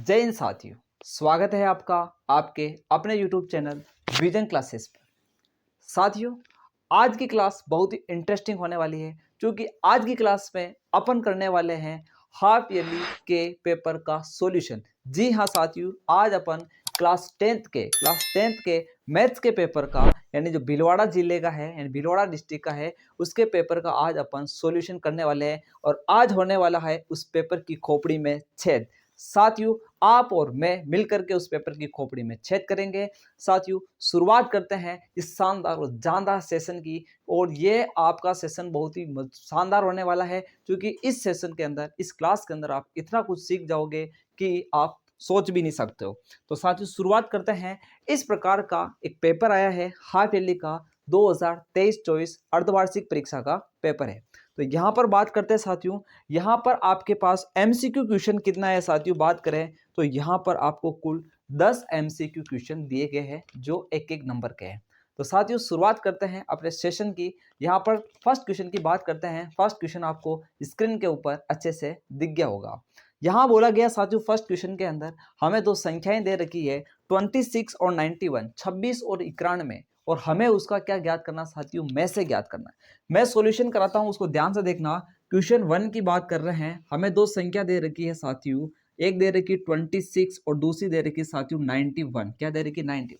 जय हिंद साथियों, स्वागत है आपका आपके अपने YouTube चैनल विजन क्लासेस पर। साथियों, आज की क्लास बहुत ही इंटरेस्टिंग होने वाली है क्योंकि आज की क्लास में अपन करने वाले हैं हाफ ईयरली के पेपर का सॉल्यूशन। जी हाँ साथियों, आज अपन क्लास टेंथ के मैथ्स के पेपर का यानी जो भीलवाड़ा जिले का है यानी भीलवाड़ा डिस्ट्रिक्ट का है उसके पेपर का आज अपन सॉल्यूशन करने वाले हैं और आज होने वाला है उस पेपर की खोपड़ी में छेद। साथियों, आप और मैं मिलकर के उस पेपर की खोपड़ी में छेद करेंगे। साथियों, शुरुआत करते हैं इस शानदार और जानदार सेशन की। और ये आपका सेशन बहुत ही शानदार होने वाला है क्योंकि इस सेशन के अंदर, इस क्लास के अंदर आप इतना कुछ सीख जाओगे कि आप सोच भी नहीं सकते हो। तो साथियों, शुरुआत करते हैं। इस प्रकार का एक पेपर आया है हाफ ईयरली का 2023-24 अर्धवार्षिक परीक्षा का पेपर है। तो यहाँ पर बात करते हैं साथियों, यहाँ पर आपके पास एमसीक्यू क्वेश्चन कितना है साथियों बात करें तो यहाँ पर आपको कुल 10 एमसीक्यू क्वेश्चन दिए गए हैं जो एक एक नंबर के हैं। तो साथियों, शुरुआत करते हैं अपने सेशन की। यहाँ पर फर्स्ट क्वेश्चन की बात करते हैं। फर्स्ट क्वेश्चन आपको स्क्रीन के ऊपर अच्छे से दिख गया होगा। यहाँ बोला गया साथियों, फर्स्ट क्वेश्चन के अंदर हमें दो संख्याएं दे रखी है 26 और 91, 26 और 91, और हमें उसका क्या ज्ञात करना साथियों, में से ज्ञात करना है। मैं सॉल्यूशन कराता हूं, उसको ध्यान से देखना। क्वेश्चन 1 की बात कर रहे हैं, हमें दो संख्या दे रखी है साथियों, एक दे रखी 26 और दूसरी दे रखी साथियों 91। क्या दे रखी? 91।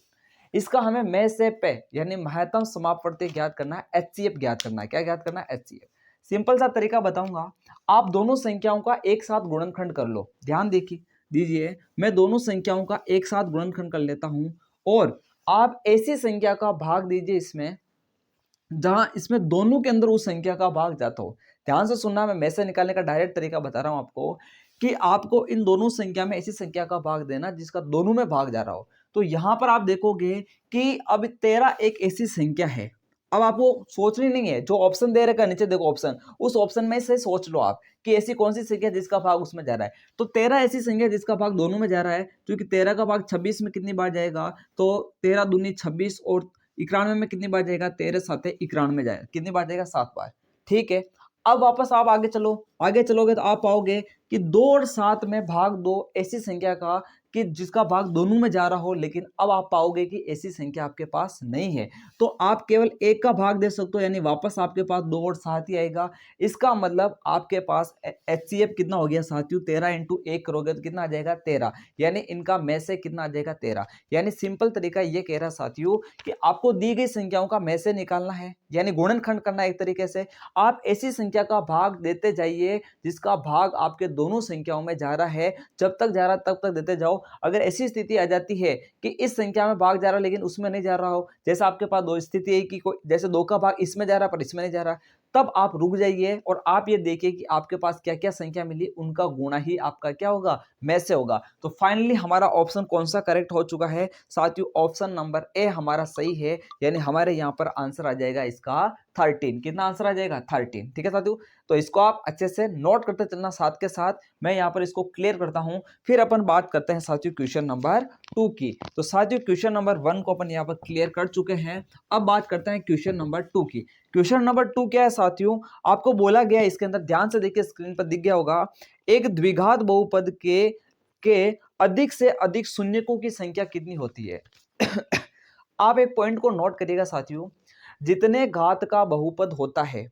इसका हमें में से पे यानी महत्तम समापवर्ती ज्ञात करना है, एचसीएफ ज्ञात करना है। क्या ज्ञात करना है? एचसीएफ। सिंपल सा तरीका बताऊंगा, आप दोनों संख्याओं का एक साथ गुणनखंड कर लो। ध्यान दीजिए, मैं दोनों संख्याओं का एक साथ गुणनखंड कर लेता हूं और आप ऐसी संख्या का भाग दीजिए इसमें जहां इसमें दोनों के अंदर उस संख्या का भाग जाता हो। ध्यान से सुनना, मैं में से निकालने का डायरेक्ट तरीका बता रहा हूं आपको कि आपको इन दोनों संख्या में ऐसी संख्या का भाग देना जिसका दोनों में भाग जा रहा हो। तो यहां पर आप देखोगे कि अब 13 एक ऐसी संख्या है। अब आपको सोचनी नहीं है, जो ऑप्शन दे रखा नीचे देखो ऑप्शन, उस ऑप्शन में से सोच लो आप कि ऐसी कौन सी संख्या जिसका भाग उसमें जा रहा है। तो 13 ऐसी संख्या जिसका भाग दोनों में जा रहा है, क्योंकि 13 का भाग 26 में कितनी बार जाएगा, तो 13 दूनी 26 और 91 में कितनी बार जाएगा, 13 साते 91 में जाएगा, कितनी बार जाएगा? 7 बार। ठीक है, अब वापस आप आगे चलो, आगे चलोगे तो आप पाओगे कि 2 और 7 में भाग दो ऐसी संख्या का कि जिसका भाग दोनों में जा रहा हो, लेकिन अब आप पाओगे कि ऐसी संख्या आपके पास नहीं है। तो आप केवल एक का भाग दे सकते हो, यानी वापस आपके पास 2 और 7 ही आएगा। इसका मतलब आपके पास एचसीएफ कितना हो गया साथियों, 13 इंटू 1 करोगे तो कितना आ जाएगा? 13। यानी इनका में से कितना आ जाएगा? 13। यानी सिंपल तरीका ये कह रहा साथियों कि आपको दी गई संख्याओं का में से निकालना है, यानी गुणनखंड करना है। एक तरीके से आप ऐसी संख्या का भाग देते जाइए जिसका भाग आपके दोनों संख्याओं में जा रहा है। जब तक जा रहा तब तक देते जाओ। अगर ऐसी स्थिति आ जाती है कि इस संख्या में भाग जा रहा लेकिन उसमें नहीं जा रहा हो, जैसे आपके पास दो स्थिति है कि जैसे 2 का भाग इसमें जा रहा पर इसमें नहीं जा रहा, तब आप रुक जाइए और आप ये देखिए कि आपके पास क्या क्या संख्या मिली, उनका गुणा ही आपका क्या होगा? में से होगा। तो फाइनली हमारा ऑप्शन कौन सा करेक्ट हो चुका है साथियों? ऑप्शन नंबर ए हमारा सही है, यानी हमारे यहाँ पर आंसर आ जाएगा इसका 13। कितना आंसर आ जाएगा? 13। ठीक है साथियों, तो इसको आप अच्छे से नोट करते चलना साथ के साथ। मैं यहाँ पर इसको क्लियर करता हूँ, फिर अपन बात करते हैं साथियों क्वेश्चन नंबर 2 की। तो साथियों, क्वेश्चन नंबर 1 को अपन यहाँ पर क्लियर कर चुके हैं। अब बात करते हैं क्वेश्चन नंबर 2 की। क्वेश्चन नंबर 2 क्या है साथियों? आपको बोला गया इसके अंदर, ध्यान से देखिए, स्क्रीन पर दिख गया होगा, एक द्विघात बहुपद के अधिक से अधिक शून्यकों की संख्या कितनी होती है? आप एक पॉइंट को नोट करिएगा साथियों, जितने घात का बहुपद होता है,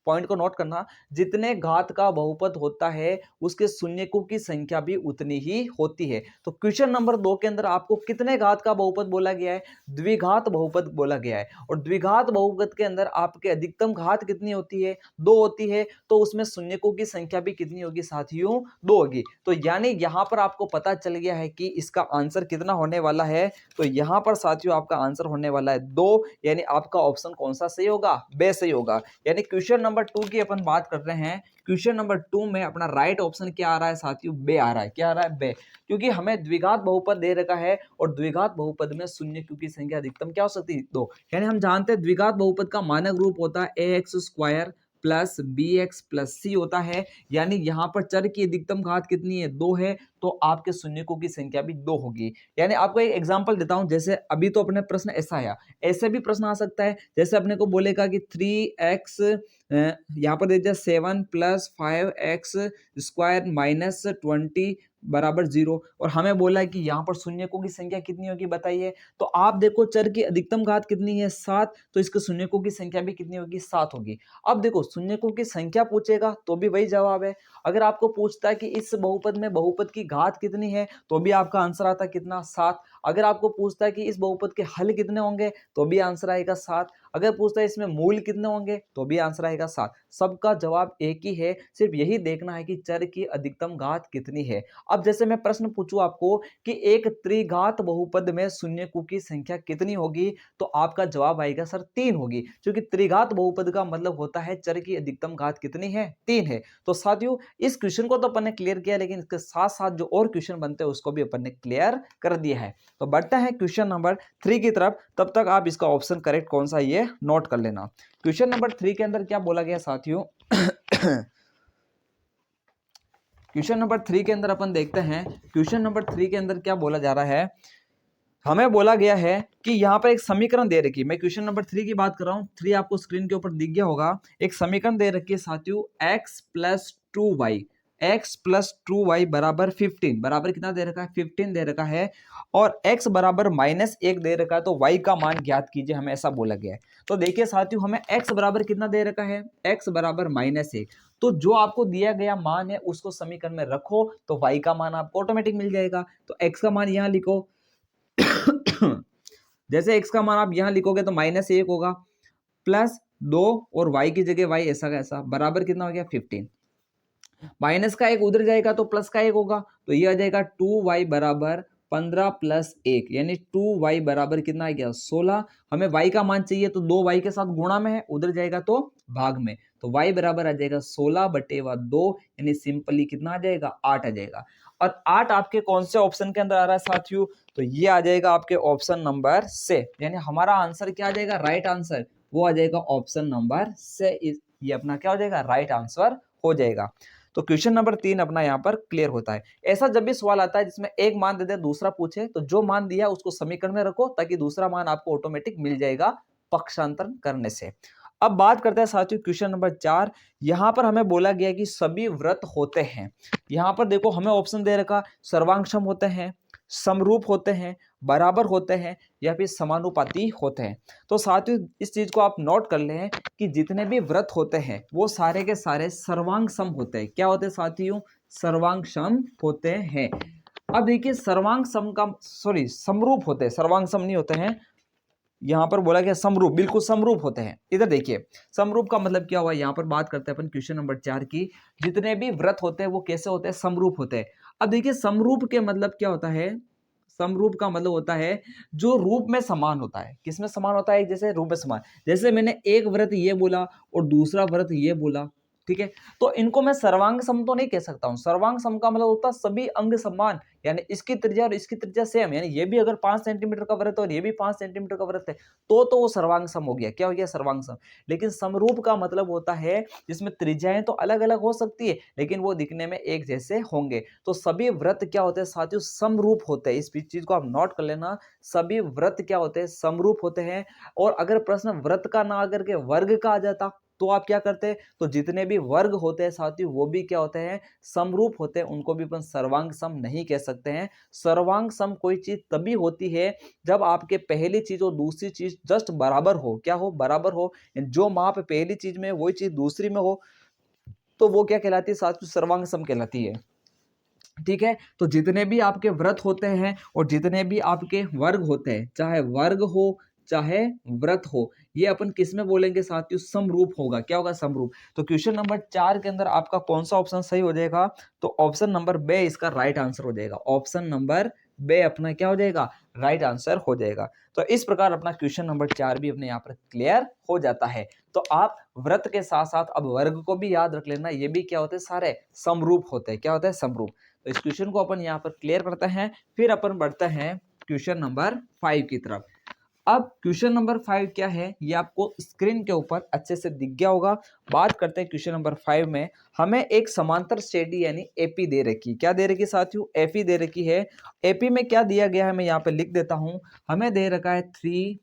पॉइंट को नोट करना, जितने घात का बहुपद होता है उसके शून्यकों की संख्या भी उतनी ही होती है। तो क्वेश्चन नंबर 2 के अंदर आपको कितने घात का बहुपद बोला गया है? द्विघात बहुपद बोला गया है। और द्विघात बहुपद के अंदर आपके अधिकतम घात कितनी होती है? 2 होती है। तो उसमें शून्यकों की संख्या भी कितनी होगी साथियों? 2 होगी। तो यानी यहां पर आपको पता चल गया है कि इसका आंसर कितना होने वाला है। तो यहां पर साथियों आपका आंसर होने वाला है 2, यानी आपका ऑप्शन कौन सा सही होगा? बे सही होगा। यानी क्वेश्चन नंबर 2 की अपन बात कर रहे हैं, क्वेश्चन नंबर 2 में अपना राइट ऑप्शन क्या आ रहा है साथियों? बे आ रहा है। क्या आ रहा है? बे। क्योंकि हमें द्विघात बहुपद दे रखा है और द्विघात बहुपद में शून्यकों की संख्या अधिकतम क्या हो सकती है? 2। यानी हम जानते हैं द्विघात बहुपद का मानक रूप होता है ax² plus bx plus c होता है। यानी यहाँ पर चर की अधिकतम घात कितनी है? 2 है। तो आपके शून्यकों की संख्या भी 2 होगी। यानी आपको एक एग्जांपल देता हूं, जैसे अभी तो अपने प्रश्न ऐसा आया, ऐसे भी प्रश्न आ सकता है। जैसे अपने को बोलेगा कि 3x यहाँ पर दे दिया 7 + 5x² - 20 बराबर 0 और हमें बोला है कि यहाँ पर शून्यकों की संख्या कितनी होगी बताइए। तो आप देखो चर की अधिकतम घात कितनी है 7, तो इसके शून्यकों की संख्या भी कितनी होगी 7 होगी। अब देखो शून्यकों की संख्या पूछेगा तो भी वही जवाब है। अगर आपको पूछता है कि इस बहुपद में बहुपद की घात कितनी है तो भी आपका आंसर आता है कितना 7। अगर आपको पूछता है कि इस बहुपद के हल कितने होंगे तो भी आंसर आएगा 7। अगर पूछता है इसमें मूल कितने होंगे तो भी आंसर आएगा 7। सबका जवाब एक ही है, सिर्फ यही देखना है कि चर की अधिकतम घात कितनी है। अब जैसे मैं प्रश्न पूछूं आपको कि एक त्रिघात बहुपद में शून्यकों की संख्या कितनी होगी तो आपका जवाब आएगा सर 3 होगी, क्योंकि त्रिघात बहुपद का मतलब होता है चर की अधिकतम घात कितनी है 3 है। तो साथियों इस क्वेश्चन को तो अपन ने क्लियर किया, लेकिन इसके साथ साथ जो और क्वेश्चन बनते हैं उसको भी अपन ने क्लियर कर दिया है। तो बढ़ते हैं क्वेश्चन नंबर 3 की तरफ, तब तक आप इसका ऑप्शन करेक्ट कौन सा ये नोट कर लेना। क्वेश्चन नंबर 3 के अंदर क्या बोला गया साथियों क्वेश्चन नंबर 3 के अंदर अपन देखते हैं, क्वेश्चन नंबर 3 के अंदर क्या बोला जा रहा है। हमें बोला गया है कि यहाँ पर एक समीकरण दे रखी है, मैं क्वेश्चन नंबर 3 की बात कर रहा हूँ, 3 आपको स्क्रीन के ऊपर दिख गया होगा। एक समीकरण दे रखी है साथियों x plus 2y, x plus 2y बराबर 15, बराबर कितना दे रखा है 15 दे रखा है, और x बराबर -1 दे रखा है, तो y का मान ज्ञात कीजिए, हमें ऐसा बोला गया है। तो देखिए साथियों हमें x बराबर कितना दे रखा है, x बराबर -1, तो जो आपको दिया गया मान है उसको समीकरण में रखो तो y का मान आपको ऑटोमेटिक मिल जाएगा। तो x का मान यहाँ लिखो जैसे x का मान आप यहां लिखोगे तो -1 होगा, +2 और y की जगह y ऐसा का ऐसा, बराबर कितना हो गया 15। माइनस का 1 उधर जाएगा तो प्लस का 1 होगा, तो ये आ जाएगा 2y बराबर 15 + 1, यानी 2y बराबर कितना आ गया 16। हमें y का मान चाहिए तो 2y के साथ गुणा में है, उधर जाएगा तो भाग में, तो y बराबर आ जाएगा 16/2, यानी सिंपली कितना आ जाएगा 8 आ जाएगा। और 8 आपके कौन से ऑप्शन के अंदर आ रहा है साथियों, तो ये आ जाएगा आपके ऑप्शन नंबर से, यानी हमारा आंसर क्या आ जाएगा, राइट आंसर वो आ जाएगा ऑप्शन नंबर से। ये अपना क्या हो जाएगा, राइट आंसर हो जाएगा। तो क्वेश्चन नंबर 3 अपना यहाँ पर क्लियर होता है। ऐसा जब भी सवाल आता है जिसमें एक मान दे दे दूसरा पूछे, तो जो मान दिया उसको समीकरण में रखो ताकि दूसरा मान आपको ऑटोमेटिक मिल जाएगा पक्षांतरण करने से। अब बात करते हैं साथियों क्वेश्चन नंबर 4। यहाँ पर हमें बोला गया कि सभी वृत्त होते हैं, यहाँ पर देखो हमें ऑप्शन दे रखा सर्वांगसम होते हैं, समरूप होते हैं, बराबर होते हैं, या फिर समानुपाती होते हैं। तो साथियों इस चीज को आप नोट कर लें कि जितने भी वृत्त होते हैं वो सारे के सारे सर्वांग सम होते हैं। क्या होते हैं साथियों, सर्वांग सम होते हैं। अब देखिए सर्वांग सम का सॉरी समरूप होते हैं, सर्वांग सम नहीं होते हैं, यहां पर बोला गया समरूप, बिल्कुल समरूप होते हैं। इधर देखिए समरूप का मतलब क्या हुआ, यहां पर बात करते हैं अपन क्वेश्चन नंबर 4 की, जितने भी वृत्त होते हैं वो कैसे होते हैं, समरूप होते हैं। अब देखिए समरूप के मतलब क्या होता है, समरूप का मतलब होता है जो रूप में समान होता है। किसमें समान होता है, जैसे रूप में समान, जैसे मैंने एक व्रत ये बोला और दूसरा व्रत ये बोला, ठीक है, तो इनको मैं सर्वांग सम तो नहीं कह सकता हूं। सर्वांग सम का मतलब होता है सभी अंग समान, यानी इसकी त्रिज्या और इसकी त्रिज्या सेम, यानी ये भी अगर 5 सेंटीमीटर का व्रत है और ये भी 5 सेंटीमीटर का व्रत है तो वो सर्वांग सम हो गया। क्या हो गया, सर्वांग सम। लेकिन समरूप का मतलब होता है जिसमें त्रिज्याएं तो अलग अलग हो सकती है लेकिन वो दिखने में एक जैसे होंगे। तो सभी व्रत क्या होते हैं साथियों, समरूप होते हैं। इस चीज को आप नोट कर लेना, सभी व्रत क्या होते हैं, समरूप होते हैं। और अगर प्रश्न व्रत का ना आकर के वर्ग का आ जाता तो आप क्या करते, तो जितने भी वर्ग होते हैं साथियों वो भी क्या होते हैं, समरूप होते हैं, उनको भी अपन सर्वांग सम नहीं कह सकते हैं। सर्वांग सम कोई चीज तभी होती है जब आपके पहली चीज और दूसरी चीज जस्ट बराबर हो। क्या हो, बराबर हो, जो माप पहली चीज में वही चीज दूसरी में हो, तो वो क्या कहलाती है साथियों, सर्वांग सम कहलाती है। ठीक है, तो जितने भी आपके व्रत होते हैं और जितने भी आपके वर्ग होते हैं, चाहे वर्ग हो चाहे व्रत हो, ये अपन किस में बोलेंगे साथियों, समरूप होगा। क्या होगा, समरूप। तो क्वेश्चन नंबर 4 के अंदर आपका कौन सा ऑप्शन सही हो जाएगा, तो ऑप्शन नंबर बे इसका राइट आंसर हो जाएगा। ऑप्शन नंबर बे अपना क्या हो जाएगा, राइट आंसर हो जाएगा। तो इस प्रकार अपना क्वेश्चन नंबर 4 भी अपने यहाँ पर क्लियर हो जाता है। तो आप व्रत के साथ साथ अब वर्ग को भी याद रख लेना, ये भी क्या होते हैं, सारे समरूप होते हैं। क्या होता है, समरूप। तो इस क्वेश्चन को अपन यहाँ पर क्लियर करते हैं, फिर अपन बढ़ते हैं क्वेश्चन नंबर 5 की तरफ। अब क्वेश्चन नंबर 5 क्या है, ये आपको स्क्रीन के ऊपर अच्छे से दिख गया होगा। बात करते हैं क्वेश्चन नंबर 5 में, हमें एक समांतर श्रेणी यानी एपी दे रखी। क्या दे रखी साथियों, एपी दे रखी है। एपी में क्या दिया गया है, मैं यहाँ पे लिख देता हूं। हमें दे रखा है 3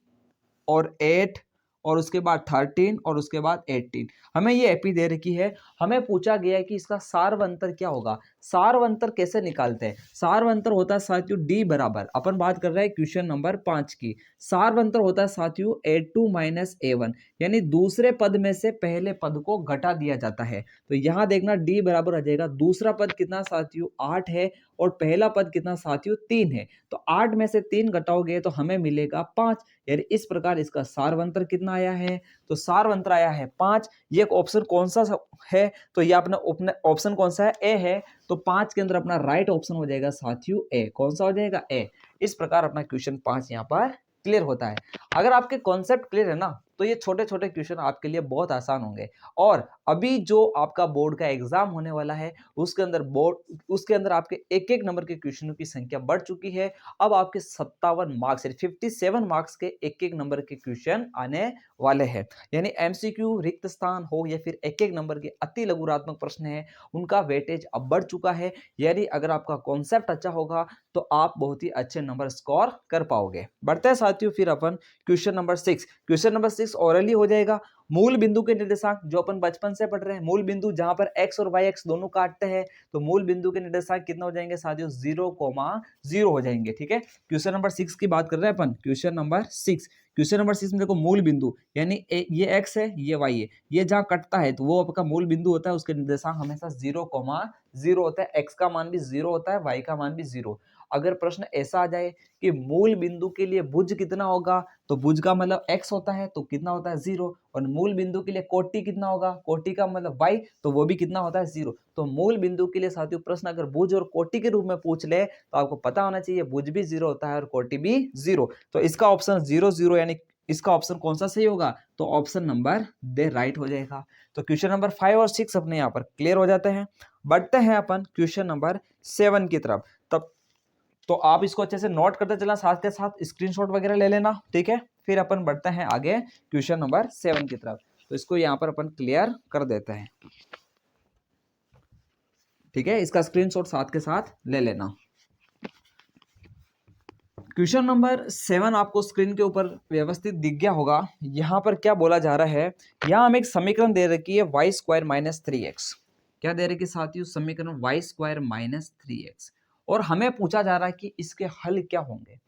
और 8 और उसके बाद 13 और उसके बाद 18। हमें ये एपी दे रखी है, हमें पूछा गया है कि इसका सार्वंतर क्या होगा। सार्वंतर कैसे निकालते हैं? सार्वंतर होता है साथियों डी बराबर, अपन बात कर रहे हैं क्वेश्चन नंबर 5 की। सार्वंतर होता है साथियों a2 माइनस a1, यानी दूसरे पद में से पहले पद को घटा दिया जाता है। तो यहां देखना डी बराबर आ जाएगा, दूसरा पद कितना साथियों 8 है और पहला पद कितना साथियों 3 है। तो 8 में से 3 घटाओगे तो हमें मिलेगा 5, यानी इस प्रकार इसका सार्वंतर कितना आया है? तो सार्वंतर आया है 5। ये ऑप्शन कौन सा है? तो ये अपना ऑप्शन कौन सा है? ए है। तो 5 के अंदर अपना राइट ऑप्शन हो जाएगा साथियों ए। कौन सा हो जाएगा? ए। इस प्रकार अपना क्वेश्चन 5 यहाँ पर क्लियर होता है। अगर आपके कॉन्सेप्ट क्लियर है ना, तो ये छोटे छोटे क्वेश्चन आपके लिए बहुत आसान होंगे। और अभी जो आपका बोर्ड का एग्जाम होने वाला है उसके अंदर आपके एक एक नंबर के क्वेश्चनों की संख्या बढ़ चुकी है। अब आपके 57 मार्क्स 57 मार्क्स के एक एक नंबर के क्वेश्चन आने वाले हैं। यानी एमसीक्यू, रिक्त स्थान हो या फिर एक एक नंबर के अति लघुरात्मक प्रश्न है, उनका वेटेज अब बढ़ चुका है। यानी अगर आपका कॉन्सेप्ट अच्छा होगा तो आप बहुत ही अच्छे नंबर स्कोर कर पाओगे। बढ़ते हैं साथियों फिर अपन question number 6। Question number 6 orally हो जाएगा। मूल बिंदु के निर्देशांक जो अपन बचपन से पढ़ रहे हैं, मूल बिंदु जहां पर x और y एक्स दोनों काटते हैं, तो मूल बिंदु के निर्देशांक कितना हो जाएंगे साथियों? 0,0 हो जाएंगे। ठीक है, क्वेश्चन नंबर 6 की बात कर रहे हैं अपन। क्वेश्चन नंबर 6, क्वेश्चन नंबर 6 में देखो मूल बिंदु यानी ये x है, ये y है, ये जहां कटता है तो वो आपका मूल बिंदु होता है, उसके निर्देशांक हमेशा 0,0 होता है। x का मान भी 0 होता है, y का मान भी 0। अगर प्रश्न ऐसा आ जाए कि मूल बिंदु के लिए भुज कितना होगा, तो भुज का मतलब x होता है तो कितना होता है 0, और मूल बिंदु के लिए कोटि कितना होगा, कोटि का मतलब y, तो वो भी कितना होता है 0। तो मूल बिंदु के लिए साथियों प्रश्न अगर भुज और कोटि के रूप में पूछ ले तो आपको पता होना चाहिए भुज भी 0 होता है और कोटि भी 0। तो इसका ऑप्शन 0 0 यानी इसका ऑप्शन कौन सा सही होगा? तो ऑप्शन नंबर दे राइट हो जाएगा। तो क्वेश्चन नंबर 5 और 6 अपने यहाँ पर क्लियर हो जाते हैं। बढ़ते हैं अपन क्वेश्चन नंबर 7 की तरफ। तब तो आप इसको अच्छे से नोट करते चलना, साथ के साथ स्क्रीनशॉट वगैरह ले लेना। ठीक है, फिर अपन बढ़ते हैं आगे क्वेश्चन नंबर 7 की तरफ। तो इसको यहाँ पर अपन क्लियर कर देते हैं। ठीक है, इसका स्क्रीनशॉट साथ के साथ ले लेना। क्वेश्चन नंबर 7 आपको स्क्रीन के ऊपर व्यवस्थित दिख गया होगा। यहाँ पर क्या बोला जा रहा है, यहाँ हमें एक समीकरण दे रखी है y² माइनस 3x। क्या दे रखी साथियों? समीकरण y² माइनस 3x, और हमें पूछा जा रहा है कि इसके हल क्या होंगे।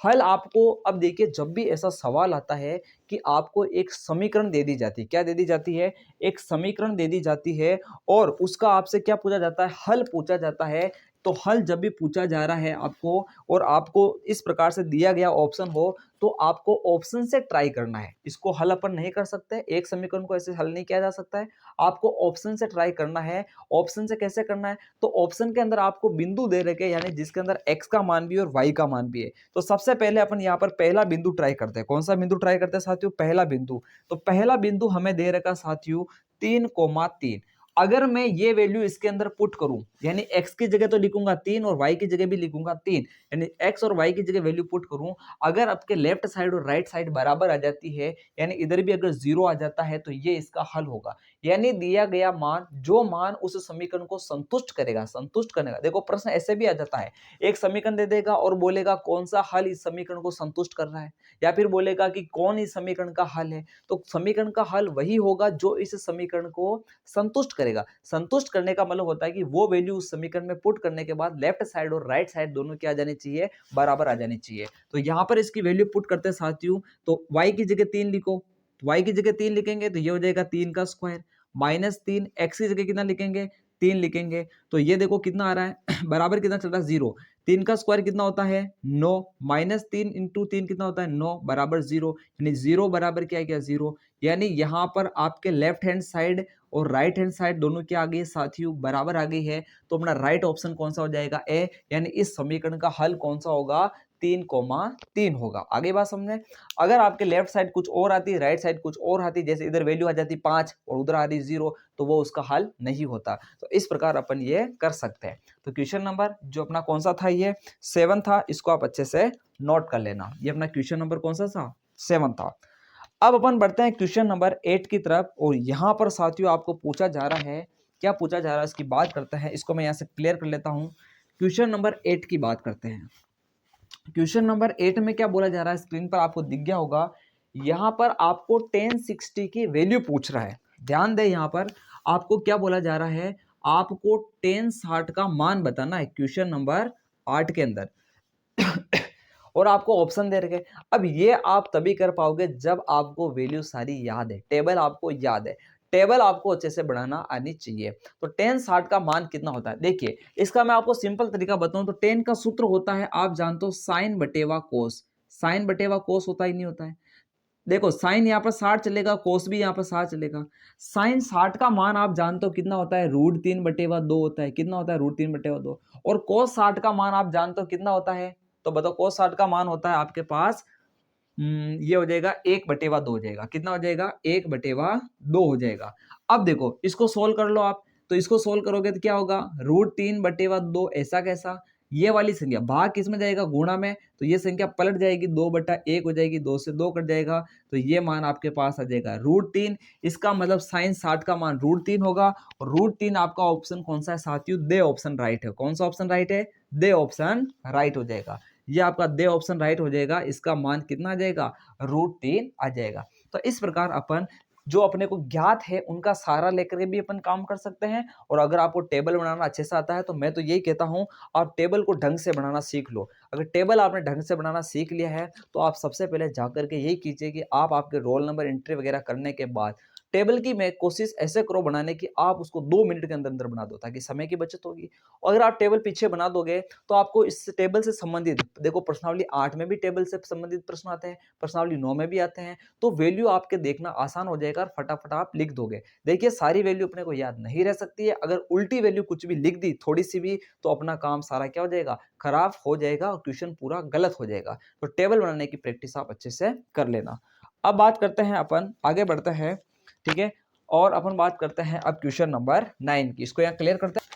हल आपको, अब देखिए जब भी ऐसा सवाल आता है कि आपको एक समीकरण दे दी जाती है, क्या दे दी जाती है? एक समीकरण दे दी जाती है, और उसका आपसे क्या पूछा जाता है? हल पूछा जाता है। तो हल जब भी पूछा जा रहा है आपको, और आपको इस प्रकार से दिया गया ऑप्शन हो, तो आपको ऑप्शन से ट्राई करना है। इसको हल अपन नहीं कर सकते, एक समीकरण को ऐसे हल नहीं किया जा सकता है, आपको ऑप्शन से ट्राई करना है। ऑप्शन से कैसे करना है? तो ऑप्शन के अंदर आपको बिंदु दे रखे, यानी जिसके अंदर x का मान भी है और y का मान भी है। तो सबसे पहले अपन यहाँ पर पहला बिंदु ट्राई करते हैं। कौन सा बिंदु ट्राई करते हैं साथियों? पहला बिंदु। तो पहला बिंदु हमें दे रखा साथियों 3,3। अगर मैं ये वैल्यू इसके अंदर पुट करूं, यानी x की जगह तो लिखूंगा 3 और y की जगह भी लिखूंगा 3, यानी x और y की जगह वैल्यू पुट करूं, अगर आपके लेफ्ट साइड और राइट साइड बराबर आ जाती है, यानी इधर भी अगर 0 आ जाता है, तो ये इसका हल होगा। यानी दिया गया मान, जो मान उस समीकरण को संतुष्ट करेगा, संतुष्ट करने का। देखो प्रश्न ऐसे भी आ जाता है, एक समीकरण दे देगा और बोलेगा कौन सा हल इस समीकरण को संतुष्ट कर रहा है, या फिर बोलेगा कि कौन इस समीकरण का हल है। तो समीकरण का हल वही होगा जो इस समीकरण को संतुष्ट करेगा। संतुष्ट करने का मतलब होता है कि वो वैल्यू उस समीकरण में पुट करने के बाद लेफ्ट साइड और राइट साइड दोनों क्या आ जानी चाहिए? बराबर आ जानी चाहिए। तो यहां पर इसकी वैल्यू पुट करते हैं साथियों, तो y की जगह 3 लिखो, y की जगह 3 लिखेंगे तो ये हो जाएगा 3 का स्क्वायर माइनस 3, x की जगह कितना लिखेंगे? 3 लिखेंगे। तो ये देखो कितना आ रहा है बराबर कितना चल रहा है? 0। 3 का स्क्वायर कितना होता है? 9, माइनस 3 इंटू 3 कितना होता है? 9 बराबर 0, यानी 0 बराबर क्या है? क्या 0। यानी यहाँ पर आपके लेफ्ट हैंड साइड और राइट हैंड साइड दोनों क्या आ गई साथियों? बराबर आ गई है। तो अपना राइट ऑप्शन कौन सा हो जाएगा? ए। यानी इस समीकरण का हल कौन सा होगा? 3,3 होगा। आगे बात समझे। अगर आपके लेफ्ट साइड कुछ और आती, राइट साइड कुछ और आती, जैसे इधर वैल्यू आ जाती 5 और उधर आ रही 0, तो वो उसका हल नहीं होता। तो इस प्रकार अपन ये कर सकते हैं। तो क्वेश्चन नंबर जो अपना कौन सा था? ये 7 था। इसको आप अच्छे से नोट कर लेना। ये अपना क्वेश्चन नंबर कौन सा था? 7 था। अब अपन बढ़ते हैं क्वेश्चन नंबर 8 की तरफ, और यहाँ पर साथियों आपको पूछा जा रहा है, क्या पूछा जा रहा है इसकी बात करते हैं। इसको मैं यहाँ से क्लियर कर लेता हूँ। क्वेश्चन नंबर 8 की बात करते हैं। क्वेश्चन नंबर 8 में क्या बोला जा रहा है, स्क्रीन पर आपको दिख गया होगा। यहाँ पर आपको 1060 की वैल्यू पूछ रहा है। ध्यान दें, यहाँ पर आपको क्या बोला जा रहा है, आपको 1060 का मान बताना है क्वेश्चन नंबर 8 के अंदर। और आपको ऑप्शन दे रखे। अब ये आप तभी कर पाओगे जब आपको वैल्यू सारी याद है, टेबल आपको याद है, टेबल आपको अच्छे से बनाना आनी चाहिए। तो 1060 का मान कितना होता है, देखिए इसका मैं आपको सिंपल तरीका बताऊं तो 10 का सूत्र होता है, आप जानते हो साइन बटेवा कोस। साइन बटेवा कोस होता ही नहीं होता है। देखो साइन यहाँ पर 60 चलेगा, कोस भी यहाँ पर 60 चलेगा। साइन 60 का मान आप जानते हो कितना होता है, √3/2 होता है। कितना होता है, √3/2। और कोस 60 का मान आप जानते हो कितना होता है, तो बताओ कोस 60 का मान होता है आपके पास ये हो जाएगा 1/2 हो जाएगा। कितना हो जाएगा, 1/2 हो जाएगा। अब देखो इसको सोल्व कर लो आप, तो इसको सोल्व करोगे तो क्या होगा, √3/2। ऐसा कैसा, ये वाली संख्या भाग किसमें जाएगा, गुणा में, तो ये संख्या पलट जाएगी, 2/1 हो जाएगी, 2 से 2 कट जाएगा, तो ये मान आपके पास आ जाएगा √3। इसका मतलब साइन 60 का मान √3 होगा। और √3 आपका ऑप्शन कौन सा है साथियों, दे ऑप्शन राइट है। कौन सा ऑप्शन राइट है, दे ऑप्शन राइट हो जाएगा। ये आपका दे ऑप्शन राइट हो जाएगा। इसका मान कितना आ जाएगा, √3 आ जाएगा। तो इस प्रकार अपन जो अपने को ज्ञात है उनका सहारा लेकर के भी अपन काम कर सकते हैं। और अगर आपको टेबल बनाना अच्छे से आता है तो मैं तो यही कहता हूं आप टेबल को ढंग से बनाना सीख लो। अगर टेबल आपने ढंग से बनाना सीख लिया है तो आप सबसे पहले जाकर के यही कीजिए कि आप आपके रोल नंबर एंट्री वगैरह करने के बाद टेबल की मैं कोशिश ऐसे करो बनाने की आप उसको 2 मिनट के अंदर अंदर बना दो, ताकि समय की बचत होगी। और अगर आप टेबल पीछे बना दोगे तो आपको इस टेबल से संबंधित, देखो प्रश्नावली 8 में भी टेबल से संबंधित प्रश्न आते हैं, प्रश्नावली 9 में भी आते हैं, तो वैल्यू आपके देखना आसान हो जाएगा और फटाफट आप लिख दोगे। देखिए सारी वैल्यू अपने को याद नहीं रह सकती है, अगर उल्टी वैल्यू कुछ भी लिख दी थोड़ी सी भी तो अपना काम सारा क्या हो जाएगा, खराब हो जाएगा और क्वेश्चन पूरा गलत हो जाएगा। तो टेबल बनाने की प्रैक्टिस आप अच्छे से कर लेना। अब बात करते हैं, अपन आगे बढ़ते हैं, ठीक है। और अपन बात करते हैं अब क्वेश्चन नंबर 9 की। इसको यहाँ क्लियर करते हैं।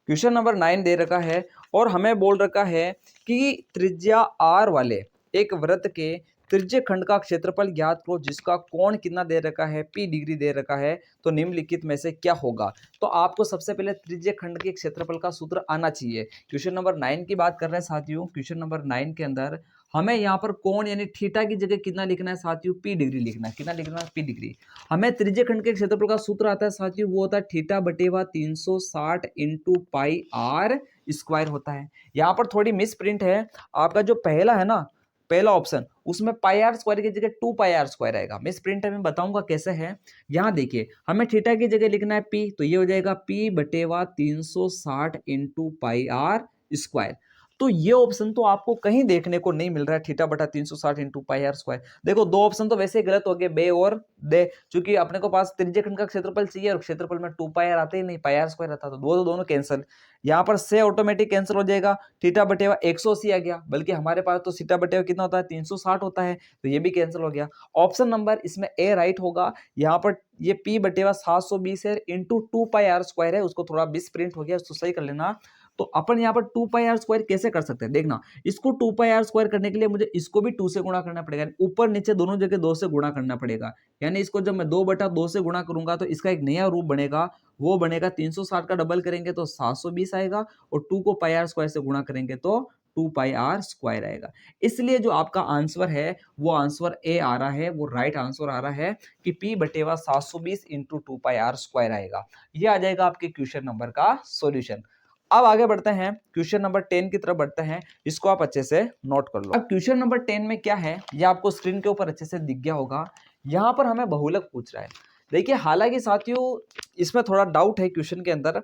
क्वेश्चन नंबर 9 दे रखा है और हमें बोल रखा है कि त्रिज्या r वाले एक वृत्त के त्रिज्य खंड का क्षेत्रफल ज्ञात करो जिसका कोण कितना दे रखा है, p डिग्री दे रखा है, तो निम्नलिखित में से क्या होगा। तो आपको सबसे पहले त्रिज्य खंड के क्षेत्रफल का सूत्र आना चाहिए। क्वेश्चन नंबर 9 की बात कर रहे हैं साथियों। क्वेश्चन नंबर 9 के अंदर हमें यहाँ पर कोण यानी थीटा की जगह कितना लिखना है साथियों, p डिग्री लिखना है। कितना लिखना है, p डिग्री। हमें त्रिज्य खंड के क्षेत्रफल का सूत्र आता है साथियों, वो होता है θ/360 इंटू पाई r स्क्वायर होता है। यहाँ पर थोड़ी मिस प्रिंट है, आपका जो पहला है ना, पहला ऑप्शन, उसमें पाई आर स्क्वायर की जगह 2πr² आएगा। मिस प्रिंट है, मैं बताऊंगा कैसे है। यहाँ देखिए हमें थीटा की जगह लिखना है p, तो ये हो जाएगा p/360 into pi are square. तो ये ऑप्शन तो आपको कहीं देखने को नहीं मिल रहा है, θ/360 इंटू पाई आर स्क्वायर। देखो दो ऑप्शन तो वैसे ही गलत हो गए, बे और दे, क्योंकि अपने को पास त्रिज्य खंड का क्षेत्रफल चाहिए और क्षेत्रफल में 2πr आते ही नहीं, पाई आर स्क्वायर आता, तो दोनों कैंसिल। यहाँ पर से ऑटोमेटिक कैंसिल हो जाएगा, θ/180 आ गया, बल्कि हमारे पास तो θ/, कितना होता है, 360 होता है, तो ये भी कैंसिल हो गया। ऑप्शन नंबर इसमें ए राइट होगा। यहाँ पर ये p/720 है इंटू 2πr² है, उसको थोड़ा मिस प्रिंट हो गया, उसको सही कर लेना। तो अपन यहाँ पर 2πr² कैसे कर सकते हैं, देखना, इसको 2πr² करने के लिए मुझे इसको भी 2 से गुणा करना पड़ेगा, ऊपर नीचे दोनों जगह 2 से गुणा करना पड़ेगा। यानी इसको जब मैं 2/2 से गुणा करूंगा तो इसका एक नया रूप बनेगा, वो बनेगा 360 का डबल करेंगे तो 720 आएगा, और 2 को πr² से गुणा करेंगे तो 2πr² आएगा। इसलिए जो आपका आंसर है वो आंसर ए आ रहा है, वो राइट आंसर आ रहा है कि p/720 इंटू 2πr² आएगा। ये आ जाएगा आपके क्वेश्चन नंबर का सॉल्यूशन। अब आगे बढ़ते हैं, क्वेश्चन नंबर 10 की तरफ बढ़ते हैं, इसको आप अच्छे से नोट कर लो। अब क्वेश्चन नंबर 10 में क्या है, ये आपको स्क्रीन के ऊपर अच्छे से दिख गया होगा। यहाँ पर हमें बहुलक पूछ रहा है। देखिए हालांकि साथियों इसमें थोड़ा डाउट है क्वेश्चन के अंदर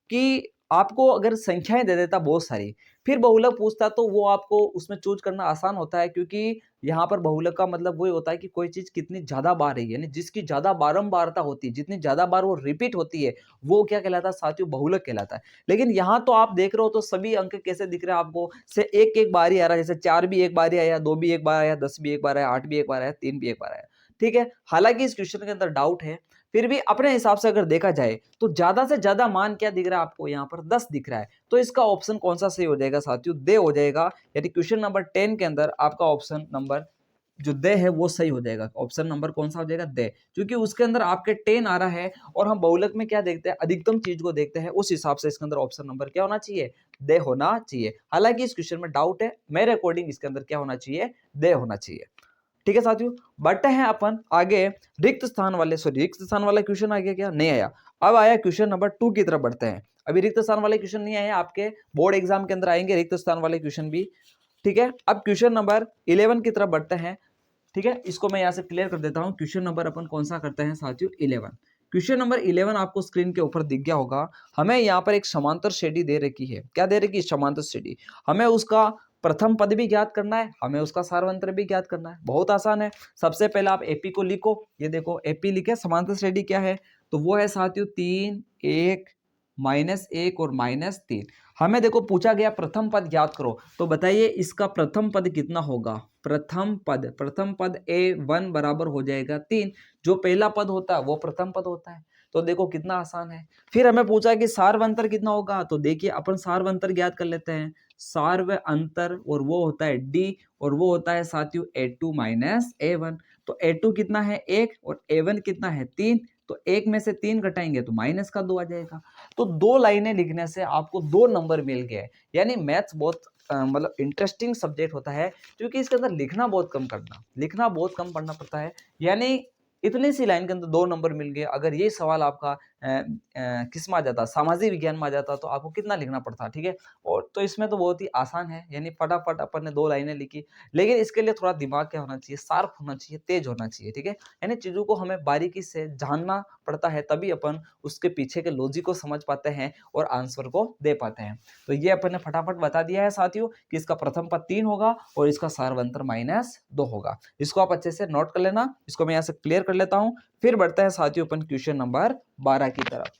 कि आपको अगर संख्याएं दे देता बहुत सारी, फिर बहुलक पूछता, तो वो आपको उसमें चूज करना आसान होता है, क्योंकि यहाँ पर बहुलक का मतलब वही होता है कि कोई चीज कितनी ज्यादा बार है, यानी जिसकी ज्यादा बारंबारता होती है, जितनी ज्यादा बार वो रिपीट होती है, वो क्या कहलाता है साथियों, बहुलक कहलाता है। लेकिन यहाँ तो आप देख रहे हो तो सभी अंक कैसे दिख रहे हैं आपको, से एक एक बार ही आ रहा है, जैसे 4 भी एक बार ही आया, 2 भी एक बार आया, 10 भी एक बार आया, 8 भी एक बार आया, 3 भी एक बार आया। ठीक है, हालांकि इस क्वेश्चन के अंदर डाउट है, फिर भी अपने हिसाब से अगर देखा जाए तो ज्यादा से ज्यादा मान क्या दिख रहा है आपको, यहाँ पर 10 दिख रहा है, तो इसका ऑप्शन कौन सा सही हो जाएगा साथियों, दे हो जाएगा। यानी क्वेश्चन नंबर 10 के अंदर आपका ऑप्शन नंबर जो दे है वो सही हो जाएगा। ऑप्शन नंबर कौन सा हो जाएगा, दे, क्योंकि उसके अंदर आपके 10 आ रहा है और हम बहुलक में क्या देखते हैं, अधिकतम चीज को देखते हैं, उस हिसाब से इसके अंदर ऑप्शन नंबर क्या होना चाहिए, दे होना चाहिए। हालांकि इस क्वेश्चन में डाउट है, मेरे अकॉर्डिंग इसके अंदर क्या होना चाहिए, दे होना चाहिए। ठीक है साथियों, बढ़ते हैं अपन आगे रिक्त स्थान वाले, सॉरी रिक्त स्थान वाला क्वेश्चन आ गया क्या, नहीं आया। अब आया क्वेश्चन नंबर 2 की तरफ बढ़ते हैं। अभी रिक्त स्थान वाले क्वेश्चन नहीं आए, आपके बोर्ड एग्जाम के अंदर आएंगे रिक्त स्थान वाले क्वेश्चन भी, ठीक है। अब क्वेश्चन नंबर 11 की तरफ बढ़ते हैं, ठीक है। इसको मैं यहाँ से क्लियर कर देता हूँ। क्वेश्चन नंबर अपन कौन सा करते हैं साथियों, 11। क्वेश्चन नंबर 11 आपको स्क्रीन के ऊपर दिख गया होगा। हमें यहाँ पर एक समांतर श्रेणी दे रखी है, क्या दे रखी है, समांतर श्रेणी। हमें उसका प्रथम पद भी ज्ञात करना है, हमें उसका सार्वंत्र भी ज्ञात करना है। बहुत आसान है। सबसे पहले आप एपी को लिखो, ये देखो एपी लिखे, समांतर श्रेणी क्या है, तो वो है साथियों 3, 1, -1 और -3। हमें देखो पूछा गया प्रथम पद ज्ञात करो, तो बताइए इसका प्रथम पद कितना होगा। प्रथम पद a1 बराबर हो जाएगा 3। जो पहला पद होता है वो प्रथम पद होता है। तो देखो कितना आसान है। फिर हमें पूछा कि सार्वंतर कितना होगा, तो देखिए अपन सार्वंतर ज्ञात कर लेते हैं। सार्व अंतर, और वो होता है d, और वो होता है साथियों a2 -a1। तो a2 कितना है 1 और a1 कितना है 3। तो 1 में से 3 घटाएंगे तो -2 आ जाएगा। तो 2 लाइनें लिखने से आपको 2 नंबर मिल गए। यानी मैथ्स बहुत मतलब इंटरेस्टिंग सब्जेक्ट होता है, क्योंकि इसके अंदर लिखना बहुत कम पढ़ना पड़ता है। यानी इतनी सी लाइन के अंदर 2 नंबर मिल गए। अगर ये सवाल आपका किस में आ जाता, सामाजिक विज्ञान में आ जाता, तो आपको कितना लिखना पड़ता, ठीक है। और तो इसमें तो बहुत ही आसान है, यानी फटाफट अपन ने 2 लाइनें लिखी। लेकिन इसके लिए थोड़ा दिमाग क्या होना चाहिए, शार्प होना चाहिए, तेज होना चाहिए, ठीक है। यानी चीजों को हमें बारीकी से जानना पड़ता है, तभी अपन उसके पीछे के लॉजिक को समझ पाते हैं और आंसर को दे पाते हैं। तो ये अपन ने फटाफट बता दिया है साथियों कि इसका प्रथम पद 3 होगा और इसका सार्वंतर -2 होगा। इसको आप अच्छे से नोट कर लेना। इसको मैं यहाँ से क्लियर कर लेता हूँ। फिर बढ़ते हैं साथियों अपन क्वेश्चन नंबर 12 की तरफ।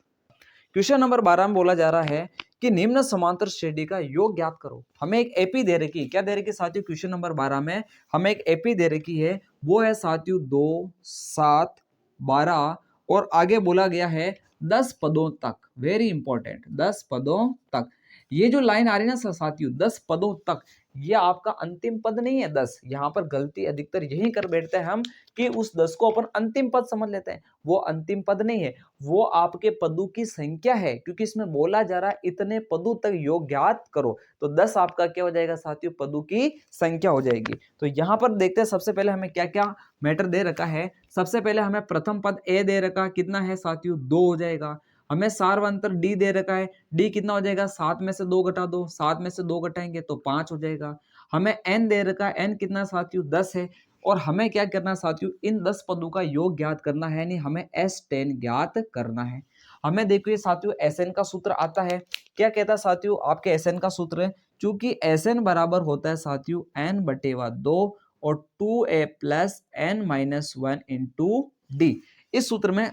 क्वेश्चन नंबर 12 में बोला जा रहा है कि निम्न समांतर श्रेणी का योग ज्ञात करो। हमें एक एपी दे रखी है, क्या दे रखी है साथियों, क्वेश्चन नंबर 12 में हमें एक एपी दे रखी है। वो है साथियों 2, 7, 12 और आगे बोला गया है 10 पदों तक। वेरी इंपॉर्टेंट, 10 पदों तक। ये जो लाइन आ रही है ना साथियों 10 पदों तक, ये आपका अंतिम पद नहीं है 10। यहाँ पर गलती अधिकतर यही कर बैठते हैं हम कि उस 10 को अपन अंतिम पद समझ लेते हैं। वो अंतिम पद नहीं है, वो आपके पदों की संख्या है, क्योंकि इसमें बोला जा रहा है इतने पदों तक योग ज्ञात करो। तो 10 आपका क्या हो जाएगा साथियों, पदों की संख्या हो जाएगी। तो यहाँ पर देखते हैं सबसे पहले हमें क्या क्या मैटर दे रखा है। सबसे पहले हमें प्रथम पद ए दे रखा, कितना है साथियों 2 हो जाएगा। हमें सार्वंतर डी दे रखा है, डी कितना हो जाएगा, 7 में से 2 घटा दो, 7 में से 2 घटाएंगे तो 5 हो जाएगा। हमें एन दे रखा है, एन कितना साथियों 10 है। और हमें क्या करना है साथियों, इन 10 पदों का योग ज्ञात करना है, यानी हमें S10 ज्ञात करना है। हमें देखिए साथियों SN का सूत्र आता है, क्या कहता है साथियों आपके SN का सूत्र है, चूंकि SN बराबर होता है साथियों n/2 और 2a + n-1 × d। इस सूत्र में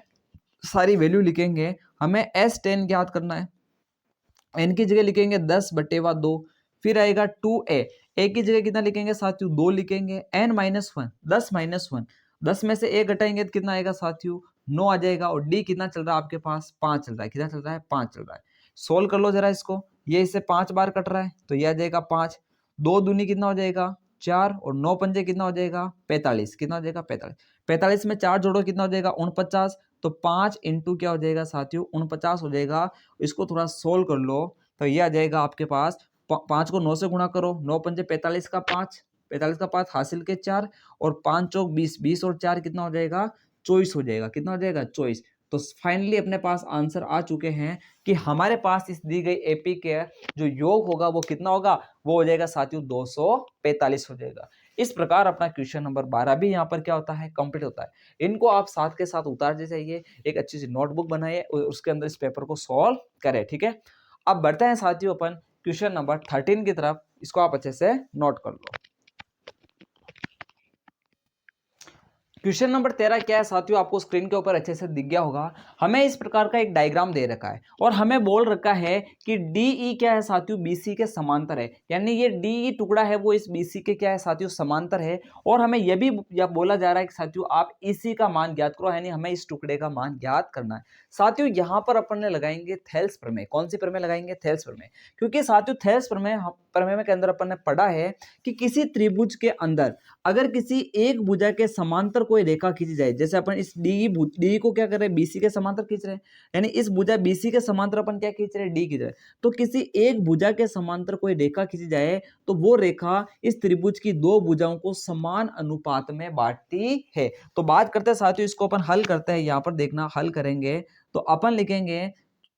सारी वैल्यू लिखेंगे। हमें S10 ज्ञात करना है, n की जगह लिखेंगे 10/2, फिर आएगा 2a, a की जगह कितना लिखेंगे साथियों 2 लिखेंगे, n-1 10 10 में से 1 घटाएंगे तो कितना आएगा साथियों 9 आ जाएगा। और d कितना चल रहा है आपके पास 5 चल रहा है, कितना चल रहा है 5 चल रहा है। सोल्व कर लो जरा इसको, ये इससे 5 बार कट रहा है तो ये आ जाएगा 5, 2 दूनी कितना हो जाएगा 4 और 9 पंजे कितना हो जाएगा 45, कितना हो जाएगा 45। 45 में 4 जोड़ो कितना हो जाएगा 49, तो 5 इंटू क्या हो जाएगा साथियों 49 हो जाएगा। इसको थोड़ा सोल्व कर लो तो ये आ जाएगा आपके पास 5 को 9 से गुणा करो, 9 पंजे 45 का 5, 45 का 5 हासिल के 4 और 5 चौक 20, 20 और 4 कितना हो जाएगा 24 हो जाएगा, कितना हो जाएगा 24। तो फाइनली अपने पास आंसर आ चुके हैं कि हमारे पास इस दी गई एपी के जो योग होगा वो कितना होगा, वो हो जाएगा साथियों 245 हो जाएगा। इस प्रकार अपना क्वेश्चन नंबर 12 भी यहाँ पर क्या होता है कंप्लीट होता है। इनको आप साथ के साथ उतारते जाइए, एक अच्छी सी नोटबुक बनाइए और उसके अंदर इस पेपर को सॉल्व करें, ठीक है। अब बढ़ते हैं साथियों अपन क्वेश्चन नंबर 13 की तरफ, इसको आप अच्छे से नोट कर लो। क्वेश्चन नंबर 13 क्या है साथियों, आपको स्क्रीन के ऊपर अच्छे से दिख गया होगा। हमें इस प्रकार का एक डायग्राम दे रखा है और हमें बोल रखा है कि डीई क्या है साथियों बीसी के समांतर है, यानी ये डीई टुकड़ा है वो इस बीसी के क्या है साथियों समांतर है। और हमें यह भी बोला जा रहा है कि साथियों आप इसी का मान ज्ञात करो, यानी हमें इस टुकड़े का मान ज्ञात करना है। साथियों यहाँ पर अपन ने लगाएंगे थेल्स प्रमेय। कौन सी प्रमेय लगाएंगे, थेल्स प्रमेय, क्योंकि साथियों थेल्स प्रमेय के अंदर अपन ने पढ़ा है कि किसी त्रिभुज के अंदर अगर किसी एक भुजा के समांतर कोई रेखा खींची जाए, जैसे अपन इस डी को क्या कर रहे हैं, बीसी के समांतर खींच रहे हैं, यानी इस भुजा बीसी के समांतर अपन क्या खींच रहे हैं, डी खींच रहे हैं। तो किसी एक भुजा के समांतर कोई रेखा खींची जाए तो वो रेखा इस त्रिभुज की दो भुजाओं को समान अनुपात में बांटती है। तो बात करते हैं साथियों, इसको अपन हल करते हैं। यहाँ पर देखना, हल करेंगे तो अपन लिखेंगे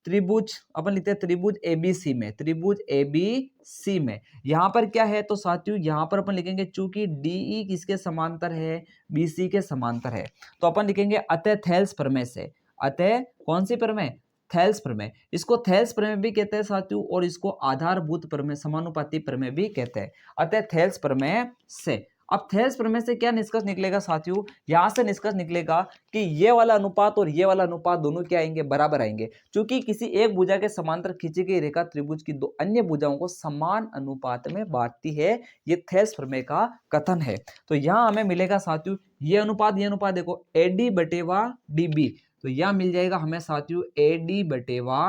त्रिभुज, अपन लिखते हैं त्रिभुज एबीसी में, त्रिभुज एबीसी में यहाँ पर क्या है, तो साथियों यहाँ पर अपन लिखेंगे चूंकि डीई किसके समांतर है, बीसी के समांतर है, तो अपन लिखेंगे अतः थेल्स प्रमेय से, अतः कौन सी प्रमेय, थेल्स प्रमेय। इसको थेल्स प्रमेय भी कहते हैं साथियों, और इसको आधारभूत प्रमेय, समानुपाती प्रमेय भी कहते हैं, अतः थेल्स प्रमेय से। अब थेल्स प्रमेय से क्या निष्कर्ष निकलेगा साथियों, यहां से निष्कर्ष निकलेगा कि ये वाला अनुपात और ये वाला अनुपात दोनों क्या आएंगे, बराबर आएंगे, क्योंकि किसी एक भुजा के समांतर खींची गई रेखा त्रिभुज की दो अन्य भुजाओं को समान अनुपात में बांटती है। ये थेल्स प्रमेय का कथन है। तो यहां हमें मिलेगा साथियों ये अनुपात देखो AD बटेवा DB, तो यह मिल जाएगा हमें साथियों AD बटेवा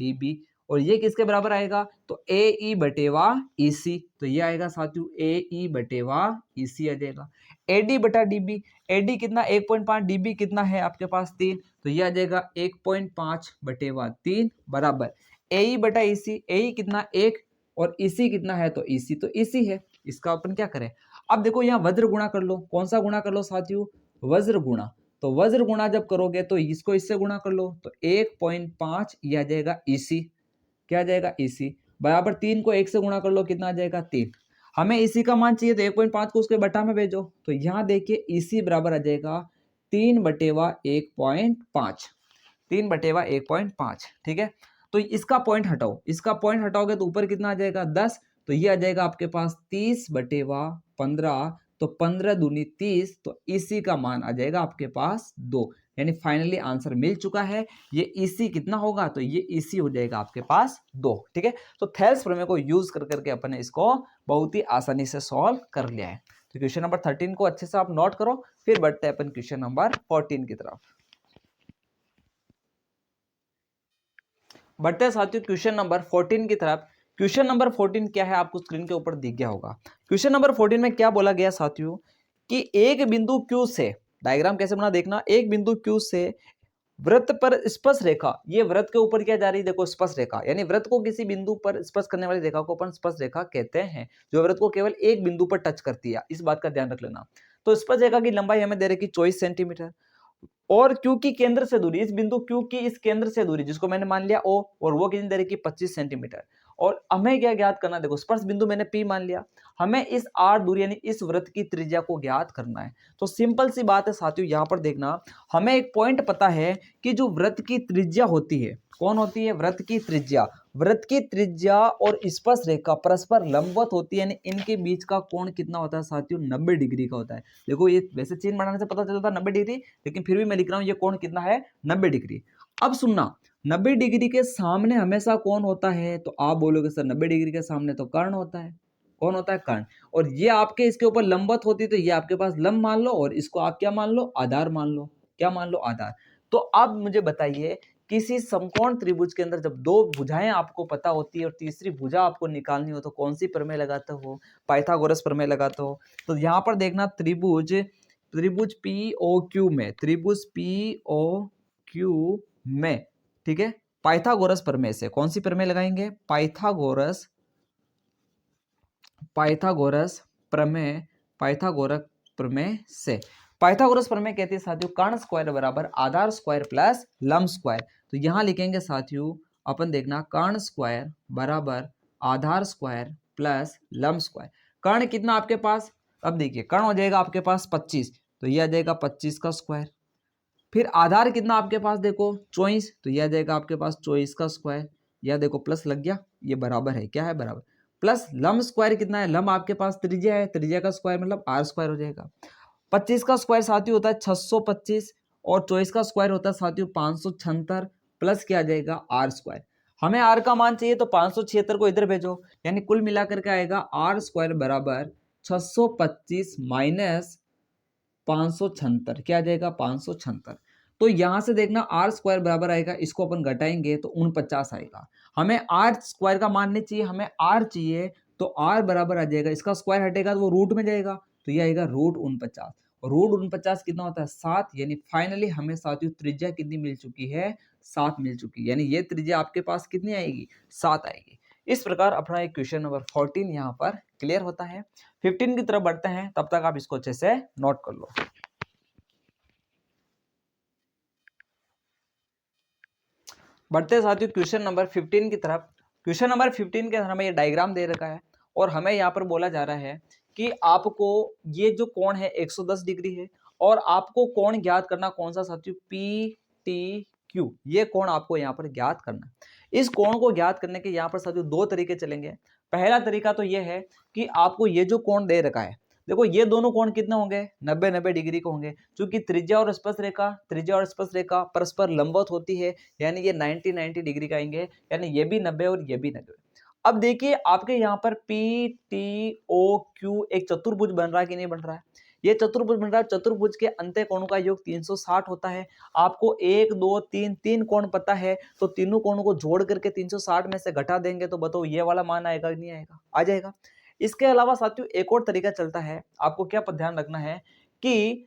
DB, और ये किसके बराबर आएगा, तो AE बटेवा EC, तो ये आएगा साथियों AE बटेवा EC आ जाएगा। AD बटा DB, AD कितना 1.5, DB कितना है आपके पास 3, तो ये आ जाएगा 1.5 बटेवा 3 बराबर AE बटा EC, AE कितना 1 और EC कितना है, तो EC तो EC है। इसका अपन क्या करें, अब देखो यहाँ वज्र गुणा कर लो, कौन सा गुणा कर लो साथियों, वज्र गुणा। तो वज्र गुणा जब करोगे तो इसको इससे गुणा कर लो, तो 1.5 ये आ जाएगा EC, क्या आ जाएगा EC बराबर 3 को 1 से गुणा कर लो, कितना आ जाएगा 3। हमें EC का मान चाहिए तो 1.5 को उसके बटा में भेजो, तो यहाँ देखिए EC बराबर आ जाएगा 3 बटेवा 1.5, 3 बटेवा 1.5, ठीक है। तो इसका पॉइंट हटाओ, इसका पॉइंट हटाओगे तो ऊपर कितना आ जाएगा 10, तो ये आ जाएगा आपके पास 30 बटेवा 15, तो 15 दूनी 30, तो EC का मान आ जाएगा आपके पास 2, यानी फाइनली आंसर मिल चुका है। ये EC कितना होगा, तो ये EC हो जाएगा आपके पास 2, ठीक है। तो थेल्स प्रमेय को यूज कर करके अपन ने इसको बहुत ही आसानी से सॉल्व कर लिया है। तो क्वेश्चन नंबर 13 को अच्छे से आप नोट करो, फिर बढ़ते हैं अपन क्वेश्चन नंबर 14 की तरफ। बढ़ते हैं साथियों क्वेश्चन नंबर 14 की तरफ। क्वेश्चन नंबर 14 क्या है, आपको स्क्रीन के ऊपर दिख गया होगा। क्वेश्चन नंबर 14 में क्या बोला गया साथियों कि एक बिंदु Q से, डायग्राम कैसे बना देखना, एक बिंदु Q से वृत्त पर स्पर्श रेखा, ये वृत्त के ऊपर क्या जा रही है, देखो स्पर्श रेखा, यानी वृत्त को किसी बिंदु पर स्पर्श करने वाली रेखा को अपन स्पर्श रेखा कहते हैं, जो वृत्त को केवल एक बिंदु पर टच करती है, इस बात का ध्यान रख लेना। तो स्पर्श रेखा की लंबाई हमें दे रखी 24 सेंटीमीटर, और क्यू की केंद्र से दूरी, इस बिंदु क्यू की इस केंद्र से दूरी जिसको मैंने मान लिया ओ, और वो कितनी दे रखी 25 सेंटीमीटर, और हमें क्या ज्ञात करना, देखो स्पर्श बिंदु मैंने P मान लिया, हमें इस R दूरी यानी इस वृत्त की त्रिज्या को ज्ञात करना है। तो सिंपल सी बात है साथियों, यहाँ पर देखना, हमें एक पॉइंट पता है कि जो वृत्त की त्रिज्या होती है, कौन होती है, वृत्त की त्रिज्या, वृत्त की त्रिज्या और स्पर्श रेखा परस्पर लंबवत होती है, यानी इनके बीच का कोण कितना होता है साथियों, 90 डिग्री का होता है। देखो ये वैसे चिन्ह बनाने से पता चलता है 90 डिग्री, लेकिन फिर भी मैं लिख रहा हूँ ये कोण कितना है, 90 डिग्री। अब सुनना, 90 डिग्री के सामने हमेशा कौन होता है, तो आप बोलोगे सर 90 डिग्री के सामने तो कर्ण होता है, कौन होता है, कर्ण, और ये आपके इसके ऊपर लंबवत होती है, तो ये आपके पास लंब मान लो, और इसको आप क्या मान लो, आधार मान लो, क्या मान लो, आधार। तो अब मुझे बताइए, किसी समकोण त्रिभुज के अंदर जब दो भुजाएं आपको पता होती है और तीसरी भुजा आपको निकालनी हो, तो कौन सी प्रमेय लगाते हो, पाइथागोरस प्रमेय लगाते हो। तो यहाँ पर देखना, त्रिभुज POQ में, त्रिभुज POQ में, ठीक है, पाइथागोरस प्रमेय से कौन सी प्रमेय लगाएंगे, पाइथागोरस प्रमेय, पाइथागोरस प्रमेय से। पाइथागोरस प्रमेय कहती है साथियों, कर्ण स्क्वायर बराबर आधार स्क्वायर प्लस लंब स्क्वायर। तो यहां लिखेंगे साथियों अपन, देखना, कर्ण स्क्वायर बराबर आधार स्क्वायर प्लस लंब स्क्वायर। कर्ण कितना आपके पास, अब देखिए कर्ण हो जाएगा आपके पास 25, तो यह आ जाएगा 25 का स्क्वायर। फिर आधार कितना आपके पास, देखो 24, तो यह आ जाएगा आपके पास 24 का स्क्वायर। यह देखो प्लस लग गया, ये बराबर है, क्या है, बराबर, प्लस लंब स्क्वायर कितना है, लंब आपके पास त्रिज्या है, त्रिज्या का स्क्वायर मतलब R स्क्वायर हो जाएगा। 25 का स्क्वायर साथियों होता है 625, और 24 का स्क्वायर होता है साथियों 576, प्लस क्या आ जाएगा, R स्क्वायर। हमें R का मान चाहिए तो 576 को इधर भेजो, यानी कुल मिलाकर के आएगा R स्क्वायर बराबर 625 माइनस 576, क्या आ जाएगा, 576। तो यहां से देखना R स्क्वायर बराबर आएगा, इसको अपन घटाएंगे तो 49 आएगा। हमें R स्क्वायर का मान नहीं चाहिए, हमें R चाहिए, तो R बराबर आ जाएगा, इसका स्क्वायर हटेगा तो वो रूट में जाएगा, तो ये आएगा √49। √49 कितना होता है 7, यानी फाइनली हमें साथियों त्रिज्या कितनी मिल चुकी है 7 मिल चुकी है, यानी ये त्रिज्या आपके पास कितनी आएगी 7 आएगी। इस प्रकार अपना एक क्वेश्चन नंबर 14 यहाँ पर क्लियर होता है। 15 की तरफ बढ़ते हैं, तब तक आप इसको अच्छे से नोट कर लो। बढ़ते हैं साथियों क्वेश्चन नंबर 15 की तरफ। क्वेश्चन नंबर 15 के अंदर हमें ये डायग्राम दे रखा है और हमें यहाँ पर बोला जा रहा है कि आपको ये जो कोण है 110 डिग्री है और आपको कोण ज्ञात करना कौन सा साथियों पी टी क्यू, ये कोण आपको यहाँ पर ज्ञात करना है। इस कोण को ज्ञात करने के यहाँ पर साथियों दो तरीके चलेंगे। पहला तरीका तो ये है कि आपको ये जो कोण दे रखा है, देखो ये दोनों कोण कितने होंगे 90-90 डिग्री के होंगे, क्योंकि त्रिज्या और स्पर्श रेखा परस्पर लंबवत होती है, यानी ये 90-90 डिग्री का आएंगे, यानी ये भी 90 और ये भी 90। अब देखिए आपके यहाँ पर पी टी ओ क्यू एक चतुर्भुज बन रहा है कि नहीं बन रहा है, ये चतुर्भुज बन रहा है। चतुर्भुज के अंत्य कोणों का योग 360 होता है। आपको 1 2 3 तीन कोण पता है, तो तीनों कोणों को जोड़ करके 360 में से घटा देंगे तो बताओ ये वाला मान आएगा कि नहीं आएगा, आ जाएगा। इसके अलावा साथियों एक और तरीका चलता है, आपको क्या ध्यान रखना है कि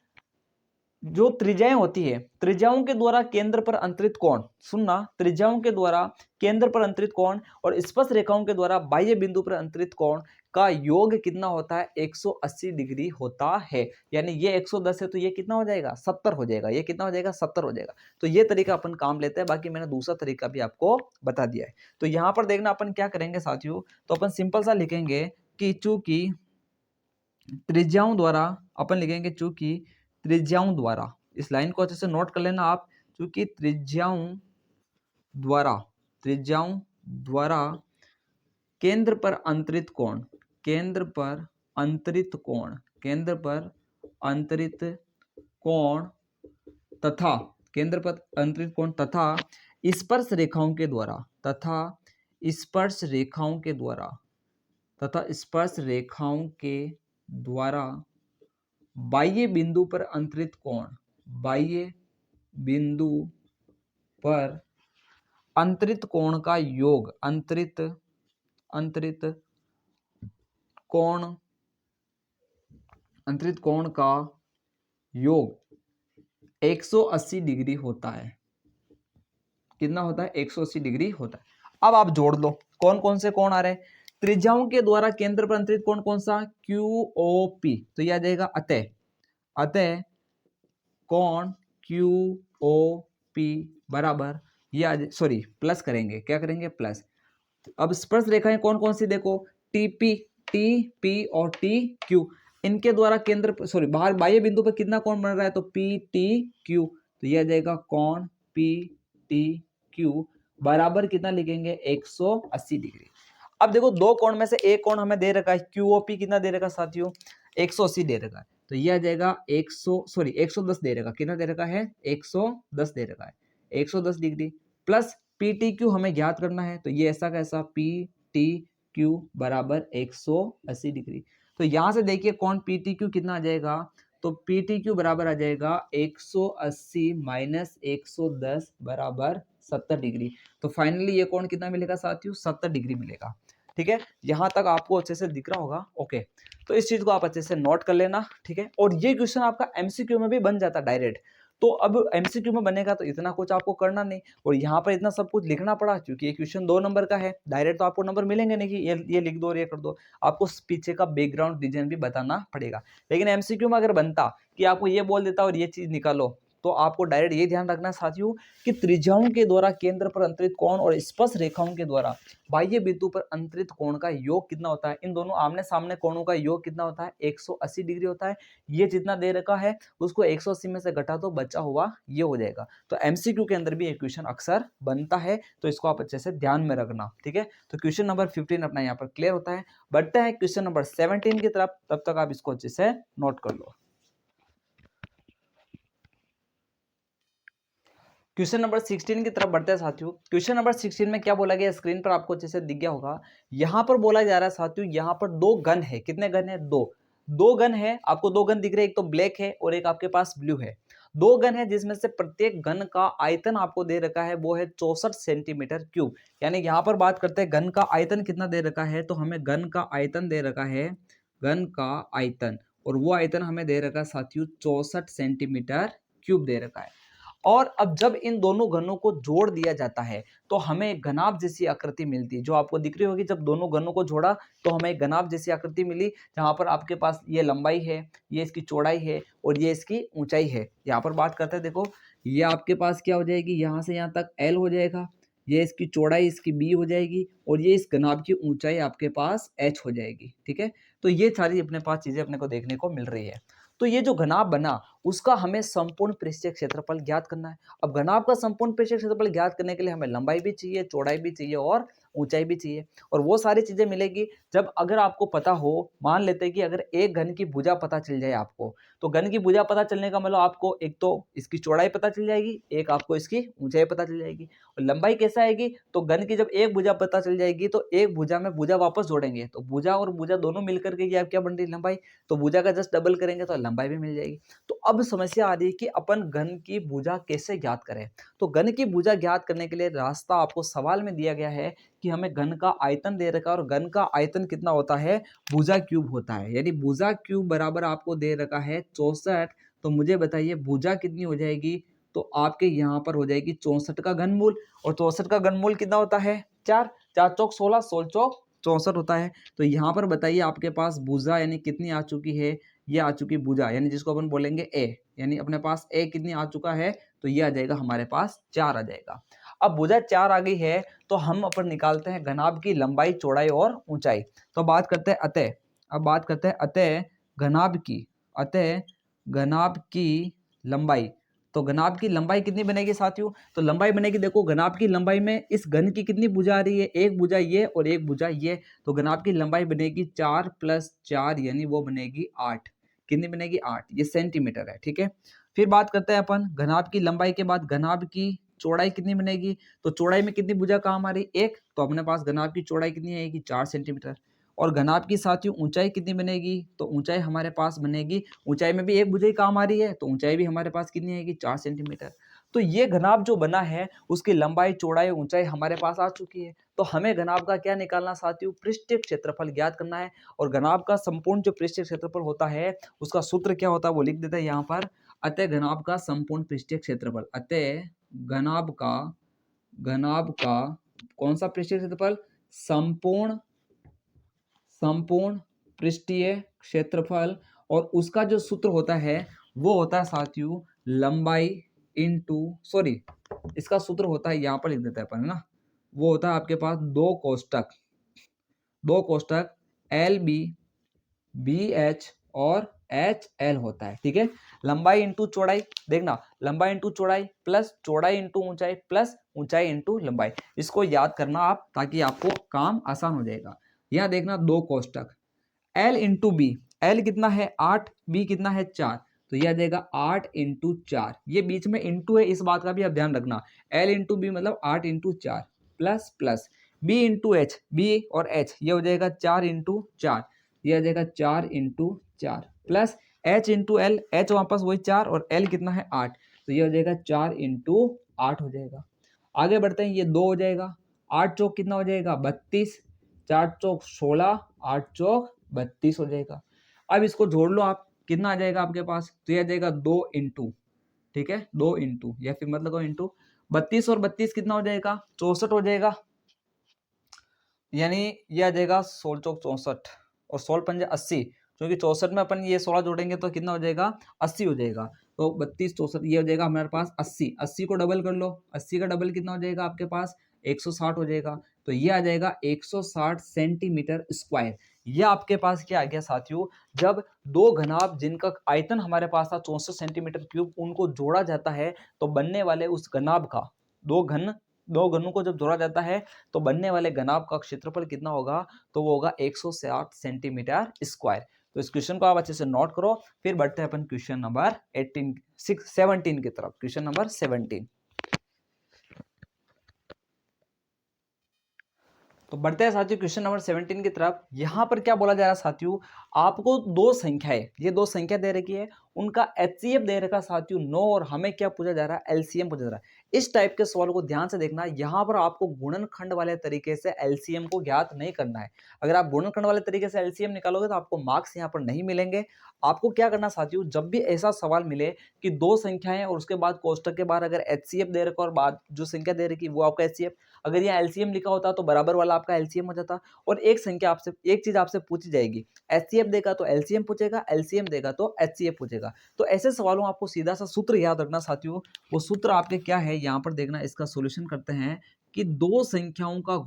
जो त्रिज्याएं होती है, त्रिज्याओं के द्वारा केंद्र पर अंतरित कोण, सुनना, त्रिज्याओं के द्वारा केंद्र पर अंतरित कोण और स्पर्श रेखाओं के द्वारा बाह्य बिंदु पर अंतरित कोण का योग कितना होता है 180 डिग्री होता है। यानी ये 110 है तो ये कितना हो जाएगा 70 हो जाएगा, ये कितना हो जाएगा 70 हो जाएगा। तो ये तरीका अपन काम लेते हैं, बाकी मैंने दूसरा तरीका भी आपको बता दिया है। तो यहाँ पर देखना अपन क्या करेंगे साथियों, तो अपन सिंपल सा लिखेंगे कि चूंकि त्रिज्याओं द्वारा, अपन लिखेंगे चूंकि त्रिज्याओं द्वारा, इस लाइन को अच्छे से नोट कर लेना आप, चूंकि त्रिज्याओं द्वारा केंद्र पर अंतरित कोण, केंद्र पर अंतरित कोण तथा केंद्र पर अंतरित कोण तथा स्पर्श रेखाओं के द्वारा बाह्य बिंदु पर अंतरित कोण, बाह्य बिंदु पर अंतरित कोण का योग, अंतरित कोण का योग 180 डिग्री होता है। कितना होता है 180 डिग्री होता है। अब आप जोड़ लो कौन कौन से कोण आ रहे हैं। त्रिज्याओं के द्वारा केंद्र पर अंतरित कोण कौन सा QOP, तो यह आ जाएगा अतः कोण QOP बराबर, ये सॉरी प्लस करेंगे, क्या करेंगे प्लस। अब स्पर्श रेखाएं कौन कौन सी देखो, TP और TQ, इनके द्वारा केंद्र सॉरी बाहर बाह्य बिंदु पर कितना कोण बन रहा है तो PTQ, तो यह आ जाएगा कोण PTQ बराबर कितना लिखेंगे 180 डिग्री। अब देखो दो कोण में से एक कोण हमें दे रखा है QOP, कितना दे रखा है साथियों 180 दे रखा है, तो यह आ जाएगा 110 दे रखा, कितना दे रखा है 110 दे रखा है, 110 डिग्री प्लस PTQ हमें ज्ञात करना है, तो ये ऐसा कैसा PTQ बराबर 180 डिग्री। तो यहां से देखिए कौन PTQ कितना आ जाएगा, तो PTQ बराबर आ जाएगा 180 माइनस 110 बराबर 70 डिग्री। तो फाइनली ये कोण कितना मिलेगा साथियों 70 डिग्री मिलेगा। ठीक है, यहां तक आपको अच्छे से दिख रहा होगा। ओके, तो इस चीज को आप अच्छे से नोट कर लेना। ठीक है, और ये क्वेश्चन आपका MCQ में भी बन जाता डायरेक्ट। तो अब MCQ में बनेगा तो इतना कुछ आपको करना नहीं, और यहाँ पर इतना सब कुछ लिखना पड़ा क्योंकि ये क्वेश्चन 2 नंबर का है। डायरेक्ट तो आपको नंबर मिलेंगे नहीं कि ये लिख दो और ये कर दो, आपको पीछे का बैकग्राउंड डिजाइन भी बताना पड़ेगा। लेकिन MCQ में अगर बनता कि आपको ये बोल देता और ये चीज निकालो, तो आपको डायरेक्ट ये ध्यान रखना साथियों कि त्रिज्याओं के द्वारा केंद्र पर अंतरित कोण और स्पर्श रेखाओं के द्वारा बाह्य बिंदु पर अंतरित कोण का योग कितना होता है, इन दोनों आमने सामने कोणों का योग कितना होता है 180 डिग्री होता है। ये जितना दे रखा है उसको 180 में से घटा तो बचा हुआ ये हो जाएगा। तो MCQ के अंदर भी एक क्वेश्चन अक्सर बनता है, तो इसको आप अच्छे से ध्यान में रखना। ठीक है, तो क्वेश्चन नंबर 15 अपना यहाँ पर क्लियर होता है। बढ़ते हैं क्वेश्चन नंबर 17 की तरफ, तब तक आप इसको अच्छे से नोट कर लो। क्वेश्चन नंबर 16 की तरफ बढ़ते हैं साथियों। क्वेश्चन नंबर 16 में क्या बोला गया, स्क्रीन पर आपको अच्छे से दिख गया होगा। यहाँ पर बोला जा रहा है साथियों, यहाँ पर दो गन है, कितने गन है दो गन है, आपको दो गन दिख रहे हैं, एक तो ब्लैक है और एक आपके पास ब्लू है। दो गन है जिसमें से प्रत्येक गन का आयतन आपको दे रखा है वो है 64 सेंटीमीटर क्यूब। यानी यहाँ पर बात करते हैं गन का आयतन कितना दे रखा है, तो हमें गन का आयतन दे रखा है, गन का आयतन और वो आयतन हमें दे रखा है साथियों 64 सेंटीमीटर क्यूब दे रखा है। और अब जब इन दोनों घनों को जोड़ दिया जाता है तो हमें घनाभ जैसी आकृति मिलती है, जो आपको दिख रही होगी। जब दोनों घनों को जोड़ा तो हमें घनाभ जैसी आकृति मिली, जहां पर आपके पास ये लंबाई है, ये इसकी चौड़ाई है और ये इसकी ऊंचाई है। यहाँ पर बात करते हैं, देखो ये आपके पास क्या हो जाएगी, यहाँ से यहाँ तक L हो जाएगा, ये इसकी चौड़ाई इसकी B हो जाएगी और ये इस घनाभ की ऊंचाई आपके पास H हो जाएगी। ठीक है, तो ये सारी अपने पास चीजें अपने को देखने को मिल रही है। तो ये जो घनाभ बना उसका हमें संपूर्ण पृष्ठीय क्षेत्रफल ज्ञात करना है। अब घनाभ का संपूर्ण पृष्ठीय क्षेत्रफल ज्ञात करने के लिए हमें लंबाई भी चाहिए, चौड़ाई भी चाहिए और ऊंचाई भी चाहिए। और वो सारी चीजें मिलेगी जब अगर आपको पता हो, मान लेते हैं कि अगर एक घन की भुजा पता चल जाए आपको, तो घन की भुजा पता चलने का मतलब आपको एक तो इसकी चौड़ाई पता चल जाएगी, एक आपको इसकी ऊंचाई पता चल जाएगी। और लंबाई कैसा आएगी, तो घन की जब एक भुजा पता चल जाएगी तो एक भुजा में भुजा वापस जोड़ेंगे तो भुजा और भुजा दोनों मिलकर के ये क्या बन रही, लंबाई। तो भुजा का जस्ट डबल करेंगे तो लंबाई भी मिल जाएगी। तो अब समस्या आ रही है कि अपन घन की भुजा कैसे ज्ञात करें। तो घन की भुजा ज्ञात करने के लिए रास्ता आपको सवाल में दिया गया है कि हमें घन का आयतन दे रखा है और घन का आयतन कितना होता है, भुजा क्यूब होता है। यानी भुजा क्यूब बराबर आपको दे रखा है 64। तो मुझे बताइए भुजा कितनी हो जाएगी, तो आपके यहाँ पर हो जाएगी 64 का घनमूल। और 64 का घनमूल कितना होता है, 4, 4 चौक 16, 16 चौक 64 होता है। तो यहाँ पर बताइए आपके पास भुजा यानी कितनी आ चुकी है, ये आ चुकी भुजा यानी जिसको अपन बोलेंगे ए, यानी अपने पास ए कितनी आ चुका है, तो ये आ जाएगा हमारे पास 4 आ जाएगा। अब भुजा 4 आ गई है तो हम अपन निकालते हैं घनाभ की लंबाई, चौड़ाई और ऊंचाई। तो बात करते हैं अतः, अब बात करते हैं अतः घनाभ की, अतः घनाभ की लंबाई। तो घनाभ की लंबाई कितनी बनेगी साथियों, तो लंबाई बनेगी, देखो घनाभ की लंबाई में इस घन की कितनी भुजा आ रही है, एक भुजा ये और एक भुजा ये। तो घनाभ की लंबाई बनेगी 4 + 4 यानी वो बनेगी 8। कितनी बनेगी, 8। ये सेंटीमीटर है। ठीक है, फिर बात करते हैं अपन घनाभ की लंबाई के बाद घनाभ की चौड़ाई कितनी बनेगी। तो चौड़ाई में कितनी भुजा काम आ रही, एक। तो अपने पास घनाभ की चौड़ाई कितनी आएगी, 4 सेंटीमीटर। और घनाभ की साथियों ऊंचाई कितनी बनेगी, तो ऊंचाई हमारे पास बनेगी, ऊंचाई में भी एक भुजा ही काम आ रही है तो ऊंचाई भी हमारे पास कितनी आएगी, 4 सेंटीमीटर। तो ये घनाभ जो बना है उसकी लंबाई, चौड़ाई, ऊंचाई हमारे पास आ चुकी है। तो हमें घनाभ का क्या निकालना साथियों, पृष्ठीय क्षेत्रफल ज्ञात करना है। और घनाभ का संपूर्ण जो पृष्ठीय क्षेत्रफल होता है उसका सूत्र क्या होता है वो लिख देते हैं यहाँ पर। अतः घनाभ का संपूर्ण पृष्ठीय क्षेत्रफल, अतः घनाभ का कौन सा पृष्ठीय क्षेत्रफल, संपूर्ण पृष्ठीय क्षेत्रफल। और उसका जो सूत्र होता है वो होता है साथियों लंबाई इंटू, सॉरी इसका सूत्र होता है, यहाँ पर लिख देते हैं अपन, है ना, वो होता है आपके पास दो कोष्टक LB BH और HL होता है। ठीक है, लंबाई इंटू चौड़ाई, देखना लंबाई इंटू चौड़ाई प्लस चौड़ाई इंटू ऊंचाई प्लस ऊंचाई इंटू लंबाई, इसको याद करना आप ताकि आपको काम आसान हो जाएगा। यहाँ देखना दो कोष्टक L इंटू बी, L कितना है 8, B कितना है 4, तो यह आ जाएगा 8 इंटू 4, ये बीच में इंटू है इस बात का भी आप ध्यान रखना। L इंटू बी मतलब 8 into 4 plus plus B into H, B और H ये हो जाएगा 4 इंटू 4, ये आ जाएगा 4 into 4 plus H into L, H वापस वही 4 और L कितना है 8, तो ये हो जाएगा 4 इंटू 8 हो जाएगा। आगे बढ़ते हैं, ये 2 हो जाएगा, 8 चौक कितना हो जाएगा 32, 4 चौक 16, 8 चौक 32 हो जाएगा। अब इसको जोड़ लो आप, कितना आ जाएगा आपके पास, तो ये आ जाएगा 2 इंटू, ठीक है 2 इंटू या फिर मतलब इंटू 32 और 32 कितना हो जाएगा 64 हो जाएगा, यानी ये आ जाएगा 16 चौक 64 और 16 पंजे 80, क्योंकि 64 में अपन ये 16 जोड़ेंगे तो कितना हो जाएगा 80 हो जाएगा। तो 32 64 ये हो जाएगा हमारे पास 80, 80 को डबल कर लो, 80 का डबल कितना हो जाएगा आपके पास 160 हो जाएगा। तो ये आ जाएगा 160 सेंटीमीटर स्क्वायर। ये आपके पास क्या आ गया साथियों, जब दो घनाभ जिनका आयतन हमारे पास था 64 सेंटीमीटर क्यूब, उनको जोड़ा जाता है तो बनने वाले उस घनाभ का, दो घनों को जब जोड़ा जाता है तो बनने वाले घनाभ का क्षेत्रफल कितना होगा, तो वो होगा 160 सेंटीमीटर स्क्वायर। तो इस क्वेश्चन को आप अच्छे से नोट करो। फिर बढ़ते हैं अपन क्वेश्चन नंबर 17 की तरफ। क्वेश्चन नंबर 17, तो बढ़ते हैं साथियों क्वेश्चन नंबर 17 की तरफ। यहाँ पर क्या बोला जा रहा है साथियों, आपको दो संख्याएं, ये दो संख्या दे रखी है, उनका HCF दे रखा साथियों 9 और हमें क्या पूछा जा रहा है, LCM पूछा जा रहा है। इस टाइप के सवाल को ध्यान से देखना। यहाँ पर आपको गुणनखंड वाले तरीके से एलसीएम को ज्ञात नहीं करना है। अगर आप गुणनखंड वाले तरीके से एलसीएम निकालोगे तो आपको मार्क्स यहाँ पर नहीं मिलेंगे। आपको क्या करना साथियों, जब भी ऐसा सवाल मिले कि दो संख्याएं और उसके बाद कोष्टक के बाहर अगर एचसीएफ दे रखा और बाद जो संख्या दे रखी वो आपका एचसीएफ, अगर यहाँ एलसीएम लिखा होता तो बराबर वाला आपका एलसीएम हो जाता। और एक संख्या आपसे एक चीज आपसे पूछी जाएगी, एचसीएफ देगा तो एलसीएम पूछेगा, एलसीएम देगा तो एचसीएफ पूछेगा। तो ऐसे सवालों में आपको सीधा सा सूत्र याद रखना साथियों। वो सूत्र आपके क्या है, यहाँ पर देखना, इसका सोल्यूशन करते हैं कि दो संख्याओं का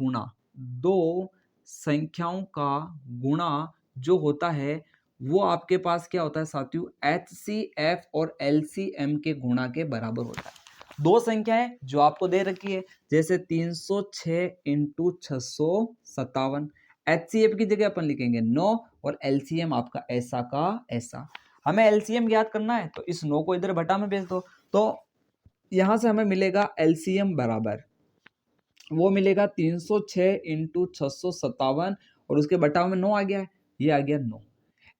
गुणा जो होता है वो आपके पास क्या होता है साथियों, एचसीएफ और एलसीएम के गुणा के बराबर होता है। दो संख्याएं जो आपको दे रखी है, जैसे 306 इंटू 657, एचसीएफ की जगह अपन लिखेंगे 9 और एलसीएम आपका ऐसा का ऐसा। हमें एलसीएम याद करना है तो इस 9 को इधर बटा में भेज दो, तो यहां से हमें मिलेगा एलसीएम बराबर, वो मिलेगा 306 इंटू 657 और उसके बटाव में 9 आ गया है, ये आ गया 9।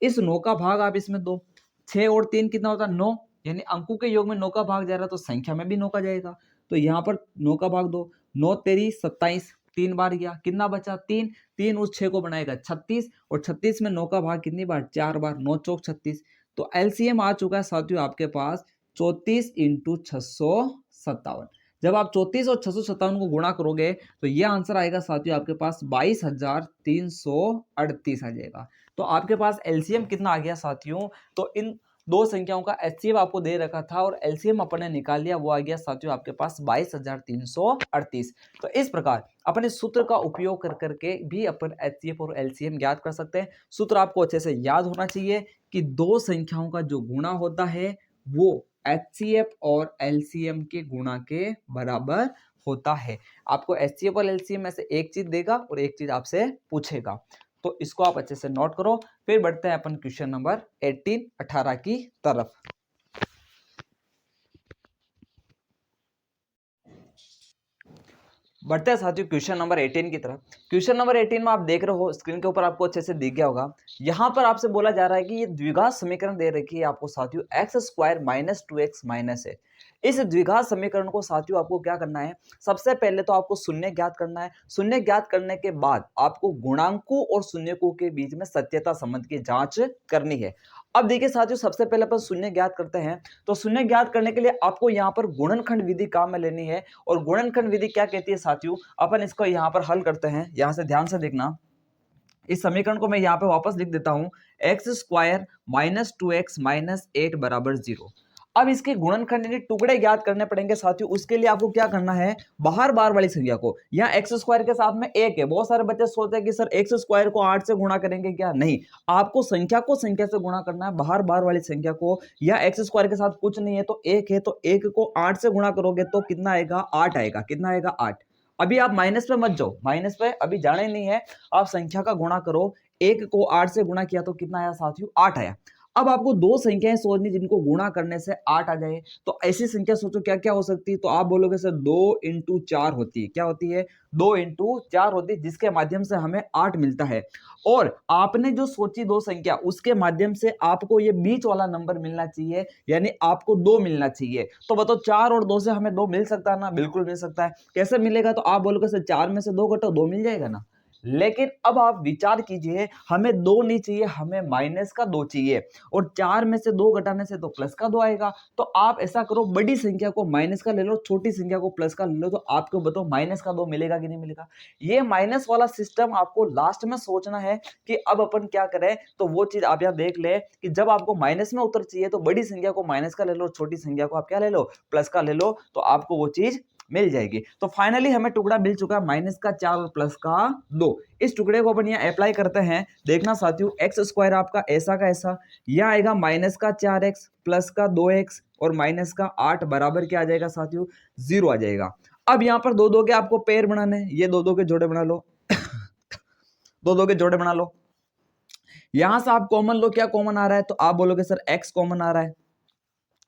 इस 9 का भाग आप इसमें दो, 6 और 3 कितना होता है 9, यानी अंकों के योग में 9 का भाग जा रहा है तो संख्या में भी 9 का जाएगा। तो यहाँ पर 9 का भाग दो, 9 तेरी 27, 3 बार गया, कितना बचा 3, 3 उस 6 को बनाएगा 36 और 36 में 9 का भाग कितनी बार 4 बार, 9 चौक 36। तो एलसीएम आ चुका है साथियों आपके पास 34 इंटू 657। जब आप 34 और 657 को गुणा करोगे तो ये आंसर आएगा साथियों आपके पास 22,338 आ जाएगा। तो आपके पास एलसीएम कितना आ गया साथियों, तो इन दो संख्याओं का एचसीएफ आपको दे रखा था और एलसीएम अपन ने निकाल लिया, वो आ गया साथियों आपके पास 22,338। तो इस प्रकार अपने सूत्र का उपयोग कर करके भी अपन एचसीएफ और एलसीएम ज्ञात कर सकते हैं। सूत्र आपको अच्छे से याद होना चाहिए कि दो संख्याओं का जो गुणा होता है वो एचसीएफ और एलसीएम के गुणा के बराबर होता है। आपको एचसीएफ और एलसीएम में से एक चीज देगा और एक चीज आपसे पूछेगा, तो इसको आप अच्छे से नोट करो। फिर बढ़ते हैं अपन क्वेश्चन नंबर 18 की तरफ। बढ़ते हैं साथियों क्वेश्चन नंबर 18 की तरफ। क्वेश्चन नंबर 18 में आप देख रहे हो स्क्रीन के ऊपर आपको अच्छे से दिख गया होगा। यहाँ पर आपसे बोला जा रहा है कि ये द्विघात समीकरण दे रखी है आपको साथियों x² - 2x - है। इस द्विघात समीकरण को साथियों आपको क्या करना है, सबसे पहले तो आपको शून्य ज्ञात करना है। शून्य ज्ञात करने के बाद आपको गुणांकों और शून्यकों के बीच में सत्यता संबंध की जांच करनी है। अब देखिए साथियों, सबसे पहले अपन शून्य ज्ञात करते हैं। तो शून्य ज्ञात करने के लिए आपको यहाँ पर गुणनखंड विधि काम में लेनी है। और गुणनखंड विधि क्या कहती है साथियों, अपन इसको यहाँ पर हल करते हैं। यहाँ से ध्यान से देखना, इस समीकरण को मैं यहाँ पे वापस लिख देता हूँ, x² - 2x - 8 बराबर 0। अब इसके गुणनखंड यानी टुकड़े ज्ञात करने पड़ेंगे साथियों। उसके लिए आपको क्या करना है, बाहर बार वाली संख्या को, यहाँ x² के साथ में 1 है। बहुत सारे बच्चे सोचते हैं कि सर x² को 8 से गुणा करेंगे क्या, नहीं, आपको संख्या को संख्या से गुणा करना है, बाहर बार वाली संख्या को। यहाँ x² के साथ कुछ नहीं है तो 1 है, तो 1 को 8 से गुणा करोगे तो कितना आएगा 8 आएगा। कितना आएगा 8। अभी आप माइनस पे मत जाओ, माइनस पे अभी जाना ही नहीं है, आप संख्या का गुणा करो। 1 को 8 से गुणा किया तो कितना आया साथियों 8 आया। अब आपको दो संख्याएं सोचनी जिनको गुणा करने से 8 आ जाए, तो ऐसी संख्या सोचो क्या क्या हो सकती है। तो आप बोलोगे सर 2 × 4 होती है। क्या होती है, 2 × 4 होती है, जिसके माध्यम से हमें 8 मिलता है। और आपने जो सोची दो संख्या, उसके माध्यम से आपको ये बीच वाला नंबर मिलना चाहिए, यानी आपको 2 मिलना चाहिए। तो बताओ 4 और 2 से हमें 2 मिल सकता है ना, बिल्कुल मिल सकता है। कैसे मिलेगा, तो आप बोलोगे सर 4 में से 2 घटाओ 2 मिल जाएगा ना। लेकिन अब आप विचार कीजिए, हमें 2 नहीं चाहिए, हमें -2 चाहिए। और 4 में से 2 घटाने से तो +2 आएगा। तो आप ऐसा करो, बड़ी संख्या को माइनस का ले लो, छोटी संख्या को प्लस का ले लो, तो आपको बताओ -2 मिलेगा कि नहीं मिलेगा। ये माइनस वाला सिस्टम आपको लास्ट में सोचना है कि अब अपन क्या करें। तो वो चीज आप यहाँ देख ले कि जब आपको माइनस में उत्तर चाहिए तो बड़ी संख्या को माइनस का ले लो, छोटी संख्या को आप क्या ले लो, प्लस का ले लो, तो आपको वो चीज मिल जाएगी। तो फाइनली हमें टुकड़ा मिल चुका है -4 और +2। इस टुकड़े को अपन यहाँ अप्लाई करते हैं। देखना साथियों, x² आपका ऐसा का ऐसा, यह आएगा -4x +2x और -8 बराबर क्या आ जाएगा साथियों 0 आ जाएगा। अब यहाँ पर 2 के आपको पेयर बनाने हैं, ये 2 के जोड़े बना लो 2 के जोड़े बना लो। यहां से आप कॉमन लो, क्या कॉमन आ रहा है, तो आप बोलोगे सर x कॉमन आ रहा है।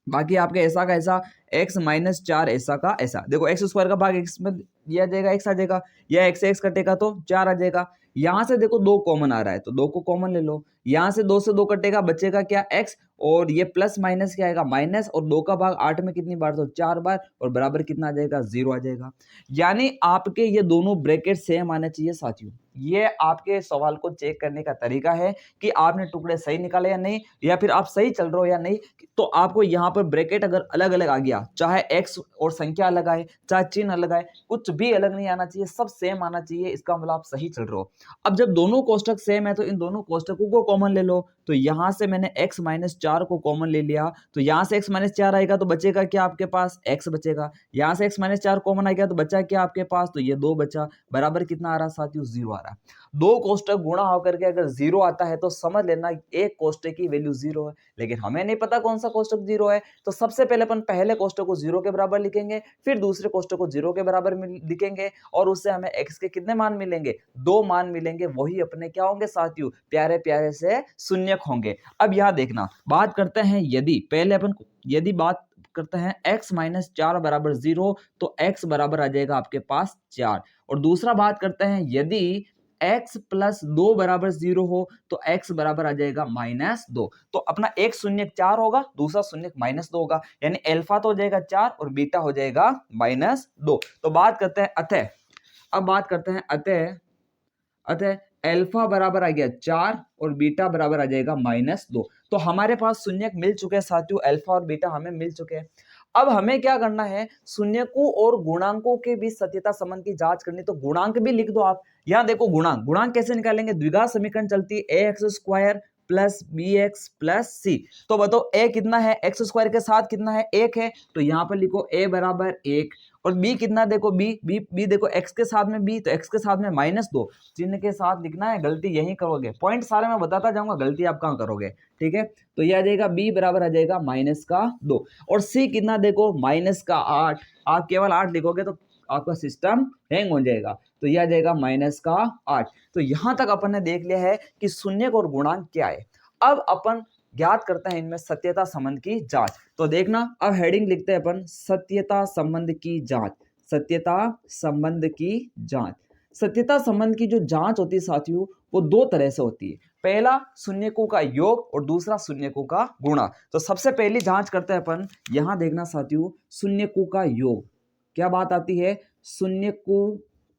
बाकी आपके ऐसा का ऐसा, x -4 ऐसा का ऐसा। देखो x² का भाग x में दिया जाएगा, x आ जाएगा, या x से x कटेगा तो 4 आ जाएगा। यहां से देखो 2 कॉमन आ रहा है तो 2 को कॉमन ले लो, यहाँ से 2 कटेगा, बचेगा क्या x, और ये प्लस माइनस क्या आएगा माइनस, और 2 का भाग 8 में कितनी बार, तो 4 बार, और बराबर कितना आ जाएगा 0 आ जाएगा। यानी आपके ये दोनों ब्रैकेट सेम आने चाहिए साथियों। ये आपके सवाल को चेक करने का तरीका है कि आपने टुकड़े सही निकाले या नहीं, या फिर आप सही चल रहे हो या नहीं। तो आपको यहाँ पर ब्रैकेट अगर अलग अलग आ गया, चाहे x और संख्या अलग आए, चाहे चिन्ह अलग आए, कुछ भी अलग नहीं आना चाहिए, सब सेम आना चाहिए, इसका मतलब आप सही चल रहे हो। अब जब दोनों कोष्टक सेम है तो इन दोनों कोष्टकों को कॉमन ले लो। तो यहां से मैंने x माइनस 4 को कॉमन ले लिया, तो यहां से x माइनस 4 आएगा तो बचेगा क्या आपके पास, x बचेगा। यहां से x माइनस 4 कॉमन आएगा तो बचा क्या आपके पास, तो ये 2 बचा, बराबर कितना आ रहा साथियों 0 आ रहा है। दो कोष्टक गुणा होकर के अगर 0 आता है तो समझ लेना एक कोष्टक की वैल्यू 0 है। लेकिन हमें नहीं पता कौन सा कोष्टक 0 है, तो सबसे पहले अपन पहले कोष्टक को 0 के बराबर लिखेंगे, फिर दूसरे कोष्टक को 0 के बराबर लिखेंगे, और उससे हमें x के कितने मान मिलेंगे, 2 मान मिलेंगे। वही अपने क्या होंगे साथियों, प्यारे प्यारे से शून्यक होंगे। अब यहाँ देखना, बात करते हैं यदि, पहले अपन यदि बात करते हैं x माइनस 4 बराबर 0, तो x बराबर आ जाएगा आपके पास 4। और दूसरा बात करते हैं यदि x प्लस 2 बराबर 0 हो तो x बराबर आ जाएगा -2। तो अपना एक शून्यक 4 होगा, दूसरा शून्यक -2 होगा, यानी अल्फा तो हो जाएगा 4 और बीटा हो जाएगा -2। तो बात करते हैं अतः, अब बात करते हैं अतः अल्फा बराबर आ गया 4 और बीटा बराबर आ जाएगा -2। तो हमारे पास शून्यक मिल चुके हैं साथियों, अल्फा और बीटा हमें मिल चुके हैं। अब हमें क्या करना है, शून्यकों और गुणांकों के बीच सत्यता संबंध की जांच करनी। तो गुणांक भी लिख दो आप। यहां देखो गुणांक कैसे निकालेंगे, द्विघात समीकरण चलती है ax square plus bx plus c। तो बताओ a कितना है, एक्स स्क्वायर के साथ कितना है 1 है, तो यहां पर लिखो a बराबर 1, और b कितना देखो b देखो x के साथ में b, तो x के साथ में -2 चिन्ह के साथ लिखना है, गलती यही करोगे, पॉइंट सारे मैं बताता जाऊंगा, गलती आप कहां करोगे, ठीक है। तो ये आ जाएगा b बराबर आ जाएगा -2, और c कितना देखो -8। आप केवल 8 लिखोगे तो आपका सिस्टम हैंग हो जाएगा, तो यह आ जाएगा -8। तो यहां तक अपन ने देख लिया है कि शून्यक और गुणांक क्या है। अब अपन ज्ञात करते हैं इनमें सत्यता संबंध की जांच। तो देखना, अब हेडिंग लिखते हैं अपन सत्यता संबंध की जांच, सत्यता संबंध की जांच। सत्यता संबंध की जो जांच होती है साथियों, वो दो तरह से होती है। पहला शून्यकों का योग और दूसरा शून्यकों का गुणा। तो सबसे पहली जांच करते हैं अपन, यहां देखना साथियों, शून्यकों का योग। क्या बात आती है, शून्यकों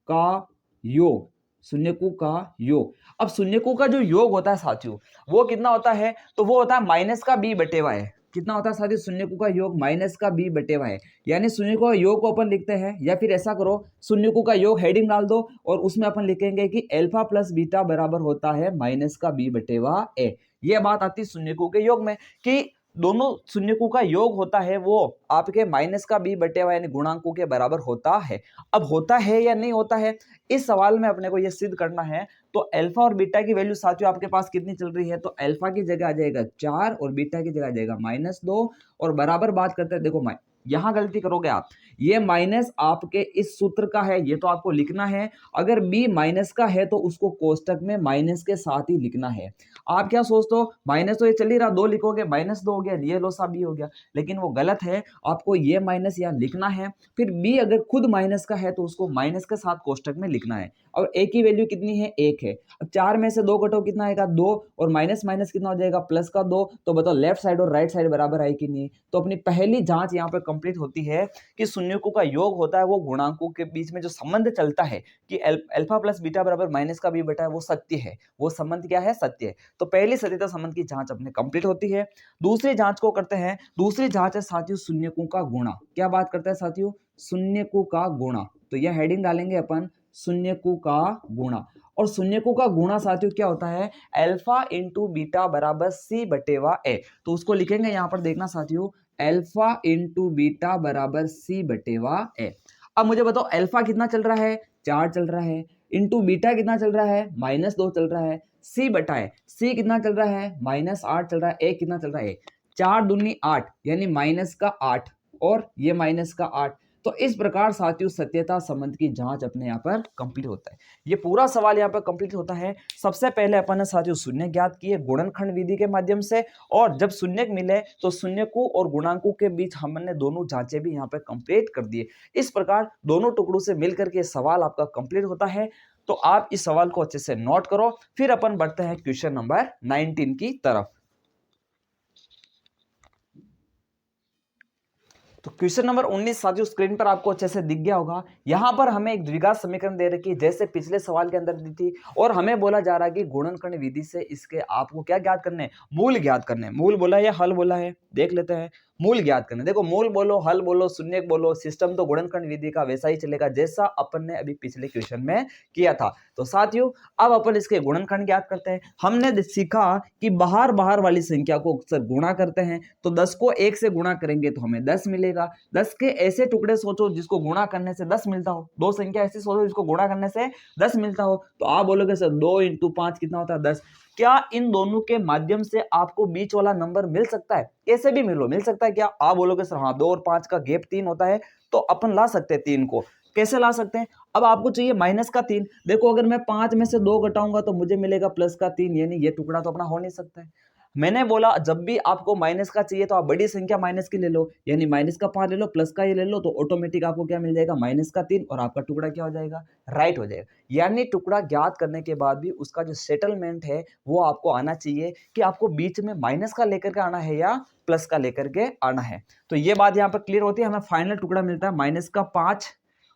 का योग, शून्यकों का योग। अब शून्यकों का जो योग होता है साथियों, वो कितना होता है, तो वो होता है माइनस का b बटे हुआ है। कितना होता है साथियों, शून्यकों का योग माइनस का b बटे हुआ है। यानी शून्यकों का योग को अपन लिखते हैं, या फिर ऐसा करो, शून्यकों का योग हेडिंग डाल दो और उसमें अपन लिखेंगे कि अल्फा प्लस बीटा बराबर होता है माइनस का b बटे हुआ a। ये बात आती है शून्यकों के योग में कि दोनों शून्यकों का योग होता है वो आपके माइनस का b बटे हुआ यानी गुणांकों के बराबर होता है। अब होता है या नहीं होता है, इस सवाल में अपने को यह सिद्ध करना है। तो अल्फा और बीटा की वैल्यू साथियों आपके पास कितनी चल रही है, तो अल्फा की जगह आ जाएगा 4 और बीटा की जगह आ जाएगा -2, और बराबर बात करते हैं, देखो यहां गलती करोगे आप, ये माइनस आपके इस सूत्र का है, ये तो आपको लिखना है। अगर b माइनस का है तो उसको कोष्टक में माइनस के साथ ही लिखना है। आप क्या सोचते हो, माइनस तो ये चल ही रहा, 2 लिखोगे -2 हो गया, ये लो सा b हो गया, लेकिन वो गलत है। आपको ये माइनस यहाँ लिखना है, फिर b अगर खुद माइनस का है तो उसको माइनस के साथ कोष्टक में लिखना है। और a की वैल्यू कितनी है, 1 है। अब 4 में से 2 घटाओ कितना आएगा, 2, और माइनस माइनस कितना हो जाएगा, प्लस का 2। तो बताओ लेफ्ट साइड और राइट साइड बराबर आई कि नहीं। तो अपनी पहली जांच यहाँ पर कंप्लीट होती है कि शून्यकों का योग होता है वो गुणांकों के बीच में जो संबंध चलता है कि अल्फा प्लस बीटा बराबर माइनस का b बटा है, वो सत्य है। वो संबंध क्या है, सत्य है। तो पहली सत्यता संबंध की जांच अपने कंप्लीट होती है। दूसरी जांच को करते हैं, दूसरी जांच है साथियों शून्यकों का गुणा। क्या बात करते हैं साथियों, शून्यकों का गुणा। तो यह हेडिंग डालेंगे अपन, शून्यकों का गुणा। और शून्यकों का गुणा साथियों क्या होता है, अल्फा इंटू बीटा बराबर c बटेवा a। तो उसको लिखेंगे यहां पर, देखना साथियों, अल्फा इंटू बीटा बराबर c बटेवा a। अब मुझे बताओ अल्फा कितना चल रहा है, 4 चल रहा है, इंटू बीटा कितना चल रहा है, -2 चल रहा है, c बटा है, c कितना चल रहा है, -8 चल रहा है, a कितना चल रहा है, 4 दूनी 8 यानी -8, और ये -8। तो इस प्रकार साथियों सत्यता संबंध की जांच अपने यहाँ पर कंप्लीट होता है। ये पूरा सवाल यहाँ पर कंप्लीट होता है। सबसे पहले अपन ने साथियों शून्य ज्ञात किए गुणनखंड विधि के माध्यम से, और जब शून्यक मिले तो शून्यकों और गुणांकों के बीच हमने दोनों जांचें भी यहाँ पर कंप्लीट कर दिए। इस प्रकार दोनों टुकड़ों से मिलकर के सवाल आपका कंप्लीट होता है। तो आप इस सवाल को अच्छे से नोट करो। फिर अपन बढ़ते हैं क्वेश्चन नंबर 19 की तरफ। तो क्वेश्चन नंबर 19 साथियों स्क्रीन पर आपको अच्छे से दिख गया होगा। यहां पर हमें एक द्विघात समीकरण दे रखी है जैसे पिछले सवाल के अंदर दी थी, और हमें बोला जा रहा है कि गुणनखंड विधि से इसके आपको क्या ज्ञात करने हैं, मूल ज्ञात करने हैं। मूल बोला है या हल बोला है, देख लेते हैं। मूल ज्ञात करने, देखो मूल बोलो हल बोलो शून्यक बोलो, सिस्टम तो गुणनखंड विधि का वैसा ही चलेगा जैसा अपन ने अभी पिछले क्वेश्चन में किया था। तो साथियों अब अपन इसके गुणनखंड ज्ञात करते हैं। हमने सीखा कि बाहर बाहर वाली संख्या को अक्सर गुणा करते हैं, तो 10 को 1 से गुणा करेंगे तो हमें 10 मिलेगा। 10 के ऐसे टुकड़े सोचो जिसको गुणा करने से 10 मिलता हो, दो संख्या ऐसी सोचो जिसको गुणा करने से 10 मिलता हो। तो आप बोलोगे सर 2 × 5 कितना होता है 10। क्या इन दोनों के माध्यम से आपको बीच वाला नंबर मिल सकता है? कैसे भी मिल सकता है क्या? आप बोलोगे सर हाँ 2 और 5 का गैप 3 होता है, तो अपन ला सकते हैं 3 को। कैसे ला सकते हैं? अब आपको चाहिए माइनस का 3। देखो अगर मैं 5 में से 2 घटाऊंगा तो मुझे मिलेगा प्लस का 3, यानी ये टुकड़ा तो अपना हो नहीं सकता है। मैंने बोला जब भी आपको माइनस का चाहिए तो आप बड़ी संख्या माइनस की ले लो, यानी माइनस का 5 ले लो, प्लस का ये ले लो, तो ऑटोमेटिक आपको क्या मिल जाएगा माइनस का 3, और आपका टुकड़ा क्या हो जाएगा राइट हो जाएगा। यानी टुकड़ा ज्ञात करने के बाद भी उसका जो सेटलमेंट है वो आपको आना चाहिए कि आपको बीच में माइनस का लेकर के आना है या प्लस का लेकर के आना है। तो ये बात यहाँ पर क्लियर होती है। हमें फाइनल टुकड़ा मिलता है माइनस का 5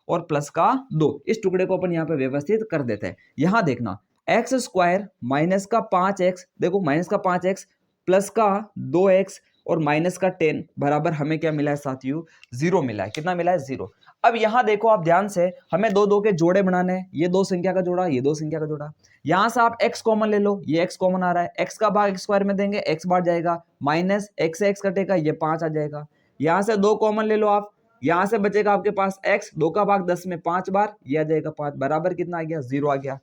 और प्लस का 2। इस टुकड़े को अपन यहाँ पे व्यवस्थित कर देते हैं। यहां देखना x² माइनस का 5x, देखो माइनस का 5x प्लस का 2x और माइनस का 10 बराबर हमें क्या मिला है साथियों 0 मिला है। कितना मिला है 0। अब यहां देखो आप ध्यान से, हमें दो के जोड़े बनाने हैं। ये दो संख्या का जोड़ा, ये दो संख्या का जोड़ा। यहां से आप x कॉमन ले लो, ये x कॉमन आ रहा है, x का भाग x² में देंगे x बार जाएगा, माइनस x से x कटेगा, ये 5 आ जाएगा। यहां से 2 कॉमन ले लो आप, यहां से बचेगा आपके पास x, 2 का भाग 10 में 5 बार, ये आ जाएगा 5 बराबर कितना आ गया 0 आ गया।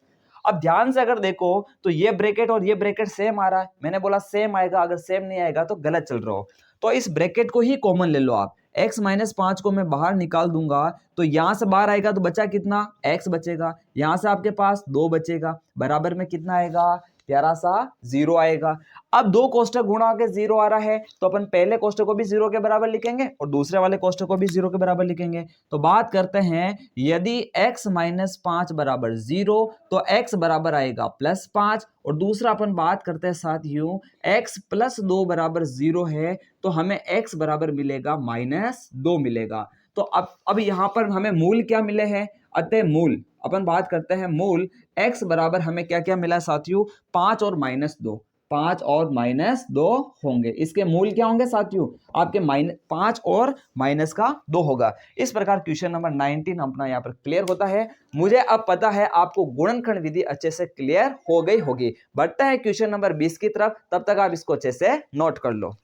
अब ध्यान से अगर देखो तो ये ब्रैकेट और ये ब्रैकेट सेम आ रहा है। मैंने बोला सेम आएगा, अगर सेम नहीं आएगा तो गलत चल रहा हो। तो इस ब्रैकेट को ही कॉमन ले लो आप। x - 5 को मैं बाहर निकाल दूंगा तो यहां से बाहर आएगा तो बचा कितना x बचेगा, यहां से आपके पास 2 बचेगा, बराबर में कितना आएगा प्यारा सा 0 आएगा। अब दो कोष्ठक गुणा के 0 आ रहा है तो अपन पहले कोष्ठक को भी 0 के बराबर लिखेंगे और दूसरे वाले कोष्ठक को भी 0 के बराबर लिखेंगे। तो बात करते हैं, यदि x - 5 बराबर 0 तो x बराबर आएगा +5, और दूसरा अपन बात करते हैं साथियों x + 2 बराबर 0 है तो हमें x बराबर मिलेगा -2 मिलेगा। तो अब यहां पर हमें मूल क्या मिले हैं, अतः मूल अपन बात करते हैं मूल x बराबर हमें क्या क्या मिला साथियों 5 और -2, 5 और -2 होंगे। इसके मूल क्या होंगे साथियों आपके -5 और -2 होगा। इस प्रकार क्वेश्चन नंबर 19 अपना यहाँ पर क्लियर होता है। मुझे अब पता है आपको गुणनखंड विधि अच्छे से क्लियर हो गई होगी। बढ़ता है क्वेश्चन नंबर 20 की तरफ, तब तक आप इसको अच्छे से नोट कर लो।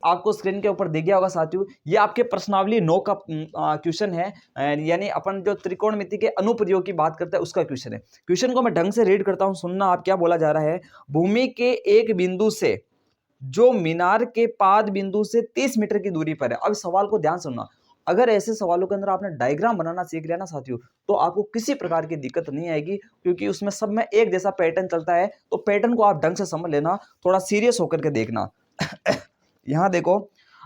आपको स्क्रीन के ऊपर दिख गया होगा साथियों, ये आपके प्रश्नावली 9 का क्वेश्चन है, यानी अपन जो त्रिकोणमिति के अनुप्रयोग की बात करते हैं उसका क्वेश्चन है। क्वेश्चन को मैं ढंग से रीड करता हूं, सुनना आप क्या बोला जा रहा है। भूमि के एक बिंदु से जो मीनार के पाद बिंदु से 30 मीटर की दूरी पर है। अब सवाल को ध्यान सुनना, अगर ऐसे सवालों के अंदर आपने डायग्राम बनाना सीख लिया ना साथियों तो आपको किसी प्रकार की दिक्कत नहीं आएगी, क्योंकि उसमें सब में एक जैसा पैटर्न चलता है। तो पैटर्न को आप ढंग से समझ लेना, थोड़ा सीरियस होकर के देखना। यहां देखो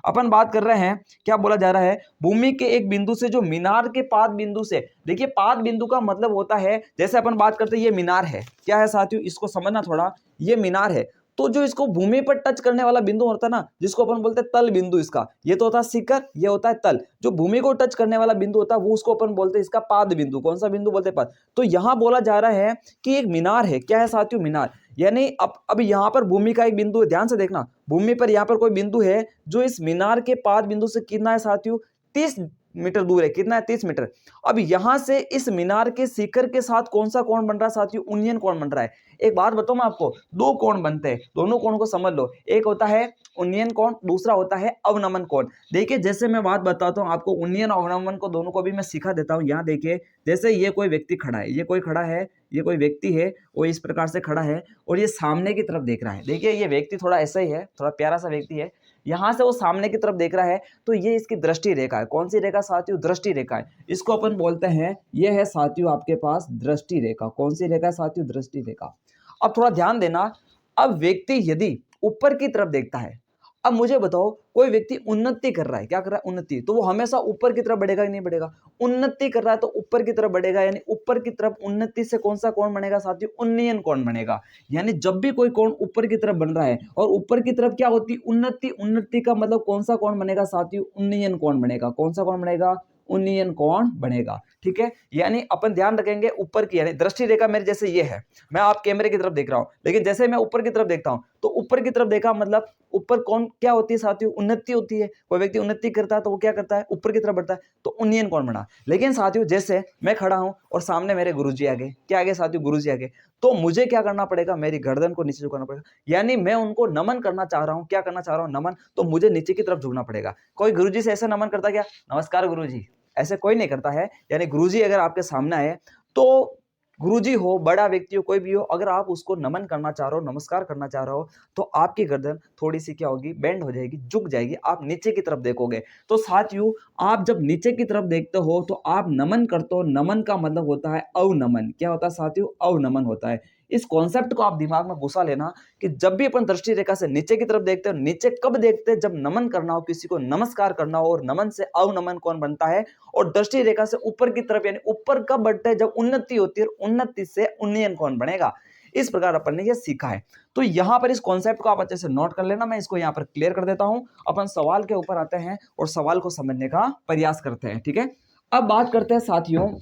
अपन बात कर रहे हैं, क्या बोला जा रहा है, भूमि के एक बिंदु से जो मीनार के पाद बिंदु से, देखिए पाद बिंदु का मतलब होता है, जैसे अपन बात करते हैं ये मीनार है, क्या है साथियों इसको समझना थोड़ा, ये मीनार है तो जो इसको भूमि पर टच करने वाला बिंदु होता है ना, जिसको अपन बोलते हैं तल बिंदु, इसका ये तो होता है शिखर, ये होता है तल। जो भूमि को टच करने वाला बिंदु होता है वो उसको अपन बोलते हैं इसका पाद बिंदु। कौन सा बिंदु बोलते हैं पाद। तो यहां बोला जा रहा है कि एक मीनार है, क्या है साथियों मीनार, यानी अब यहां पर भूमि का एक बिंदु है, ध्यान से देखना, भूमि पर यहां पर कोई बिंदु है जो इस मीनार के पाद बिंदु से कितना है साथियों 30 मीटर दूर है। कितना है 30 मीटर। अब यहां से इस मीनार के शिखर के साथ कौन सा कोण बन रहा है साथियों उन्नयन कोण बन रहा है। एक बात बताऊं मैं आपको, दो कोण बनते हैं, दोनों कोण को समझ लो, एक होता है उन्नयन कोण, दूसरा होता है अवनमन कोण। देखिए जैसे मैं बात बताता हूं आपको, उन्नयन अवनमन को दोनों को भी मैं सिखा देता हूं। यहां देखिए जैसे ये कोई व्यक्ति खड़ा है, ये कोई खड़ा है, ये कोई व्यक्ति है, वो इस प्रकार से खड़ा है और ये सामने की तरफ देख रहा है। देखिए ये व्यक्ति थोड़ा ऐसा ही है, थोड़ा प्यारा सा व्यक्ति है, यहाँ से वो सामने की तरफ देख रहा है, तो ये इसकी दृष्टि रेखा है। कौन सी रेखा साथियों? दृष्टि रेखा है। इसको अपन बोलते हैं, ये है साथियों आपके पास दृष्टि रेखा। कौन सी रेखा साथियों? दृष्टि रेखा। अब थोड़ा ध्यान देना, अब व्यक्ति यदि ऊपर की तरफ देखता है, अब मुझे बताओ कोई व्यक्ति उन्नति कर रहा है, क्या कर रहा है? उन्नति, तो वो हमेशा ऊपर की तरफ बढ़ेगा कि नहीं बढ़ेगा? उन्नति कर रहा है तो ऊपर की तरफ बढ़ेगा, यानी ऊपर की तरफ उन्नति से कौन सा कोण बनेगा साथियों? उन्नयन कोण बनेगा। यानी जब भी कोई कोण ऊपर की तरफ बन रहा है और ऊपर की तरफ क्या होती है? उन्नति। उन्नति का मतलब कौन सा कोण बनेगा साथियों? उन्नयन कोण बनेगा। कौन सा कोण बनेगा? उन्नयन कोण बनेगा। ठीक है, यानी अपन ध्यान रखेंगे ऊपर की, यानी दृष्टि रेखा मेरे जैसे ये है, मैं आप कैमरे की तरफ देख रहा हूं, लेकिन जैसे मैं ऊपर की तरफ देखता हूं तो ऊपर की तरफ देखा मतलब ऊपर कौन क्या होती है साथियों? उन्नति होती है। कोई व्यक्ति उन्नति करता है तो वो क्या करता है? ऊपर की तरफ बढ़ता है, तो उन्नयन कोण बना। लेकिन साथियों जैसे मैं खड़ा हूं और सामने मेरे गुरुजी आ गए, क्या आ गए साथियों? गुरुजी आ गए, तो मुझे क्या करना पड़ेगा? मेरी गर्दन को नीचे झुकाना पड़ेगा, यानी मैं उनको नमन करना चाह रहा हूं। क्या करना चाह रहा हूं? नमन, तो मुझे नीचे की तरफ झुकना पड़ेगा। कोई गुरुजी से ऐसा नमन करता क्या? नमस्कार गुरुजी, ऐसे कोई नहीं करता है। यानी गुरुजी अगर आपके सामने आए तो गुरुजी हो, बड़ा व्यक्ति हो, कोई भी हो, अगर आप उसको नमन करना चाह रहे हो, नमस्कार करना चाह रहे हो, तो आपकी गर्दन थोड़ी सी क्या होगी? बेंड हो जाएगी, झुक जाएगी, आप नीचे की तरफ देखोगे। तो साथियों आप जब नीचे की तरफ देखते हो तो आप नमन करते हो। नमन का मतलब होता है अवनमन। क्या होता है साथियों? अवनमन होता है। इस कॉन्सेप्ट को आप दिमाग में घुसा लेना कि जब भी अपन दृष्टि रेखा से नीचे की तरफ देखते हो, नीचे कब देखते हैं? जब नमन करना हो, किसी को नमस्कार करना हो, और नमन से अवनमन कौन बनता है? और दृष्टि रेखा से ऊपर की तरफ, यानी ऊपर कब बढ़ता है? जब उन्नति होती है, और उन्नति से उन्नयन कौन बनेगा? इस प्रकार अपन ने ये सीखा है। तो यहां पर इस कॉन्सेप्ट को आप अच्छे से नोट कर लेना, मैं इसको यहां पर क्लियर कर देता हूं। अपन सवाल के ऊपर आते हैं और सवाल को समझने का प्रयास करते हैं। ठीक है, अब बात करते हैं साथियों,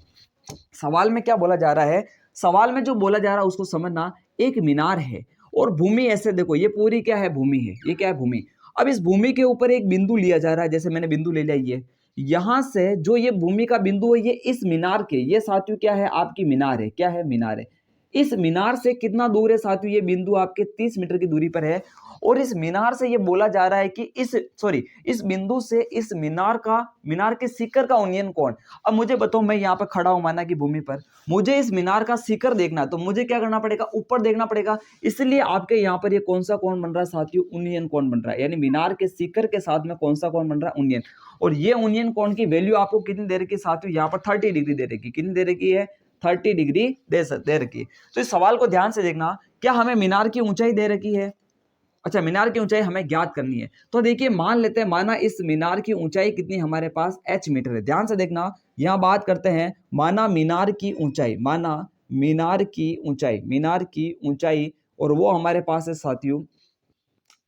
सवाल में क्या बोला जा रहा है। सवाल में जो बोला जा रहा है उसको समझना। एक मीनार है और भूमि ऐसे देखो, ये पूरी क्या है? भूमि है। ये क्या है? भूमि। अब इस भूमि के ऊपर एक बिंदु लिया जा रहा है, जैसे मैंने बिंदु ले लिया, ये यहां से जो ये भूमि का बिंदु है, ये इस मीनार के, ये साथियों क्या है? आपकी मीनार है। क्या है? मीनार है। इस मीनार से कितना दूर है साथियों? ये बिंदु आपके 30 मीटर की दूरी पर है। और इस मीनार से ये बोला जा रहा है कि इस बिंदु से इस मीनार के शिखर का उन्नयन कौन? अब मुझे बताओ, मैं यहाँ पर खड़ा हूं माना की भूमि पर, मुझे इस मीनार का शिखर देखना, तो मुझे क्या करना पड़ेगा? ऊपर देखना पड़ेगा। इसलिए आपके यहाँ पर ये कौन सा कोण बन रहा है साथियों? उन्नयन कोण बन रहा है। यानी मीनार के शिखर के साथ में कौन सा कोण बन रहा है? उन्नयन। और ये उन्नयन कोण की वैल्यू आपको कितनी दे रखी है साथियों? यहाँ पर 30 डिग्री दे रखी है। कितनी दे रखी है? 30 डिग्री दे रखी है। तो इस सवाल को ध्यान से देखना, क्या हमें मीनार की ऊंचाई दे रखी है? अच्छा, मीनार की ऊंचाई हमें ज्ञात करनी है। तो देखिए, मान लेते हैं, माना इस मीनार की ऊंचाई कितनी हमारे पास? h मीटर है। ध्यान से देखना, यहां बात करते हैं, माना मीनार की ऊंचाई, मीनार की ऊंचाई, और वो हमारे पास है साथियों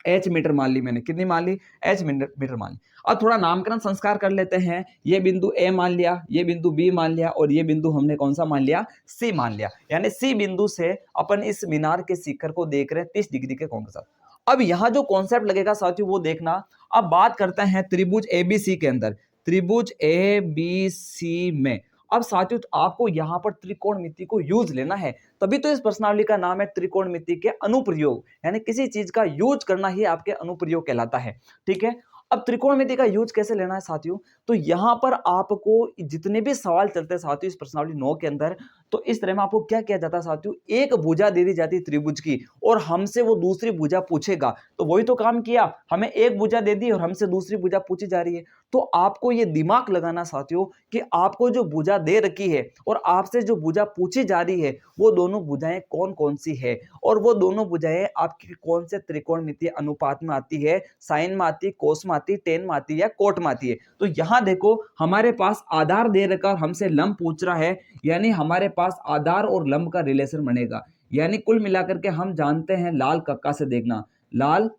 h मीटर मान ली मैंने। कितनी मान ली? h मीटर मान ली। अब थोड़ा नामकरण संस्कार कर लेते हैं। ये बिंदु A मान लिया, ये बिंदु B मान लिया, और ये बिंदु हमने कौन सा मान लिया? C मान लिया। यानी C बिंदु से अपन इस मीनार के शिखर को देख रहे हैं 30 डिग्री के कोण के साथ। अब यहां जो कॉन्सेप्ट लगेगा साथियों वो देखना। अब बात करते हैं त्रिभुज ABC के अंदर, त्रिभुज ABC में। अब साथियों आपको यहां पर त्रिकोणमिति को यूज लेना है, तभी तो इस प्रश्नावली का नाम है त्रिकोणमिति के अनुप्रयोग, यानी किसी चीज का यूज करना ही आपके अनुप्रयोग कहलाता है। ठीक है, अब त्रिकोणमिति का यूज कैसे लेना है साथियों? तो यहां पर आपको जितने भी सवाल चलते हैं साथियों इस प्रश्नावली 9 के अंदर, तो इस तरह में आपको क्या किया जाता है साथियों? एक भुजा दे दी जाती है त्रिभुज की, और हमसे वो दूसरी भुजा पूछेगा। तो वही तो काम किया, हमें एक भुजा दे दी और हमसे दूसरी भुजा पूछी जा रही है। तो आपको ये दिमाग लगाना साथियों कि आपको जो भुजा दे रखी है और आपसे जो भुजा पूछी जा रही है, वो दोनों भुजाएं कौन कौन सी है, और वो दोनों भुजाएं आपकी कौन से त्रिकोणमितीय अनुपात में आती है? साइन में आती, कोस में आती, टेन में आती, या कोट में आती है। तो यहां देखो, हमारे पास आधार दे रखा और हमसे लंब पूछ रहा है, यानी हमारे पास आधार और लंब का रिलेशन बनेगा। यानी कुल मिलाकर के हम जानते हैं, लाल कक्का से देखना, लाल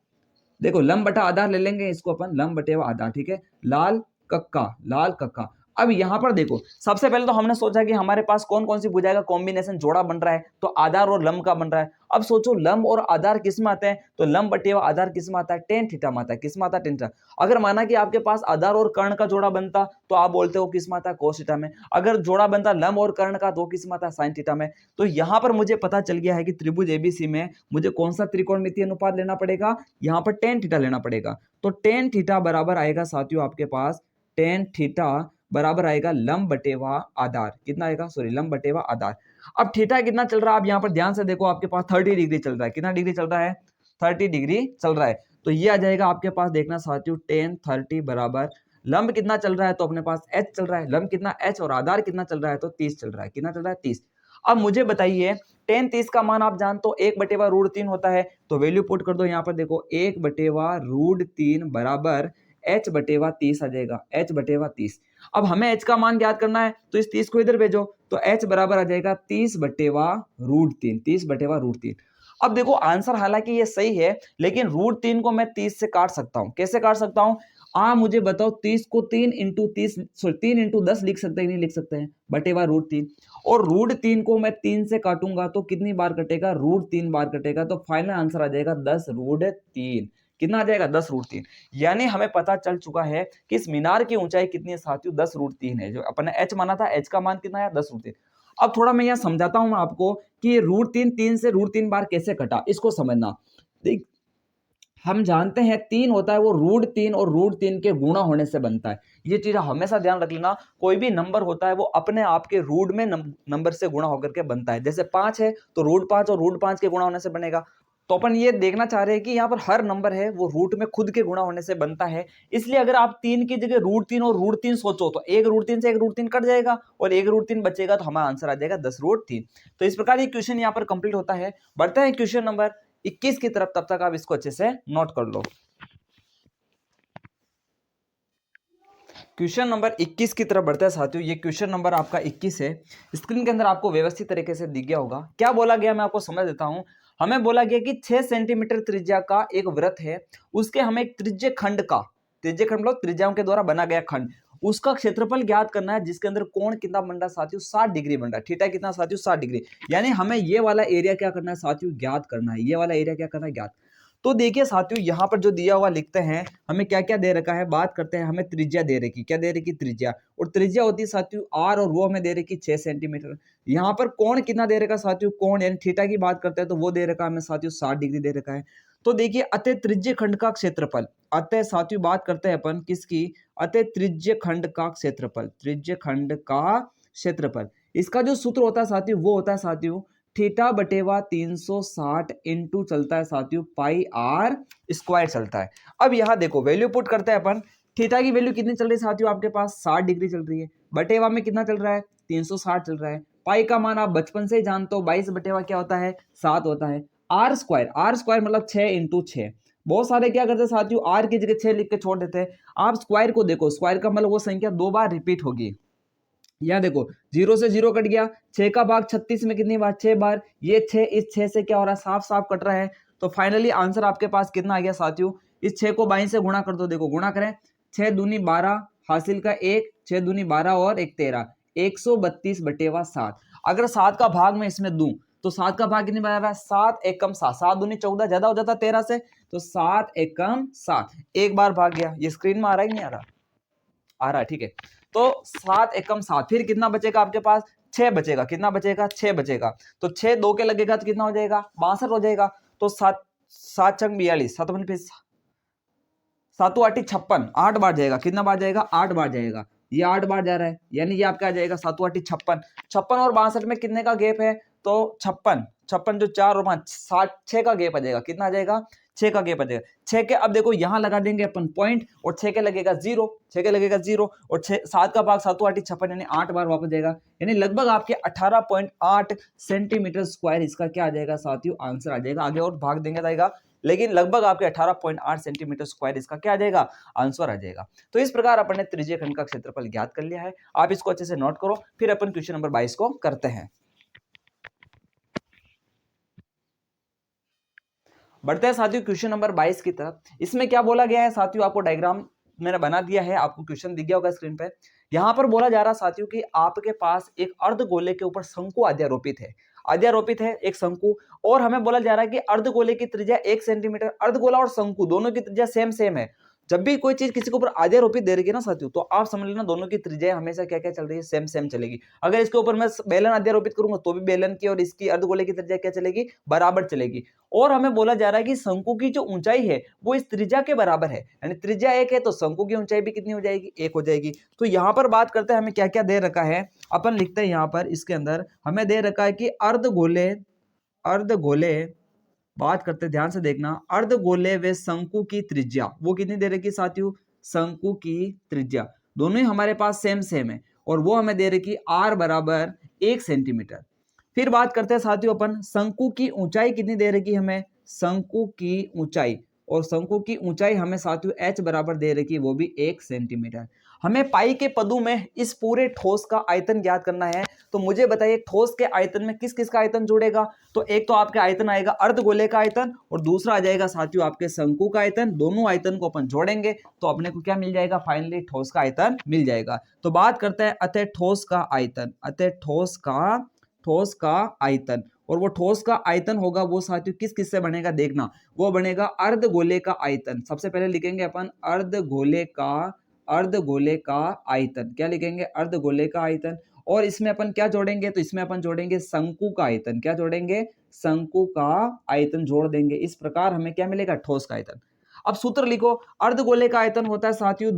देखो लंब बटा आधार ले लेंगे, इसको अपन लंब बटे व आधार। ठीक है, लाल कक्का। अब यहां पर देखो, सबसे पहले तो हमने सोचा कि हमारे पास कौन कौन सी भुजाएं का कॉम्बिनेशन जोड़ा बन रहा है, तो आधार और लंब का बन रहा है। अब सोचो लंब और आधार किस में आते हैं? तो लंब बटे व आधार किस में आता है? टेन थीटा में आता है। किस में आता है? Tan theta. अगर माना कि आपके पास आधार और कर्ण का जोड़ा बनता, तो आप बोलते हो किस में आता है? कोस थीटा में। अगर जोड़ा बनता लंब और कर्ण का, तो किस में आता है? साइन थीटा में। तो यहां पर मुझे पता चल गया है कि त्रिभुज ABC में मुझे कौन सा त्रिकोणमितीय अनुपात लेना पड़ेगा? यहाँ पर टेन थीटा लेना पड़ेगा। तो टेन थीटा बराबर आएगा साथियों आपके पास, टेन थीटा बराबर आएगा लंब बटेवा आधार। कितना आएगा? लंब बटेवा आधार। अब थीटा कितना चल रहा है? आप यहाँ पर ध्यान से देखो, आपके पास 30 डिग्री चल रहा है। कितना डिग्री चल रहा है? 30 डिग्री चल रहा है। तो ये आ जाएगा आपके पास, देखना साथियों, 10 30 बराबर लंब कितना चल रहा है, तो अपने पास h चल रहा है, लंब कितना h और आधार कितना चल रहा है, तो 30 चल रहा है। कितना चल रहा है? 30। अब मुझे बताइए 10 30 का मान आप जानते हो 1/√3 होता है, तो वैल्यू पुट कर दो यहाँ पर, देखो 1/√3 बराबर h/30 आ जाएगा, h/30। अब हमें h का मान ज्ञात करना है, तो इस 30 को इधर भेजो, तो h बराबर आ जाएगा 30/√3, 30/√3। अब देखो आंसर हालांकि ये सही है, लेकिन √3 को मैं 30 से काट सकता हूं। कैसे काट सकता हूं? मुझे बताओ, 30 को 3 × 10 लिख सकते हैं, नहीं लिख सकते हैं, /√3। और √3 को मैं 3 से काटूंगा तो कितनी बार कटेगा? √3 बार कटेगा। तो फाइनल आंसर आ जाएगा 10√3। कितना आ जाएगा? 10√3। यानी हमें पता चल चुका है कि इस मीनार की ऊंचाई कितनी है साथियों? 10√3 है। जो अपन ने h माना था, h का मान कितना है? 10√3। अब थोड़ा मैं यहां समझाता हूं आपको कि √3 3 से √3 बार कैसे कटा, इसको समझना। देख, हम जानते हैं 3 होता है वो √3 और √3 के गुणा होने से बनता है। ये चीज हमेशा ध्यान रख लेना, कोई भी नंबर होता है वो अपने आप के रूट में नंबर से गुणा होकर के बनता है। जैसे 5 है तो √5 और √5 के गुणा होने से बनेगा। तो अपन ये देखना चाह रहे हैं कि यहाँ पर हर नंबर है वो रूट में खुद के गुणा होने से बनता है। इसलिए अगर आप 3 की जगह √3 और √3 सोचो तो एक √3 से एक √3 कट जाएगा और एक √3 बचेगा, तो हमारा आंसर आ जाएगा 10√3। तो इस प्रकार ये क्वेश्चन यहाँ पर कंप्लीट होता है। बढ़ते हैं क्वेश्चन नंबर 21 की तरफ, तब तक आप इसको अच्छे से नोट कर लो। क्वेश्चन नंबर 21 की तरफ बढ़ते हैं साथियों। ये क्वेश्चन नंबर आपका 21 है। स्क्रीन के अंदर आपको व्यवस्थित तरीके से दिख गया होगा। क्या बोला गया मैं आपको समझ देता हूं। हमें बोला गया कि 6 सेंटीमीटर त्रिज्या का एक वृत्त है, उसके हमें एक त्रिज्य खंड मतलब त्रिज्याओं के द्वारा बना गया खंड, उसका क्षेत्रफल ज्ञात करना है, जिसके अंदर कोण कितना बन रहा है साथियों? 60 डिग्री बन रहा है। थीटा कितना साथियों? 60 डिग्री। यानी हमें ये वाला एरिया क्या करना है साथियों? ज्ञात करना है। ये वाला एरिया क्या करना है? ज्ञात। तो देखिए साथियों, यहां पर जो दिया हुआ लिखते हैं, हमें क्या क्या दे रखा है, बात करते हैं। हमें त्रिज्या दे रखी, क्या दे रखी? त्रिज्या। और त्रिज्या होती है साथियों r, और वो हमें दे रखी 6 सेंटीमीटर। यहाँ पर कोण कितना दे रखा साथियों? कोण यानी थीटा की बात करते हैं तो वो दे रखा हमें साथियों 60 डिग्री दे रखा है। तो देखिए अतः त्रिज्य खंड का क्षेत्रफल, अतः साथियों बात करते हैं अपन किसकी? अतः त्रिज्य खंड का क्षेत्रफल, त्रिज्य खंड का क्षेत्रफल। इसका जो सूत्र होता है साथियों, वो होता है साथियों θ/360 इंटू चलता है साथियों πr² चलता है। अब यहां देखो वैल्यू पुट करते हैं अपन। थीटा की वैल्यू कितनी चल रही है साथियों? आपके पास 60 डिग्री चल रही है। बटेवा में कितना चल रहा है? 360 चल रहा है। पाई का मान आप बचपन से ही जानते हो, 22 बटेवा क्या होता है? 7 होता है। r² मतलब 6 इंटू 6। बहुत सारे क्या करते हैं साथियों, r की जगह 6 लिख के छोड़ देते हैं। आप स्क्वायर को देखो, स्क्वायर का मतलब वो संख्या 2 बार रिपीट होगी। यहां देखो 0 से 0 कट गया, 6 का भाग 36 में कितनी बार? 6 बार। ये 6 इस 6 से क्या हो रहा है? साफ साफ कट रहा है। तो फाइनली आंसर आपके पास कितना आ गया साथियों? इस 6 को 22 से गुणा कर दो। देखो गुणा करें, 6 दूनी 12 हासिल का 1, 6 दूनी 12 और 1 13, 132/7। अगर 7 का भाग मैं इसमें दूं तो 7 का भाग कितनी बना रहा है? 7 एकम 7, 7 दूनी 14, ज्यादा हो जाता 13 से, तो 7 एकम 7। एक बार भाग गया। ये स्क्रीन में आ रहा है कि नहीं आ रहा? आ रहा है, ठीक है। तो 7 एकम 7, फिर कितना बचेगा आपके पास? 6 बचेगा। कितना बचेगा? 6 बचेगा। तो 6 2 के लगेगा तो कितना हो जाएगा? 62 हो जाएगा। तो 7 7 छंग 42, 7 फिर 7 8 56, 8 बार जाएगा। कितना बार जाएगा? 8 बार जाएगा। ये 8 बार जा रहा है, यानी ये आपका आ जाएगा 7 8 56। 56 और 62 में कितने का गैप है? तो 56 56 जो 4 और 5 60, 6 का गैप आ जाएगा। कितना आ जाएगा? 6 का गैप आ जाएगा। 6 के अब देखो यहां लगा देंगे अपन पॉइंट, और 6 के लगेगा 0, 6 के लगेगा 0, और 6 7 का भाग 7 8 56 यानी 8 बार वापस जाएगा। यानी लगभग आपके 18.8 सेंटीमीटर स्क्वायर इसका क्या आ जाएगा साथियों? आंसर आ जाएगा। आगे और भाग देंगे जाएगा, लेकिन लगभग आपके 18.8 सेंटीमीटर स्क्वायर इसका क्या आ जाएगा? आंसर आ जाएगा। तो इस प्रकार अपन ने त्रिज्य खंड का क्षेत्रफल ज्ञात कर लिया है। आप इसको अच्छे से नोट करो, फिर अपन क्वेश्चन नंबर 22 को करते हैं। बढ़ते हैं साथियों क्वेश्चन नंबर 22 की तरफ। इसमें क्या बोला गया है साथियों? आपको डायग्राम मैंने बना दिया है, आपको क्वेश्चन दिख गया होगा स्क्रीन पे। यहां पर बोला जा रहा साथियों कि आपके पास एक अर्धगोले के ऊपर शंकु अध्यारोपित है, अध्यारोपित है एक शंकु, और हमें बोला जा रहा है कि अर्धगोले की त्रिज्या 1 सेंटीमीटर। अर्धगोला और शंकु दोनों की त्रिज्या सेम सेम है। जब भी कोई चीज किसी के ऊपर अध्यारोपित दे रही है ना साथियों, तो आप समझ लेना दोनों की त्रिज्या हमेशा क्या क्या चल रही है? सेम सेम चलेगी। अगर इसके ऊपर मैं बेलन अध्यारोपित करूंगा तो भी बेलन की और इसकी अर्धगोले की त्रिज्या क्या चलेगी? बराबर चलेगी। और हमें बोला जा रहा है कि शंकु की जो ऊंचाई है वो इस त्रिज्या के बराबर है, यानी त्रिज्या 1 है तो शंकु की ऊंचाई भी कितनी हो जाएगी? 1 हो जाएगी। तो यहां पर बात करते हैं हमें क्या क्या दे रखा है। अपन लिखते हैं यहां पर, इसके अंदर हमें दे रखा है कि अर्धगोले बात करते हैं, ध्यान से देखना, अर्धगोले व शंकु की त्रिज्या वो कितनी दे रखी साथियों, शंकु की त्रिज्या दोनों ही हमारे पास सेम सेम है और वो हमें दे रखी r बराबर 1 सेंटीमीटर। फिर बात करते हैं साथियों अपन शंकु की ऊंचाई कितनी दे रखी हमें, शंकु की ऊंचाई, और शंकु की ऊंचाई हमें साथियों h बराबर दे रखी वो भी 1 सेंटीमीटर। हमें पाई के पदों में इस पूरे ठोस का आयतन ज्ञात करना है। तो मुझे बताइए ठोस के आयतन में किस किस का आयतन जुड़ेगा। तो एक तो आपके आयतन आएगा अर्धगोले का आयतन और दूसरा आ जाएगा साथियों आपके शंकु का आयतन। दोनों आयतन को अपन जोड़ेंगे तो अपने को क्या मिल जाएगा, फाइनली ठोस का आयतन मिल जाएगा। तो बात करते हैं अतः ठोस का आयतन, अतः ठोस का आयतन, और वो ठोस का आयतन होगा वो साथियों किस किस से बनेगा देखना, वो बनेगा अर्धगोले का आयतन। सबसे पहले लिखेंगे अपन अर्धगोले का आयतन, क्या लिखेंगे, अर्धगोले का आयतन। और इसमें अपन क्या जोड़ेंगे, तो इसमें अपन जोड़ेंगे शंकु का आयतन, क्या जोड़ेंगे, शंकु का आयतन जोड़ देंगे। इस प्रकार हमें क्या मिलेगा, ठोस का आयतन। अब सूत्र लिखो, अर्धगोले का आयतन होता है साथियों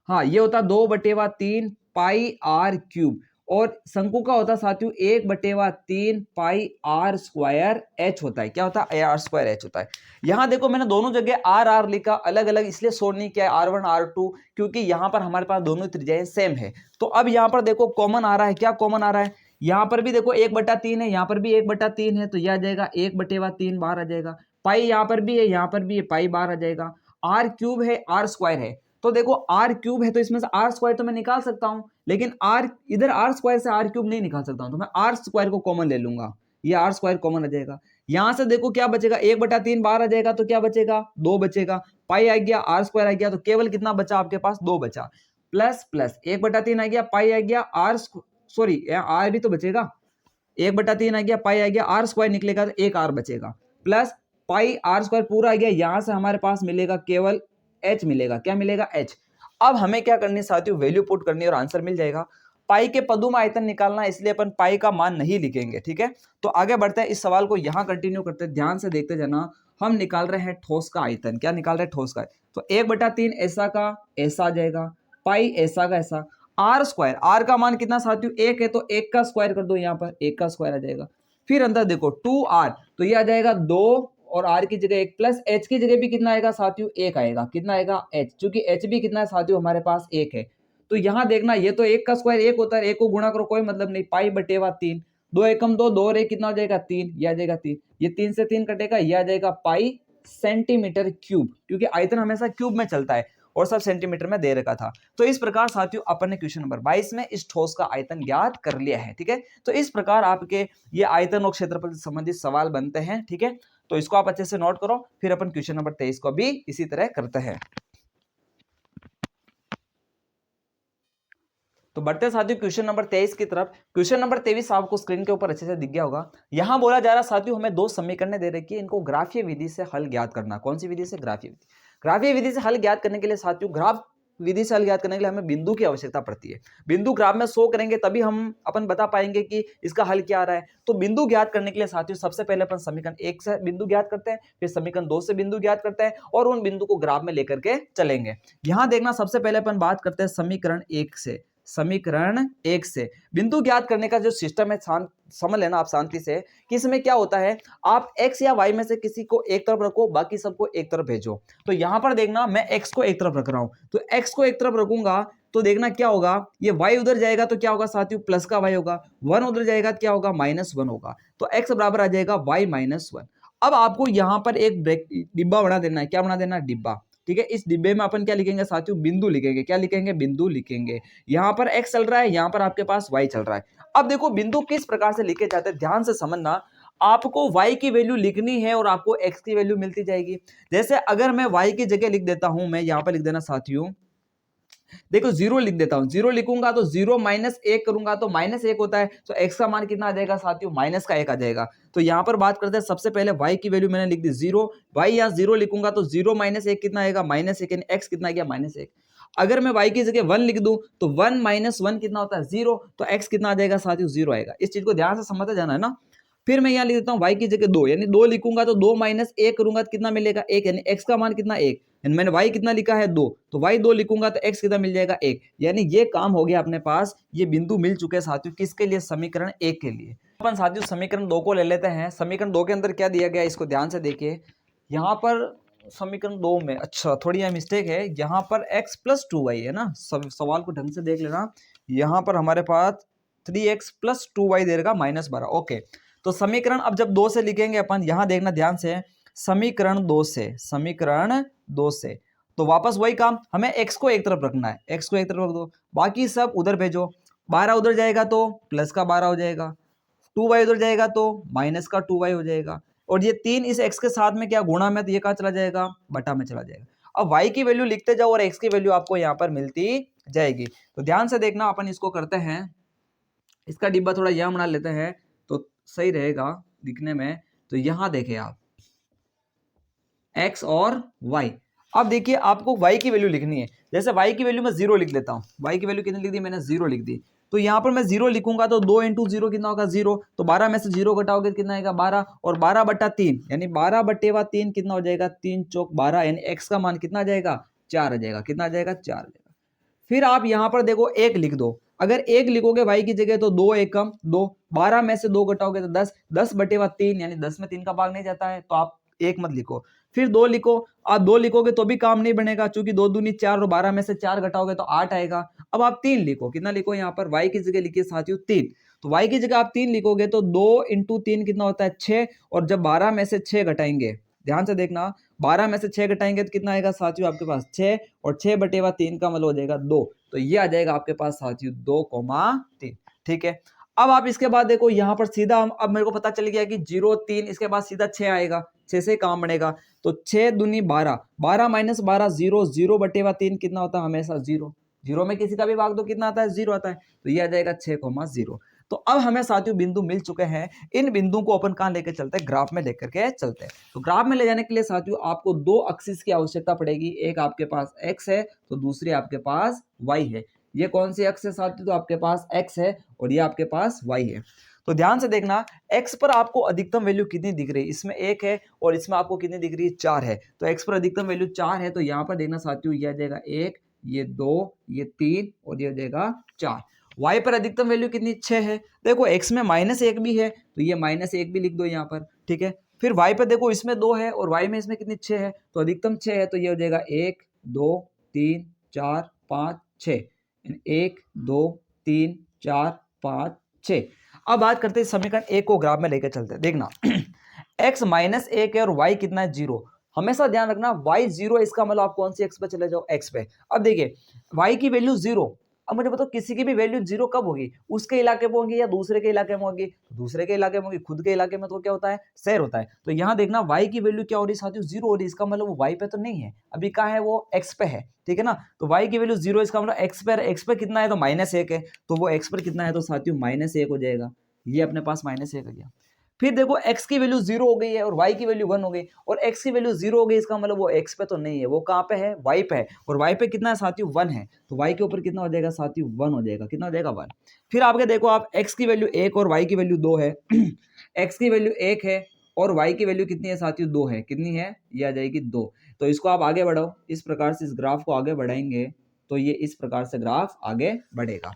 ये होता है 2/3 पाई आर क्यूब, और शंकु का होता है साथियों 1/3 पाई आर स्क्वायर एच होता है, क्या होता है, आर स्क्वायर एच होता है। यहां देखो मैंने दोनों जगह आर आर लिखा, अलग अलग इसलिए शो नहीं किया R1 R2, क्योंकि यहां पर हमारे पास दोनों त्रिज्याएं सेम है। तो अब यहां पर देखो कॉमन आ रहा है, क्या कॉमन आ रहा है, यहां पर भी देखो 1/3 है, यहां पर भी 1/3 है, तो यह आ जाएगा 1/3 बाहर आ जाएगा। पाई यहां पर भी है, यहां पर भी है, पाई बाहर आ जाएगा। आर क्यूब है, आर स्क्वायर है, तो देखो आर क्यूब है तो इसमें से आर स्क्वायर तो मैं निकाल सकता हूं, लेकिन आर इधर आर स्क्वायर से आर क्यूब नहीं निकाल सकता हूं, तो मैं आर स्क्वायर को कॉमन ले लूंगा, ये आर स्क्वायर कॉमन आ जाएगा। यहां से देखो क्या बचेगा, 1/3 बाहर आ जाएगा तो क्या बचेगा, 2 बचेगा। पाई आ गया, आर स्क्वायर आ गया, तो केवल कितना बचा आपके पास, 2 बचा। प्लस प्लस 1/3 आ गया, पाई आ गया, आर भी तो बचेगा, 1/3 आ गया, पाई आ गया, आर स्क्वायर निकलेगा तो एक आर बचेगा, प्लस पाई आर स्क्वायर पूरा आ गया। यहां से हमारे पास मिलेगा केवल एच मिलेगा, क्या मिलेगा, एच। अब हमें क्या करनी है साथियों, वैल्यू पुट करनी है और आंसर मिल जाएगा। पाई के पदों में आयतन निकालना है, इसलिए अपन पाई का मान नहीं लिखेंगे, ठीक है। तो आगे बढ़ते हैं, इस सवाल को यहां कंटिन्यू करते हैं, ध्यान से देखते जाना। हम निकाल रहे हैं ठोस का आयतन, क्या निकाल रहे हैं, ठोस का। तो 1/3 ऐसा का ऐसा आ जाएगा, पाई ऐसा का ऐसा, आर स्क्वायर, आर का मान कितना साथियों, 1 है, तो 1 का स्क्वायर कर दो, यहाँ पर 1 का स्क्वायर आ जाएगा। फिर अंदर देखो 2r, तो ये आ जाएगा 2 और r की जगह 1, प्लस h की जगह भी कितना आएगा साथियों, 1 आएगा, कितना आएगा, h, क्योंकि h भी कितना है साथियों हमारे पास 1 है। तो यहां देखना, ये तो 1 का स्क्वायर 1 होता है, 1 को गुणा करो कोई मतलब नहीं, पाई बटेवा 3, 2 एकम 2, 2 और 1 कितना हो जाएगा, 3, ये आ जाएगा 3, ये 3 से 3 कटेगा, ये आ जाएगा पाई सेंटीमीटर क्यूब, क्योंकि आयतन हमेशा क्यूब में चलता है और सब सेंटीमीटर में दे रखा था। तो इस प्रकार साथियों अपन ने क्वेश्चन नंबर 22 में इस ठोस का आयतन ज्ञात कर लिया है, ठीक है। तो इस प्रकार आपके ये आयतन और क्षेत्रफल से संबंधित सवाल बनते हैं, ठीक है। तो इसको आप अच्छे से नोट करो, फिर अपन क्वेश्चन नंबर 23 को भी इसी तरह करते हैं। तो बढ़ते हैं साथियों क्वेश्चन नंबर 23 की तरफ। क्वेश्चन नंबर 23 आपको स्क्रीन के ऊपर अच्छे से दिख गया होगा। यहां बोला जा रहा साथियों हमें दो समीकरण दे रखी है, इनको ग्राफीय विधि से हल ज्ञात करना। कौन सी विधि से, ग्राफीय विधि। ग्राफीय विधि से हल ज्ञात करने के लिए साथियों, ग्राफ विधि से हल ज्ञात करने के लिए हमें बिंदु की आवश्यकता पड़ती है। बिंदु ग्राफ में शो करेंगे तभी हम अपन बता पाएंगे कि इसका हल क्या आ रहा है। तो बिंदु ज्ञात करने के लिए साथियों सबसे पहले अपन समीकरण 1 से बिंदु ज्ञात करते हैं, फिर समीकरण 2 से बिंदु ज्ञात करते हैं और उन बिंदु को ग्राफ में लेकर के चलेंगे। यहां देखना, सबसे पहले अपन बात करते हैं समीकरण 1 से। समीकरण 1 से बिंदु ज्ञात करने का जो सिस्टम है, समझ लेना आप शांति से कि इसमें क्या होता है, आप x या y में से किसी को एक तरफ रखो, बाकी सबको एक तरफ भेजो। तो यहां पर देखना, मैं x को एक तरफ रख रहा हूं, तो x को एक तरफ रखूंगा तो देखना क्या होगा, ये y उधर जाएगा तो क्या होगा साथियों, प्लस का y होगा, 1 उधर जाएगा तो क्या होगा, -1 होगा। तो x बराबर आ जाएगा y -1। अब आपको यहां पर एक डिब्बा बना देना है, क्या बना देना है, डिब्बा, ठीक है। इस डिब्बे में अपन क्या लिखेंगे साथियों, बिंदु लिखेंगे, क्या लिखेंगे, बिंदु लिखेंगे। यहां पर x चल रहा है, यहां पर आपके पास y चल रहा है। अब देखो बिंदु किस प्रकार से लिखे जाते हैं, ध्यान से समझना। आपको y की वैल्यू लिखनी है और आपको x की वैल्यू मिलती जाएगी। जैसे अगर मैं y की जगह लिख देता हूं, मैं यहां पर लिख देना साथियों, देखो 0 लिख देता हूं, 0 लिखूंगा तो 0 -1 करूंगा तो -1 होता है, तो x का मान कितना आ जाएगा साथियों, -1 आ जाएगा। तो यहां पर बात करते हैं, सबसे पहले y की वैल्यू मैंने लिख दी 0, y यहां 0 लिखूंगा तो 0 -1 कितना आएगा, -1, यानी x कितना गया, -1। अगर मैं y की जगह 1 लिख दूं तो 1 - 1 कितना होता है, 0, तो x कितना आ जाएगा साथियों, 0 आएगा। इस चीज को ध्यान से समझते जाना है ना। फिर मैं यहां लिख देता हूं y की जगह 2, यानी 2 लिखूंगा तो 2 - 1 करूंगा तो कितना मिलेगा, 1, यानी x का मान कितना, 1। मैंने y कितना लिखा है 2, तो y 2 लिखूंगा तो x कितना मिल जाएगा 1। यानी ये काम हो गया अपने पास, ये बिंदु मिल चुके हैं साथियों किसके लिए, समीकरण 1 के लिए। अपन साथियों समीकरण 2 को ले लेते हैं। समीकरण 2 के अंदर क्या दिया गया है इसको ध्यान से देखिए। यहाँ पर समीकरण 2 में अच्छा थोड़ी यह मिस्टेक है, यहाँ पर x प्लस 2y है ना, सवाल को ढंग से देख लेना। यहाँ पर हमारे पास 3x प्लस 2y दे देगा -12। ओके, तो समीकरण अब जब 2 से लिखेंगे अपन, यहाँ देखना ध्यान से, समीकरण 2 से तो वापस वही काम, हमें x को एक तरफ रखना है, x को एक तरफ रख दो, बाकी सब उधर भेजो। 12 उधर जाएगा तो प्लस का 12 हो जाएगा, 2y उधर जाएगा तो माइनस का 2y हो जाएगा, और ये 3 इस x के साथ में क्या गुणा में, तो ये कहाँ चला जाएगा, बटा में चला जाएगा। अब y की वैल्यू लिखते जाओ और x की वैल्यू आपको यहाँ पर मिलती जाएगी। तो ध्यान से देखना, अपन इसको करते हैं, इसका डिब्बा थोड़ा यह बना लेते हैं तो सही रहेगा दिखने में। तो यहाँ देखें आप x और y। अब देखिए आपको y की वैल्यू लिखनी है, जैसे y की वैल्यू मैं 0 लिख लेता हूँ। y की वैल्यू कितनी लिख दी मैंने, 0 लिख दी। तो यहाँ पर मैं 0 लिखूंगा तो 2 इंटू 0 कितना होगा, 0। तो 12 में से 0 घटाओगे कितना आएगा, 12, और 12 बटा 3 यानी 12 बटे 3 कितना हो जाएगा, 3 चौक 12, यानी x का मान कितना आ जाएगा, 4 आ जाएगा। कितना आ जाएगा, 4 आ जाएगा। फिर आप यहाँ पर देखो 1 लिख दो, अगर 1 लिखोगे y की जगह तो 2 1 कम 2, 12 में से 2 घटाओगे तो 10, 10 बटे 3 यानी 10 में 3 का भाग नहीं जाता है, तो आप 1 मत लिखो। फिर 2 लिखो, आप 2 लिखोगे तो भी काम नहीं बनेगा, क्योंकि 2 दूनी 4 और 12 में से 4 घटाओगे तो 8 आएगा। अब आप 3 लिखो, कितना लिखो, यहाँ पर y की जगह लिखिए साथियों 3, तो y की जगह आप 3 लिखोगे तो 2 इंटू 3 कितना होता है, 6, और जब 12 में से 6 घटाएंगे, ध्यान से देखना, 12 में से 6 घटाएंगे तो कितना आएगा साथियों आपके पास 6, और 6 बटे 3 का मतलब हो जाएगा 2, तो ये आ जाएगा आपके पास साथियों 2,3। ठीक है, अब आप इसके बाद देखो यहाँ पर सीधा अब मेरे को पता चल गया कि 0 3, इसके बाद सीधा 6 आएगा, 6 से काम बनेगा, तो 6 दूनी 12, 12 माइनस 12 0, 0 बटे 3 कितना होता है हमेशा 0, 0 में किसी का भी भाग दो कितना आता है, 0 आता है, तो ये आ जाएगा 6,0। तो अब हमें साथियों बिंदु मिल चुके हैं, इन बिंदुओं को अपन कहाँ लेकर चलते हैं, ग्राफ में लेकर के चलते हैं। तो ग्राफ में ले जाने के लिए साथियों आपको 2 एक्सिस की आवश्यकता पड़ेगी, एक आपके पास x है तो दूसरी आपके पास y है। ये कौन सी एक्स है साथियों, तो आपके पास x है और ये आपके पास y है। तो ध्यान से देखना, x पर आपको अधिकतम वैल्यू कितनी दिख रही है, इसमें 1 है और इसमें आपको कितनी दिख रही है, 4 है। तो x पर अधिकतम वैल्यू 4 है, तो यहाँ पर देखना साथियों ये आ जाएगा 1, ये 2, ये 3 और ये हो जाएगा 4। y पर अधिकतम वैल्यू कितनी, 6 है। देखो x में -1 भी है तो ये -1 भी लिख दो यहाँ पर, ठीक है। फिर y पर देखो इसमें 2 है और y में इसमें कितनी 6 है, तो अधिकतम 6 है, तो ये हो जाएगा 1 2 3 4 5 6, 1 2 3 4 5 6। अब बात करते हैं समीकरण 1 को ग्राफ में लेकर चलते हैं। देखना x -1 है और y कितना है, 0। हमेशा ध्यान रखना y 0 इसका मतलब आप कौन सी x पे चले जाओ, x पे। अब देखिए y की वैल्यू 0, अब मुझे बताओ किसी की भी वैल्यू 0 कब होगी, उसके इलाके में होगी या दूसरे के इलाके में होगी, दूसरे के इलाके में होगी, खुद के इलाके में तो क्या होता है, शेयर होता है। तो यहाँ देखना y की वैल्यू क्या हो रही है साथियों, 0 हो रही है, इसका मतलब वो y पे तो नहीं है, अभी कहाँ है, वो x पे है, ठीक है ना। तो y की वैल्यू 0, इसका मतलब x पे कितना है, तो -1 है, तो वो x पर कितना है, तो साथियों -1 हो जाएगा, ये अपने पास -1 आ गया। फिर देखो x की वैल्यू 0 हो गई है और y की वैल्यू 1 हो गई, और x की वैल्यू 0 हो गई, इसका मतलब वो x पे तो नहीं है, वो कहाँ पे है, y पे है, और y पे कितना है साथियों, 1 है, तो y के ऊपर कितना हो जाएगा साथियों, 1 हो जाएगा। कितना हो जाएगा, 1। फिर आपके देखो आप x की वैल्यू 1 और y की वैल्यू 2 है x की वैल्यू 1 है और y की वैल्यू कितनी है साथियों, 2 है। कितनी है, ये आ जाएगी 2। तो इसको आप आगे बढ़ाओ, इस प्रकार से इस ग्राफ को आगे बढ़ाएंगे तो ये इस प्रकार से ग्राफ आगे बढ़ेगा।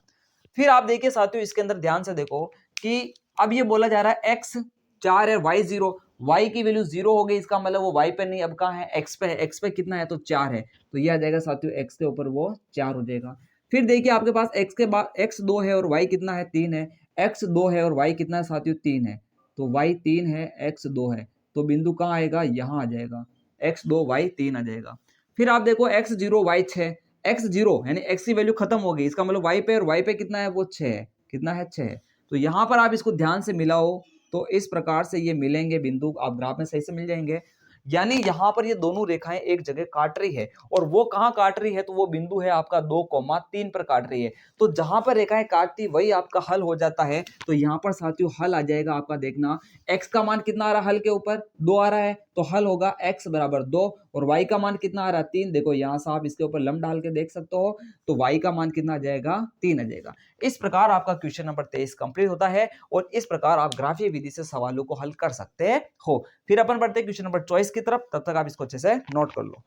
फिर आप देखिए साथियों इसके अंदर ध्यान से देखो कि अब ये बोला जा रहा है x 4 है, y 0, y की वैल्यू 0 हो गई, इसका मतलब वो y पे नहीं, अब कहाँ है, x पे है, x पे कितना है, तो 4 है, तो ये आ जाएगा साथियों x के ऊपर वो 4 हो जाएगा। फिर देखिए आपके पास x के बाद x 2 है और y कितना है, 3 है, x 2 है और y कितना है साथियों, 3 है, तो y 3 है x 2 है, तो बिंदु कहाँ आएगा, यहाँ आ जाएगा, x 2 y 3 आ जाएगा। फिर आप देखो x 0 y 6, x 0 यानी x की वैल्यू खत्म हो गई, इसका मतलब y पे, और y पे कितना है, वो 6 है, कितना है, 6 है। तो यहाँ पर आप इसको ध्यान से मिलाओ तो इस प्रकार से ये मिलेंगे बिंदु, आप ग्राफ में सही से मिल जाएंगे। यानी यहाँ पर ये दोनों रेखाएं एक जगह काट रही है, और वो कहाँ काट रही है, तो वो बिंदु है आपका 2,3 पर काट रही है। तो जहां पर रेखाएं काटती वही आपका हल हो जाता है। तो यहाँ पर साथियों हल आ जाएगा आपका, देखना x का मान कितना आ रहा है, हल के ऊपर 2 आ रहा है, तो हल होगा x बराबर 2, और y का मान कितना आ रहा है, 3। देखो यहाँ से आप इसके ऊपर लंब डाल के देख सकते हो, तो y का मान कितना आ जाएगा, 3 आ जाएगा। इस प्रकार आपका क्वेश्चन नंबर 23 कंप्लीट होता है, और इस प्रकार आप ग्राफीय विधि से सवालों को हल कर सकते हो। फिर अपन बढ़ते हैं क्वेश्चन नंबर 24 की तरफ, तब तक आप इसको अच्छे से नोट कर लो।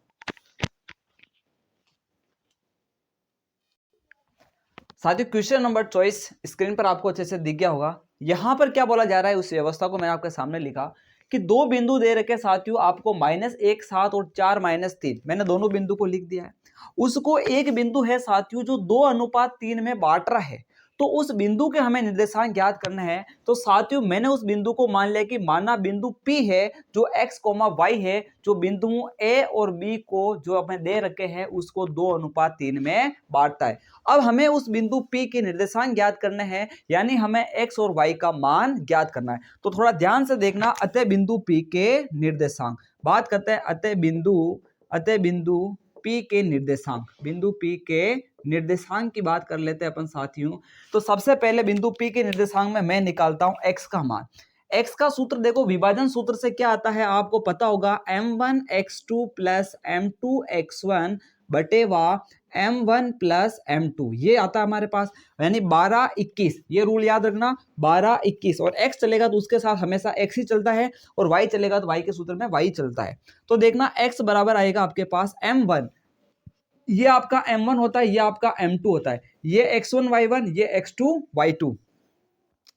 साथियों क्वेश्चन नंबर चॉइस स्क्रीन पर आपको अच्छे से दिख गया होगा। यहां पर क्या बोला जा रहा है उस व्यवस्था को मैंने आपके सामने लिखा कि दो बिंदु दे रखे साथियों आपको -1 7 और 4 -3, मैंने दोनों बिंदु को लिख दिया है। उसको एक बिंदु है साथियों जो 2:3 में बांट रहा है, तो उस बिंदु के हमें निर्देशांक ज्ञात करना है। तो साथियों मैंने उस बिंदु को मान लिया कि माना बिंदु P है जो x, y है, जो बिंदुओं A और B को जो हमें दे रखे हैं उसको 2:3 में बांटता है। अब हमें उस बिंदु P के निर्देशांक ज्ञात करने हैं, यानी हमें x और y का मान ज्ञात करना है। तो थोड़ा ध्यान से देखना, अतः बिंदु P के निर्देशांक बात करते हैं। अतः बिंदु P के निर्देशांक, बिंदु P के निर्देशांक की बात कर लेते हैं अपन साथियों। तो सबसे पहले बिंदु P के निर्देशांक में मैं निकालता हूं x का मान। x का सूत्र देखो, विभाजन सूत्र से क्या आता है आपको पता होगा, m1x2 plus m2x1 बटेवा m1 plus m2, ये आता है हमारे पास, यानी 12 21। ये रूल याद रखना, 12 21, और x चलेगा तो उसके साथ हमेशा x ही चलता है, और y चलेगा तो y के सूत्र में y चलता है। तो देखना x बराबर आएगा आपके पास m1, ये आपका m1 होता है, ये आपका m2 होता है, ये x1 y1, ये x2 y2।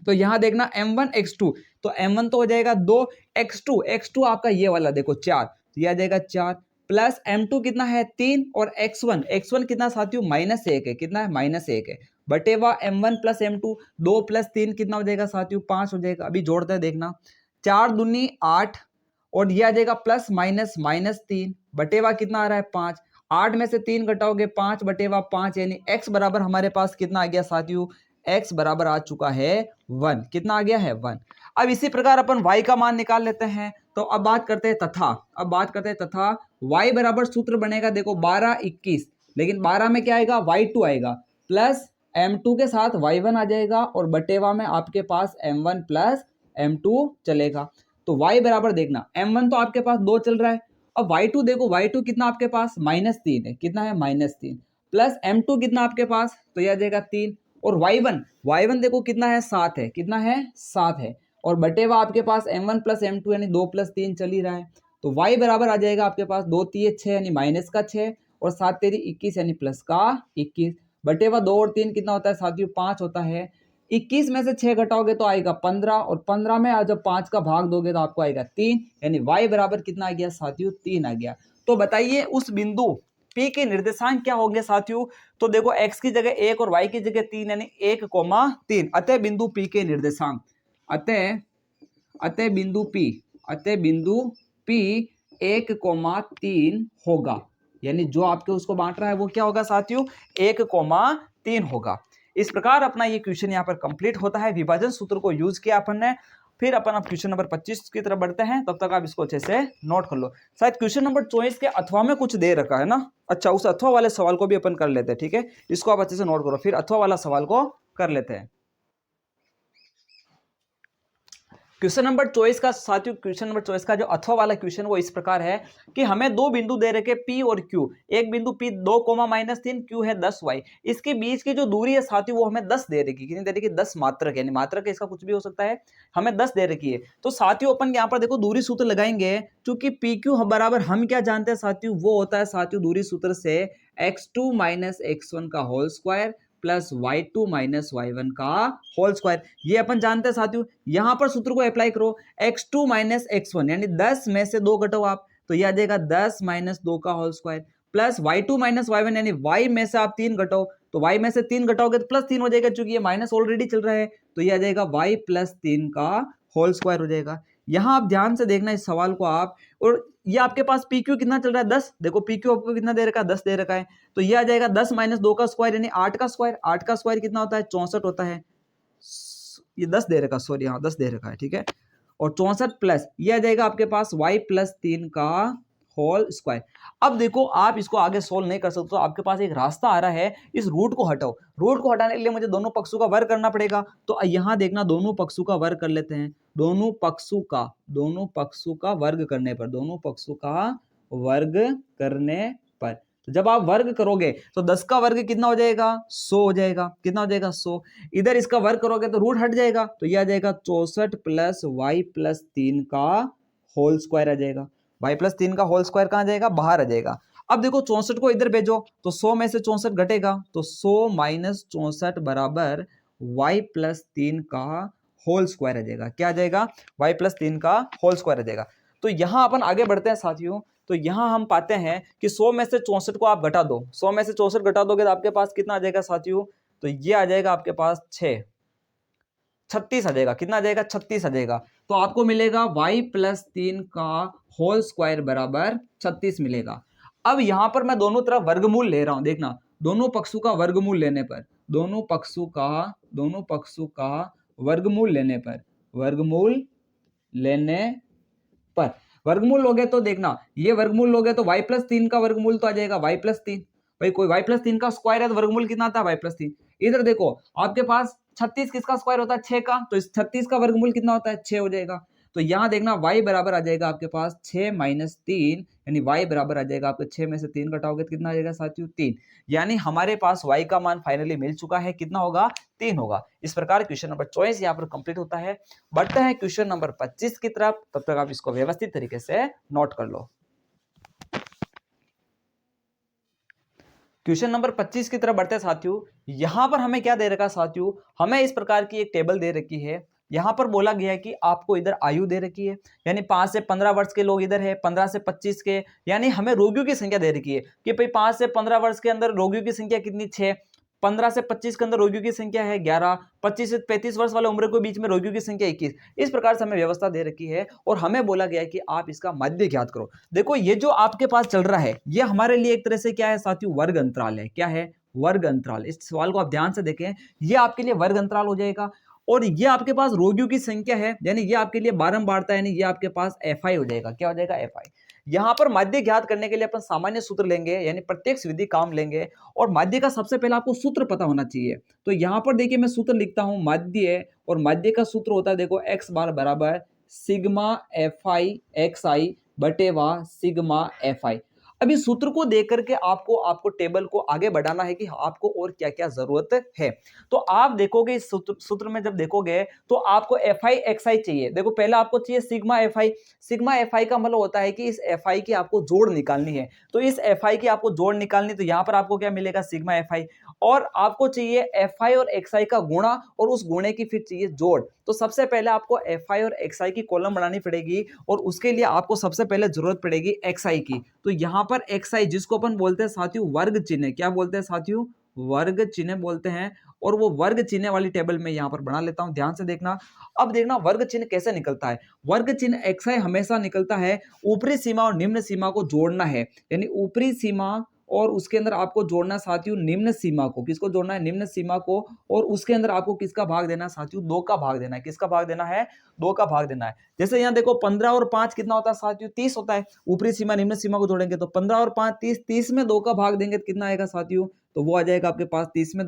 तो यहां देखना m1 x2, तो m1 तो हो जाएगा 2, x2 आपका ये वाला देखो 4, तो यह आ जाएगा 4, प्लस m2 कितना है 3, और x1 कितना साथियों -1 है, कितना है -1 है, बटेवा m1 प्लस m2, 2 प्लस 3 कितना हो जाएगा साथियों 5 हो जाएगा। अभी जोड़ते हैं देखना, 4 दूनी 8, और यह आ जाएगा प्लस माइनस -3, बटेवा कितना आ रहा है 5, 8 में से 3 घटाओगे 5 बटेवा 5, यानी x बराबर हमारे पास कितना आ गया साथियों, x बराबर आ चुका है 1। कितना आ गया है 1। अब इसी प्रकार अपन y का मान निकाल लेते हैं। तो अब बात करते हैं तथा y बराबर सूत्र बनेगा देखो 12 21, लेकिन 12 में क्या आएगा y2 आएगा, प्लस m2 के साथ y1 आ जाएगा, और बटेवा में आपके पास m1 प्लस m2 चलेगा। तो y बराबर देखना, m1 तो आपके पास 2 चल रहा है, अब y2 देखो, y2 कितना आपके पास -3 है, कितना है -3, प्लस m2 कितना आपके पास, तो यह आ जाएगा 3, और y1 देखो कितना है 7 है, कितना है 7 है, और बटेवा आपके पास m1 प्लस m2 यानी 2 प्लस 3 चल ही रहा है। तो y बराबर आ जाएगा आपके पास 2 3 6 यानी माइनस का 6, और 7 3 21 यानी प्लस का 21, बटेवा 2 और 3 कितना होता है साथियों 5 होता है। 21 में से 6 घटाओगे तो आएगा 15, और 15 में जब 5 का भाग दोगे तो आपको आएगा 3, यानी y बराबर कितना आ गया साथियों 3 आ गया। तो बताइए उस बिंदु P के निर्देशांक क्या होंगे साथियों। तो देखो x की जगह 1 और y की जगह 3, यानी 1,3। अतः बिंदु P के निर्देशांक, अतः बिंदु P 1,3 होगा, यानी जो आपके उसको बांट रहा है वो क्या होगा साथियों 1,3 होगा। इस प्रकार अपना ये क्वेश्चन यहाँ पर कंप्लीट होता है। विभाजन सूत्र को यूज किया अपन ने। फिर अपन अब क्वेश्चन नंबर 25 की तरफ बढ़ते हैं, तब तक आप इसको अच्छे से नोट कर लो। शायद क्वेश्चन नंबर 24 के अथवा में कुछ दे रखा है ना, अच्छा उस अथवा वाले सवाल को भी अपन कर लेते हैं, ठीक है, इसको आप अच्छे से नोट करो, फिर अथवा वाला सवाल को कर लेते हैं। क्वेश्चन नंबर 24 का साथियों, क्वेश्चन नंबर 24 का जो अथवा वाला क्वेश्चन वो इस प्रकार है कि हमें दो बिंदु दे रखे P और Q। एक बिंदु P 2, -3, Q है 10y। इसके बीच की जो दूरी है साथियों वो हमें 10 दे रखी, कितनी दे रखी 10 मात्रक, यानी मात्रक इसका कुछ भी हो सकता है, हमें 10 दे रखी है। तो साथियों अपन यहाँ पर देखो दूरी सूत्र लगाएंगे, क्योंकि PQ बराबर हम क्या जानते हैं साथियों, वो होता है साथियों दूरी सूत्र से x2 - x1 का whole square plus y2 - y1 का होल स्क्वायर, ये अपन जानते हैं साथियों। यहां पर सूत्र को अप्लाई करो, x2 - x1 यानी 10 में से 2 घटाओ आप, तो यह आ जाएगा 10 - 2 का whole square, plus y2 - y1 यानी y में से आप 3 घटाओ, तो y में से 3 घटाओगे तो प्लस 3 हो जाएगा, क्योंकि ये माइनस ऑलरेडी चल रहा है, तो यह आ जाएगा y + 3 का होल स्क्वायर हो जाएगा। यहां आप ध्यान से देखना इस सवाल को आप, और ये आपके पास PQ कितना चल रहा है 10, देखो PQ आपको कितना दे रखा है 10 दे रखा है, तो ये आ जाएगा 10 - 2 का स्क्वायर यानी 8 का स्क्वायर, 8 का स्क्वायर कितना होता है 64 होता है, ये 10 दे रखा, सॉरी हाँ 10 दे रखा है, ठीक है, और 64 प्लस ये आ जाएगा आपके पास y + 3 का होल स्क्वायर। अब देखो आप इसको आगे सोल्व नहीं कर सकते, तो आपके पास एक रास्ता आ रहा है, इस रूट को हटाओ। रूट को हटाने के लिए मुझे दोनों पक्षों का वर्ग करना पड़ेगा, तो यहां देखना दोनों पक्षों का वर्ग कर लेते हैं। दोनों पक्षों का वर्ग करने पर, तो जब आप वर्ग करोगे तो 10 का वर्ग कितना हो जाएगा 100 हो जाएगा, कितना हो जाएगा 100। इधर इसका वर्ग करोगे तो रूट हट जाएगा, तो यह आ जाएगा 64 प्लस y + 3 का होल स्क्वायर आ जाएगा। y + 3 का होल स्क्वायर कहाँ जाएगा, बाहर आ जाएगा। अब देखो 64 को इधर भेजो तो 100 में से 64 घटेगा तो 100 माइनस 64 बराबर y प्लस 3 का होल स्क्वायर आ जाएगा। क्या आ जाएगा? y प्लस 3 का होल स्क्वायर आ जाएगा। तो यहां अपन आगे बढ़ते हैं साथियों। तो यहां हम पाते हैं कि 100 में से 64 को आप घटा दो, 100 में से 64 घटा दोगे तो आपके पास कितना आ जाएगा साथियों? तो ये आ जाएगा आपके पास 36 आ जाएगा। कितना आ जाएगा? 36 आ जाएगा। तो आपको मिलेगा y प्लस 3 का होल स्क्वायर बराबर 36 मिलेगा। अब यहां पर मैं दोनों तरफ वर्गमूल ले रहा हूं, देखना दोनों पक्षों का वर्गमूल लेने पर, दोनों पक्षों का वर्गमूल लेने पर, वर्गमूल लोगे तो देखना, ये वर्गमूल लोगे तो y प्लस 3 का वर्गमूल तो आ जाएगा y प्लस 3। भाई कोई y प्लस 3 का स्क्वायर है तो वर्गमूल कितना आता है? y plus 3। इधर देखो आपके पास 36 किसका स्क्वायर होता है? 6 का, तो इस 36 का वर्गमूल कितना होता है? 6 हो जाएगा। तो यहां देखना y बराबर आ जाएगा आपके पास 6 माइनस 3, यानी y बराबर आ जाएगा आपको 6 में से 3 घटाओगे तो कितना आ जाएगा साथियों? 3। यानी हमारे पास y का मान फाइनली मिल चुका है। कितना होगा? 3 होगा। इस प्रकार क्वेश्चन नंबर 24 यहाँ पर कंप्लीट होता है। बढ़ते हैं क्वेश्चन नंबर 25 की तरफ, तब तक आप इसको व्यवस्थित तरीके से नोट कर लो। क्वेश्चन नंबर 25 की तरफ बढ़ते हैं साथियों। यहां पर हमें क्या दे रखा है साथियों? हमें इस प्रकार की एक टेबल दे रखी है। यहां पर बोला गया है कि आपको इधर आयु दे रखी है, यानी 5 से 15 वर्ष के लोग इधर है, 15 से 25 के, यानी हमें रोगियों की संख्या दे रखी है कि भाई 5 से 15 वर्ष के अंदर रोगियों की संख्या कितनी? 6। 15 से 25 के अंदर रोगियों की संख्या है 11। 25 से 35 वर्ष वाले उम्र के बीच में रोगियों की संख्या 21। इस प्रकार से हमें व्यवस्था दे रखी है और हमें बोला गया है कि आप इसका माध्य ज्ञात करो। देखो ये जो आपके पास चल रहा है ये हमारे लिए एक तरह से क्या है साथियों? वर्ग अंतराल है। क्या है? वर्ग अंतराल। इस सवाल को आप ध्यान से देखें, ये आपके लिए वर्ग अंतराल हो जाएगा और ये आपके पास रोगियों की संख्या है, यानी ये आपके लिए बारंबारता, यानी ये आपके पास FI हो जाएगा। क्या हो जाएगा? FI। यहां पर माध्य ज्ञात करने के लिए अपन सामान्य सूत्र लेंगे, यानी प्रत्यक्ष विधि काम लेंगे और माध्य का सबसे पहले आपको सूत्र पता होना चाहिए। तो यहां पर देखिए मैं सूत्र लिखता हूं माध्य, और माध्य का सूत्र होता है देखो x बार बराबर सिग्मा FI XI बटे वा सिग्मा FI। अब इस सूत्र को देख करके आपको टेबल को आगे बढ़ाना है कि आपको और क्या क्या जरूरत है। तो आप देखोगे इस सूत्र में जब देखोगे तो आपको FI XI चाहिए। देखो पहले आपको चाहिए सिग्मा FI। सिग्मा FI का मतलब होता है कि इस FI की आपको जोड़ निकालनी है। तो इस FI की आपको जोड़ निकालनी, तो यहां पर आपको क्या मिलेगा? Sigma FI। और आपको चाहिए FI और XI का गुणा और उस गुणे की फिर चाहिए जोड़। तो सबसे पहले आपको FI और XI की कॉलम बनानी पड़ेगी और उसके लिए आपको सबसे पहले जरूरत पड़ेगी XI की। तो यहां पर XI जिसको अपन बोलते हैं साथियों वर्ग चिन्ह, क्या बोलते हैं साथियों? वर्ग चिन्ह बोलते हैं। और वो वर्ग चिन्ह वाली टेबल में यहां पर बना लेता हूं, ध्यान से देखना। अब देखना वर्ग चिन्ह कैसे निकलता है। वर्ग चिन्ह XI हमेशा निकलता है ऊपरी सीमा और निम्न सीमा को जोड़ना है, यानी ऊपरी सीमा और उसके अंदर आपको जोड़ना साथियों निम्न सीमा को। किसको जोड़ना है? निम्न सीमा को। और उसके अंदर आपको किसका भाग देना है साथियों? 2 का भाग देना है। किसका भाग देना है? 2 का भाग देना है। जैसे यहाँ देखो 15 और 5 कितना होता है साथियों? 30 होता है। ऊपरी सीमा निम्न सीमा को जोड़ेंगे तो 15 और 5 30, 30 में 2 का भाग देंगे तो कितना आएगा साथियों? तो वो आ जाएगा आपके पास 30 में,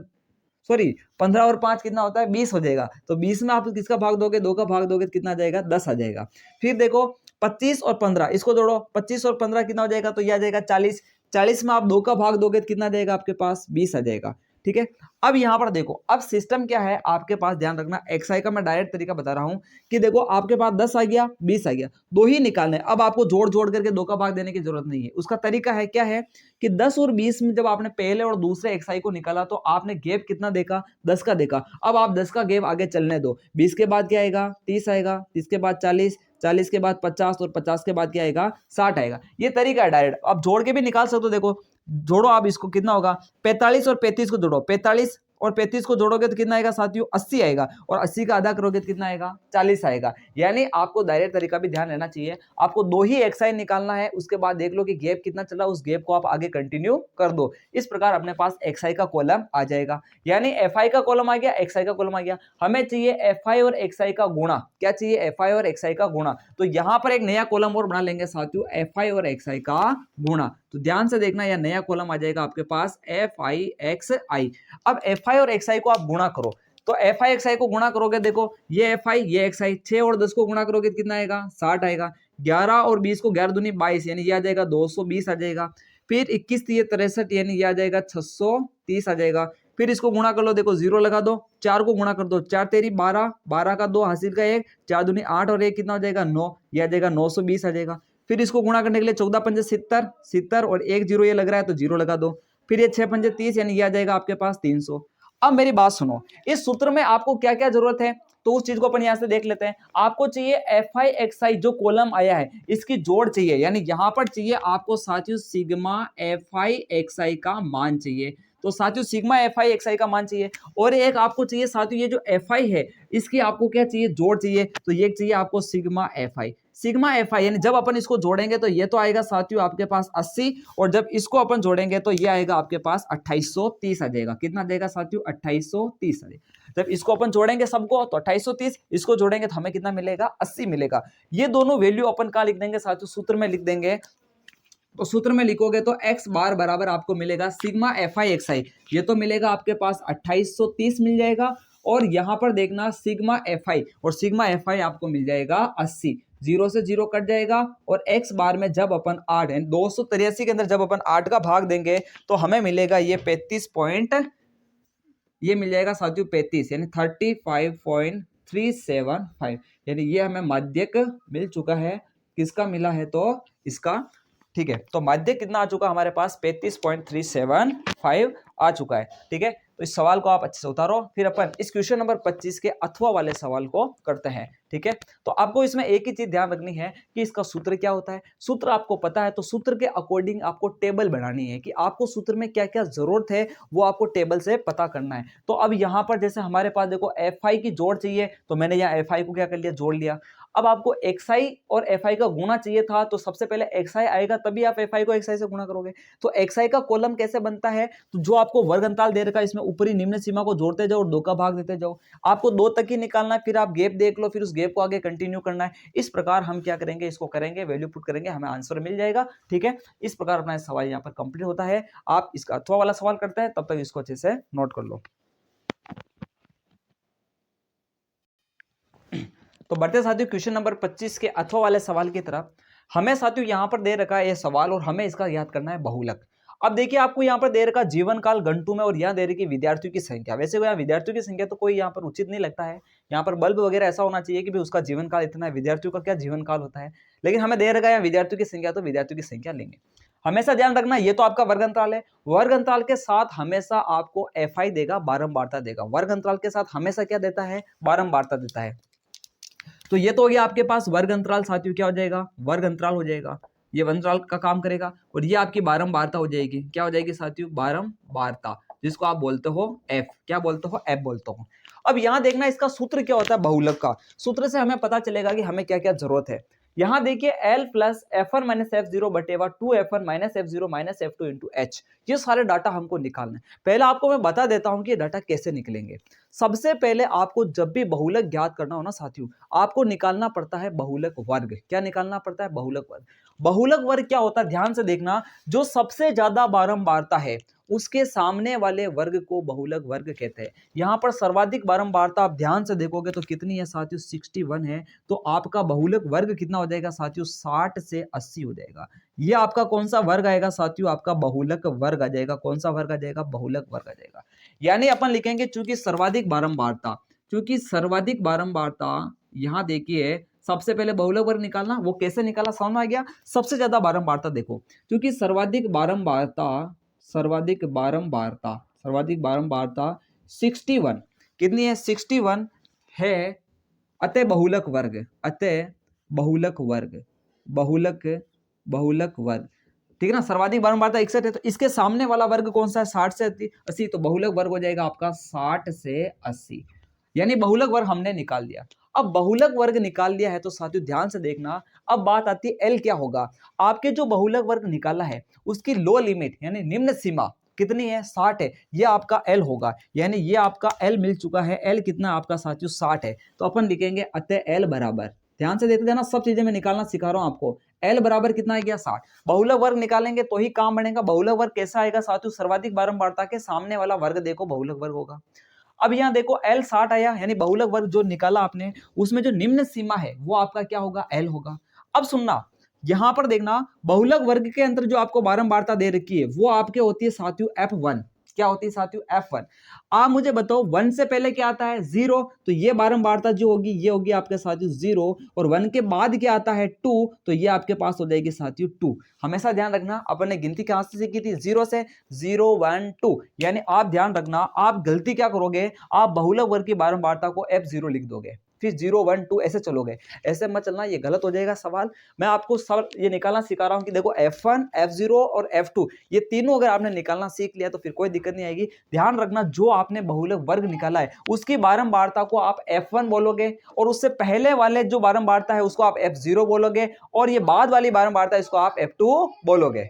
सॉरी 15 और 5 कितना होता है? 20 हो जाएगा। तो 20 में आप किसका भाग दोगे? 2 का भाग दोगे तो कितना आ जाएगा? 10 आ जाएगा। फिर देखो 25 और 15 इसको जोड़ो, 25 और 15 कितना हो जाएगा? तो यह आ जाएगा 40। 40 में आप 2 का भाग दोगे तो कितना आ जाएगा आपके पास? 20 आ जाएगा। ठीक है। अब यहां पर देखो अब सिस्टम क्या है आपके पास, ध्यान रखना। XI का मैं डायरेक्ट तरीका बता रहा हूं कि देखो आपके पास 10 आ गया, 20 आ गया, 2 ही निकालने। अब आपको जोड़ जोड़ करके 2 का भाग देने की जरूरत नहीं है। उसका तरीका है क्या है कि 10 और 20 में जब आपने पहले और दूसरे XI को निकाला तो आपने गैप कितना देखा? 10 का देखा। अब आप 10 का गैप आगे चलने दो। 20 के बाद क्या आएगा? 30 आएगा। 30 के बाद 40, 40 के बाद 50 और 50 के बाद क्या आएगा? 60 आएगा। ये तरीका है डायरेक्ट। अब जोड़ के भी निकाल सकते हो। देखो जोड़ो आप इसको, कितना होगा? 45 और 35 को जोड़ो, 45 और 35 को जोड़ोगे तो कितना आएगा साथियों? 80 आएगा। और 80 का आधा करोगे तो कितना आएगा? 40 आएगा। यानी आपको डायरेक्ट तरीका भी ध्यान रहना चाहिए। आपको 2 ही XI निकालना है, उसके बाद देख लो कि गैप कितना चला, उस गैप को आप आगे कंटिन्यू कर दो। इस प्रकार अपने पास XI का कॉलम आ जाएगा। यानी FI का कॉलम आ गया, XI का कॉलम आ गया। हमें चाहिए FI और XI का गुणा। क्या चाहिए? FI और XI का गुणा। तो यहां पर एक नया कॉलम और बना लेंगे साथियों, FI और XI का गुणा। तो ध्यान से देखना, यह नया कॉलम आ जाएगा आपके पास FI XI। अब FI और XI को आप गुणा करो। तो FI XI को गुणा करोगे, देखो ये FI ये XI, 6 और 10 को गुणा करोगे तो कितना आएगा? 60 आएगा। 11 और 20 को 11 दूनी 22, यानी ये आ जाएगा 220 आ जाएगा। फिर 21 3 63, यानी ये आ जाएगा 630 आ जाएगा। फिर इसको गुणा कर लो, देखो 0 लगा दो, 4 को गुणा कर दो, 4 तेरी 12, 12 का 2 हासिल का 1, 4 दूनी 8 और 1 कितना हो जाएगा? 9, ये आ जाएगा 920 आ जाएगा। फिर इसको गुणा करने के लिए 14 पंजे 70, 70 और एक जीरो ये लग रहा है तो जीरो लगा दो, फिर ये 6 पंजे 30 यानी ये आ जाएगा आपके पास 300। अब मेरी बात सुनो, इस सूत्र में आपको क्या क्या जरूरत है तो उस चीज को अपन यहां से देख लेते हैं। आपको चाहिए एफ आई एक्स आई, जो कॉलम आया है इसकी जोड़ चाहिए, यानी यहां पर चाहिए आपको साथियों सिग्मा एफ आई एक्स आई का मान चाहिए। तो साथियों सिग्मा एफ आई एक्स आई का मान चाहिए, और एक आपको चाहिए साथियों ये जो एफ आई है इसकी आपको क्या चाहिए, जोड़ चाहिए। तो ये चाहिए आपको sigma F I. Sigma F I यानी जब अपन इसको जोड़ेंगे तो ये तो आएगा साथियों आपके पास 80, और जब इसको अपन जोड़ेंगे तो ये आएगा आपके पास 2830 आ जाएगा। कितना देगा साथियों, 2830 आ जाएगा। जब इसको अपन जोड़ेंगे सबको तो 2830, इसको जोड़ेंगे तो हमें कितना मिलेगा, 80 मिलेगा। ये दोनों वैल्यू अपन कहाँ लिख देंगे साथियों, सूत्र में लिख देंगे। तो सूत्र में लिखोगे तो x बार बराबर आपको मिलेगा सिग्मा एफ आई एक्स आई, ये तो मिलेगा आपके पास 2830 मिल जाएगा। और यहां पर देखना सिग्मा एफ आई, और सिग्मा एफ आई आपको मिल जाएगा 80, जीरो से जीरो कट जाएगा। और x बार में जब अपन 8 है 283 के अंदर जब अपन 8 का भाग देंगे तो हमें मिलेगा ये 35 पॉइंट, ये मिल जाएगा साथियों 35 यानी 35.375, यानी ये हमें माध्यक मिल चुका है। किसका मिला है तो इसका, ठीक है। तो माध्यक कितना आ चुका हमारे पास, 35.375 आ चुका है, ठीक है। तो इस सवाल को आप अच्छे से उतारो, फिर अपन इस क्वेश्चन नंबर 25 के अथवा वाले सवाल को करते हैं, ठीक है। तो आपको इसमें एक ही चीज ध्यान रखनी है कि इसका सूत्र क्या होता है। सूत्र आपको पता है तो सूत्र के अकॉर्डिंग आपको टेबल बनानी है कि आपको सूत्र में क्या क्या जरूरत है वो आपको टेबल से पता करना है। तो अब यहाँ पर जैसे हमारे पास देखो एफ आई की जोड़ चाहिए, तो मैंने यहाँ एफ आई को क्या कर लिया, जोड़ लिया। अब आपको xi और fi का गुणा चाहिए था, तो सबसे पहले xi आएगा तभी आप fi को xi से गुणा करोगे। तो xi का कॉलम कैसे बनता है, तो जो आपको वर्ग अंतराल दे रखा है इसमें ऊपरी निम्न सीमा को जोड़ते जाओ और 2 का भाग देते जाओ। आपको 2 तक ही निकालना है, फिर आप गैप देख लो, फिर उस गैप को आगे कंटिन्यू करना है। इस प्रकार हम क्या करेंगे, इसको करेंगे, वैल्यू पुट करेंगे, हमें आंसर मिल जाएगा, ठीक है। इस प्रकार अपना सवाल यहाँ पर कंप्लीट होता है। आप इसका अथवा वाला सवाल करते हैं, तब तक इसको अच्छे से नोट कर लो। तो बढ़ते साथियों क्वेश्चन नंबर 25 के अथवा वाले सवाल की तरफ। हमें साथियों यहां पर दे रखा है ये सवाल और हमें इसका याद करना है बहुलक। अब देखिए आपको यहां पर दे रखा जीवन काल घंटों में और यहां दे रखी विद्यार्थियों की संख्या। वैसे यहाँ विद्यार्थियों की संख्या तो कोई यहाँ पर उचित नहीं लगता है, यहाँ पर बल्ब वगैरह ऐसा होना चाहिए कि भी उसका जीवन काल इतना है, विद्यार्थियों का क्या जीवन काल होता है। लेकिन हमें दे रखा है विद्यार्थियों की संख्या, तो विद्यार्थियों की संख्या लेंगे। हमेशा ध्यान रखना ये तो आपका वर्ग अंतराल है, वर्ग अंतराल के साथ हमेशा आपको एफ आई देगा, बारंबारता देगा। वर्ग अंतराल के साथ हमेशा क्या देता है, बारंबारता देता है। तो ये तो हो गया आपके पास वर्ग अंतराल साथियों, क्या हो जाएगा, वर्ग अंतराल हो जाएगा, ये अंतराल का काम करेगा। और ये आपकी बारंबारता हो जाएगी, क्या हो जाएगी साथियों, बारंबारता, जिसको आप बोलते हो एफ, क्या बोलते हो, एफ बोलते हो। अब यहां देखना इसका सूत्र क्या होता है बहुलक का। सूत्र से हमें पता चलेगा कि हमें क्या क्या जरूरत है। यहां देखिए L plus F1 minus F0 बटेवा 2F1 minus F0 minus F2 into H, ये सारे डाटा हमको निकालना है। पहले आपको मैं बता देता हूं कि ये डाटा कैसे निकलेंगे। सबसे पहले आपको जब भी बहुलक ज्ञात करना हो ना साथियों, आपको निकालना पड़ता है बहुलक वर्ग। क्या निकालना पड़ता है, बहुलक वर्ग। बहुलक वर्ग क्या होता है, ध्यान से देखना, जो सबसे ज्यादा बारंबारता है उसके सामने वाले वर्ग को बहुलक वर्ग कहते हैं। यहां पर सर्वाधिक बारंबारता आप ध्यान से देखोगे तो कितनी है साथियों, 61 है। तो आपका बहुलक वर्ग कितना हो जाएगा साथियों, 60 से 80 हो जाएगा। ये आपका कौन सा वर्ग आएगा साथियों, आपका बहुलक वर्ग आ जाएगा। कौन सा वर्ग आ जाएगा, बहुलक वर्ग आ जाएगा। यानी अपन लिखेंगे चूंकि सर्वाधिक बारंबारता, चूंकि सर्वाधिक बारंबारता, यहां देखिए सबसे पहले बहुलक वर्ग निकालना, वो कैसे निकाला समझ में आ गया। सबसे ज्यादा बारंबारता देखो, क्योंकि सर्वाधिक बारंबारता 61 कितनी है, 61 है। अतः बहुलक वर्ग, अतः बहुलक वर्ग, बहुलक वर्ग, ठीक है ना। सर्वाधिक बारंबारता 61 है, तो इसके सामने वाला वर्ग कौन सा है, 60 से 80, तो बहुलक वर्ग हो जाएगा आपका 60 से 80। यानी बहुलक वर्ग हमने निकाल दिया। अब बहुलक वर्ग निकाल लिया है तो साथियों ध्यान से देखना, अब बात आती है एल क्या होगा। आपके जो बहुलक वर्ग निकाला है उसकी लो लिमिट यानी निम्न सीमा कितनी है, 60 है, ये आपका एल होगा। यानी ये आपका एल मिल चुका है। एल कितना आपका साथियों, 60 है। तो अपन लिखेंगे अतः एल बराबर, ध्यान से देखते जाना, सब चीजें मैं निकालना सिखा रहा हूं आपको। एल बराबर कितना आ गया, 60। बहुलक वर्ग निकालेंगे तो ही काम बनेगा। बहुलक वर्ग कैसा आएगा साथियों, सर्वाधिक बारंबारता के सामने वाला वर्ग देखो बहुलक वर्ग होगा। अब यहाँ देखो L 60 आया, यानी बहुलक वर्ग जो निकाला आपने उसमें जो निम्न सीमा है वो आपका क्या होगा, L होगा। अब सुनना, यहां पर देखना बहुलक वर्ग के अंदर जो आपको बारंबारता दे रखी है वो आपके होती है साथियों F1। क्या होती है साथियों, F1। आप मुझे बताओ 1 से पहले क्या आता है, 0, तो ये बारंबारता जो होगी ये होगी आपके साथियों 0, और 1 के बाद क्या आता है 2, तो ये आपके पास हो जाएगी साथियों 2। हमेशा ध्यान रखना अपन ने गिनती कहां से सीखी थी, 0 से, 0 1 2, यानी आप ध्यान रखना आप गलती क्या करोगे, आप बहुलक वर्ग की बारंबारता को F0 लिख दोगे, फिर 0 1 2 ऐसे चलोगे, ऐसे मत चलना, ये गलत हो जाएगा सवाल। मैं आपको सब ये निकालना सिखा रहा हूं कि देखो F1 F0 और F2 ये तीनों अगर आपने निकालना सीख लिया तो फिर कोई दिक्कत नहीं आएगी। ध्यान रखना जो आपने बहुलक वर्ग निकाला है उसकी बारंबारता को आप F1 बोलोगे, और उससे पहले वाले जो बारंबारता है उसको आप F0 बोलोगे, और ये बाद वाली बारंबारता इसको आप F2 बोलोगे।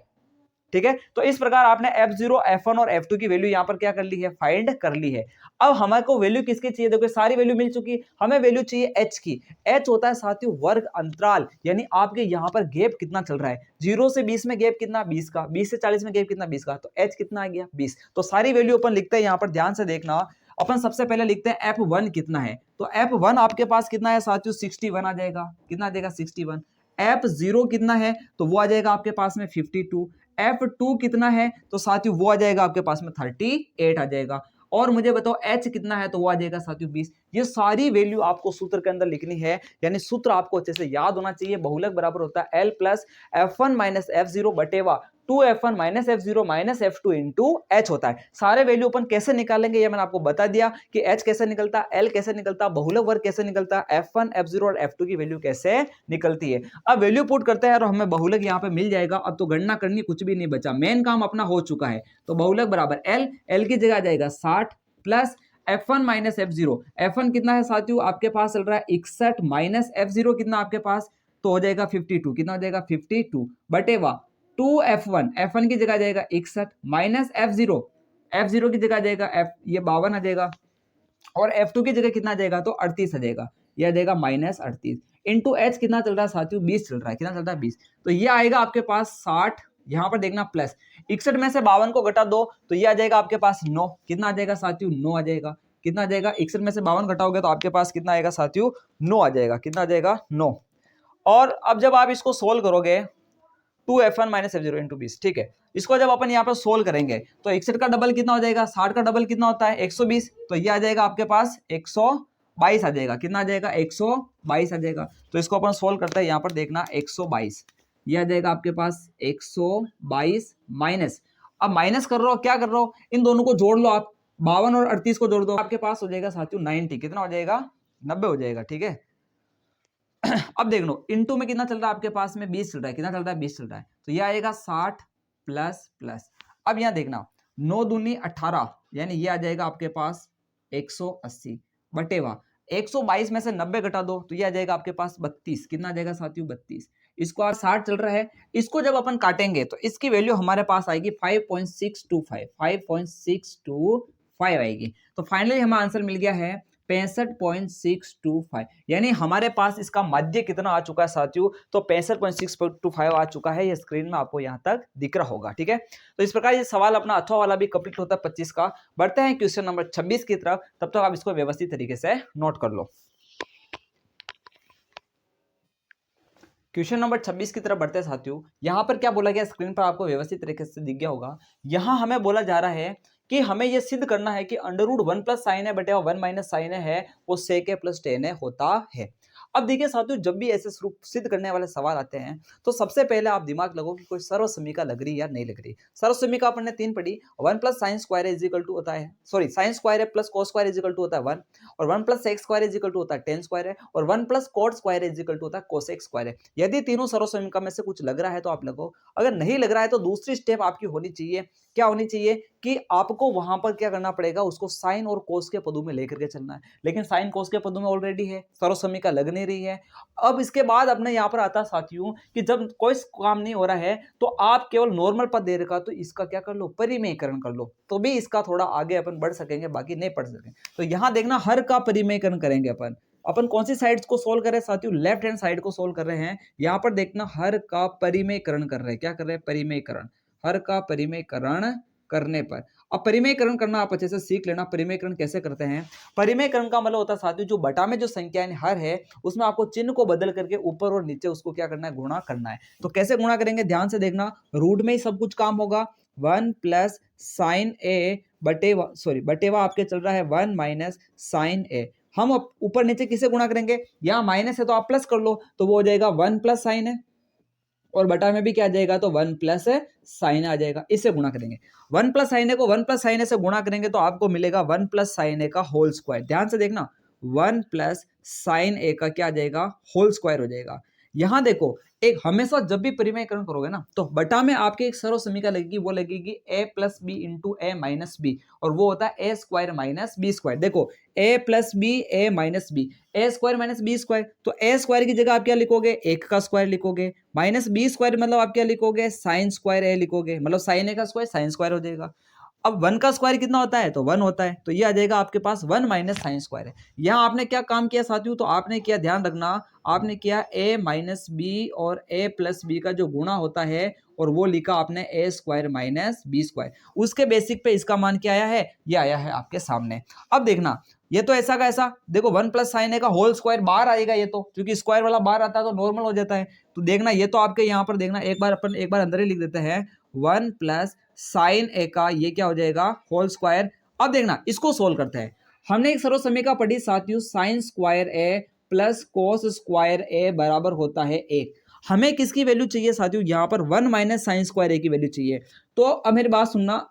ठीक है, तो इस प्रकार आपने F0, F1 और F2 की वैल्यू यहां पर क्या कर ली है, फाइंड कर ली है। अब हमारे को वैल्यू किसकी चाहिए, देखो सारी वैल्यू मिल चुकी है, हमें वैल्यू चाहिए h की। h होता है साथियों वर्ग अंतराल, यानी आपके यहां पर गैप कितना चल रहा है, 0 से 20 में गैप कितना, 20 का, 20 से 40 में गैप कितना, 20 का, तो h कितना आ गया, 20। तो सारी वैल्यू अपन लिखते हैं यहां पर, ध्यान से देखना। अपन सबसे पहले लिखते हैं F1 कितना है, तो F1 आपके पास कितना है साथियों, 61 आ जाएगा, कितना आ जाएगा 61। F0 कितना है, तो वो आ जाएगा आपके पास में 52। F2 कितना है, तो साथियों वो आ जाएगा आपके पास में 38 आ जाएगा। और मुझे बताओ H कितना है, तो वो आ जाएगा साथियों 20। ये सारी वैल्यू आपको सूत्र के अंदर लिखनी है, यानी सूत्र आपको अच्छे से याद होना चाहिए। बहुलक बराबर होता है L plus F1 minus F0 बटेवा 2F1 minus F0 minus F2 into H होता है। सारे वैल्यू अपन कैसे निकालेंगे ये मैंने आपको बता दिया कि H कैसे निकलता है, L कैसे निकलता है, बहुलक वर्ग कैसे निकलता है, F1 F0 और F2 की वैल्यू कैसे निकलती है। अब वैल्यू पुट करते हैं और हमें बहुलक यहाँ पे मिल जाएगा। अब तो गणना करनी कुछ भी नहीं बचा, मेन काम अपना हो चुका है। तो बहुलक बराबर L की जगह आ जाएगा 60 plus F1 minus F0। F1 कितना है साथियों आपके पास चल रहा है 61 माइनस F0 कितना आपके पास, तो हो जाएगा 52, कितना हो जाएगा 52 बटेवा 2F1 की जगह आ जाएगा 61 माइनस F0 की जगह आ जाएगा ये 52 आ जाएगा, और F2 की जगह कितना आ जाएगा, तो 38 आ जाएगा, ये आ जाएगा माइनस 38 इंटू H कितना चल रहा है साथियों 20 चल रहा है, कितना चल रहा है 20, तो ये आएगा आपके पास 60। यहां पर देखना प्लस 61 में से 52 को घटा दो तो ये आ जाएगा आपके पास 9, कितना आ जाएगा साथियों 9 आ जाएगा, कितना आ जाएगा 61 में से 52 घटाओगे तो आपके पास कितना आएगा साथियों 9 आ जाएगा, कितना आ जाएगा 9। और अब जब आप इसको सोल्व करोगे 2F1 माइनस F0 इंटू 20, ठीक है, इसको जब अपन यहाँ पर सोल्व करेंगे तो 61 का डबल कितना हो जाएगा, 60 का डबल कितना होता है 120, तो ये आ जाएगा आपके पास 122 आ जाएगा, कितना आ जाएगा 122 आ जाएगा। तो इसको अपन सोल्व करते हैं, यहाँ पर देखना 122, ये आ जाएगा आपके पास 122 माइनस, अब माइनस कर रहे हो क्या कर रहे हो, इन दोनों को जोड़ लो आप, 52 और 38 को जोड़ दो, आपके पास हो जाएगा साथियों 90, कितना हो जाएगा 90 हो जाएगा, ठीक है। अब देख लो इनटू में कितना चल रहा है आपके पास में 20 चल रहा है, कितना चल रहा है 20 चल रहा है, तो ये आएगा 60 प्लस प्लस। अब यहां देखना 9 दूनी 18, यानी ये आ जाएगा आपके पास 180 बटेवा 122 में से 90 घटा दो तो ये आ जाएगा आपके पास 32, कितना आ जाएगा साथियों 32। इसको आज 60 चल रहा है, इसको जब अपन काटेंगे तो इसकी वैल्यू हमारे पास आएगी 5.625 आएगी। तो फाइनली हमारा आंसर मिल गया है 65.625, यानी हमारे पास इसका माध्य कितना आ चुका है साथियों, तो 65.625 आ चुका है। ये स्क्रीन में आपको यहां तक दिख रहा होगा, ठीक है। तो इस प्रकार ये सवाल अपना अथवा वाला भी कंप्लीट होता है 25 का। बढ़ते हैं क्वेश्चन नंबर 26 की तरफ, तब तक आप इसको व्यवस्थित तरीके से नोट कर लो। क्वेश्चन नंबर 26 की तरफ बढ़ते हैं साथियों। यहां पर क्या बोला गया, स्क्रीन पर आपको व्यवस्थित तरीके से दिख गया होगा। यहां हमें बोला जा रहा है कि हमें यह सिद्ध करना है कि √1 प्लस साइन है बटे 1 माइनस साइन है वो सेक है प्लस टेन है होता है। अब देखिए साथियों, जब भी ऐसे स्वरूप सिद्ध करने वाले सवाल आते हैं तो सबसे पहले आप दिमाग लगाओ कि कोई सर्वसमीका लग रही या नहीं लग रही। सर्वसमीका अपन ने 3 पढ़ी, 1 plus sine square is equal to होता है, सॉरी साइन स्क्वायर है plus cos square is equal to होता है 1, और 1 plus sec square is equal to होता है टेन स्क्वायर है, और 1 plus cot square is equal to होता है कोसेक स्क्वायर है। यदि तीनों सर्वसमीका में से कुछ लग रहा है तो आप लगो, अगर नहीं लग रहा है तो दूसरी स्टेप आपकी होनी चाहिए, क्या होनी चाहिए कि आपको वहां पर क्या करना पड़ेगा, उसको साइन और कोस के पदों में लेकर के चलना है। लेकिन साइन कोस के पदों में ऑलरेडी है, सर्वसमीका लग नहीं रही है। अब इसके बाद अपने यहाँ पर आता साथियों कि जब कोई काम नहीं हो रहा है तो आप केवल नॉर्मल पद दे रखा तो इसका क्या कर लो, परिमेयकरण कर लो, तो भी इसका थोड़ा आगे अपन बढ़ सकेंगे, बाकी नहीं पढ़ सकेंगे। तो यहाँ देखना हर का परिमेयकरण करेंगे अपन कौन सी साइड्स को सोल्व कर रहे हैं साथियों, लेफ्ट हैंड साइड को सोल्व कर रहे हैं। यहाँ पर देखना हर का परिमेयकरण कर रहे हैं, क्या कर रहे हैं परिमेयकरण, हर का परिमेयकरण करने पर। अब परिमेयकरण करना आप अच्छे से सीख लेना, परिमेयकरण कैसे करते हैं। परिमेयकरण का मतलब होता है साथियों जो बटा में जो संख्या हर है उसमें आपको चिन्ह को बदल करके ऊपर और नीचे उसको क्या करना है, गुणा करना है। तो कैसे गुणा करेंगे ध्यान से देखना, रूट में ही सब कुछ काम होगा। 1 प्लस साइन ए बटेवा आपके चल रहा है 1 माइनस साइन ए। हम ऊपर नीचे किसे गुणा करेंगे, यहाँ माइनस है तो आप प्लस कर लो, तो वो हो जाएगा 1 प्लस साइन है, और बटा में भी क्या आ जाएगा, तो 1 प्लस साइन आ जाएगा। इससे गुणा करेंगे 1 प्लस साइन ए को 1 प्लस साइन ए से गुणा करेंगे तो आपको मिलेगा 1 प्लस साइन ए का होल स्क्वायर। ध्यान से देखना, 1 प्लस साइन ए का क्या आ जाएगा, होल स्क्वायर हो जाएगा। यहां देखो, एक हमेशा जब भी परिमेयकरण करोगे ना, तो बटा में आपके एक सर्व समीकरण लगेगी, वो लगेगी a plus B into A minus B, और वो होता है A square minus B square. देखो a plus B A minus B, A square minus B square, तो ए स्क्वायर की जगह आप क्या लिखोगे, एक का स्क्वायर लिखोगे, माइनस बी स्क्वायर मतलब आप क्या लिखोगे, साइन स्क्वायर ए लिखोगे, मतलब साइन ए का स्क्वायर साइन स्क्वायर हो जाएगा। अब 1 का स्क्वायर कितना होता है, तो 1 होता है, तो ये आ जाएगा आपके पास 1 माइनस साइन स्क्वायर है। यहाँ आपने क्या काम किया साथियों, तो आपने किया, ध्यान रखना, आपने किया a माइनस बी और a प्लस बी का जो गुणा होता है, और वो लिखा आपने a square minus B square. उसके बेसिक पे इसका मान क्या आया है, ये आया है आपके सामने। अब देखना, ये तो ऐसा का ऐसा, देखो 1 प्लस साइन ए का होल स्क्वायर बाहर आएगा, ये तो क्योंकि स्क्वायर वाला बाहर आता है तो नॉर्मल हो जाता है। तो देखना, ये तो आपके यहाँ पर देखना, एक बार अंदर ही लिख देते हैं, 1 प्लस साइन ए का ये क्या हो जाएगा, होल स्क्वायर। अब देखना, इसको सोल्व करते हैं। हमने एक सर्व समीकरण पढ़ी साथियों, साइन स्क्वायर ए प्लस कोस स्क्वायर ए बराबर होता है 1। हमें किसकी वैल्यू चाहिए साथियों, यहाँ पर 1 माइनस साइन स्क्वायर ए की वैल्यू चाहिए। तो अब मेरी बात सुनना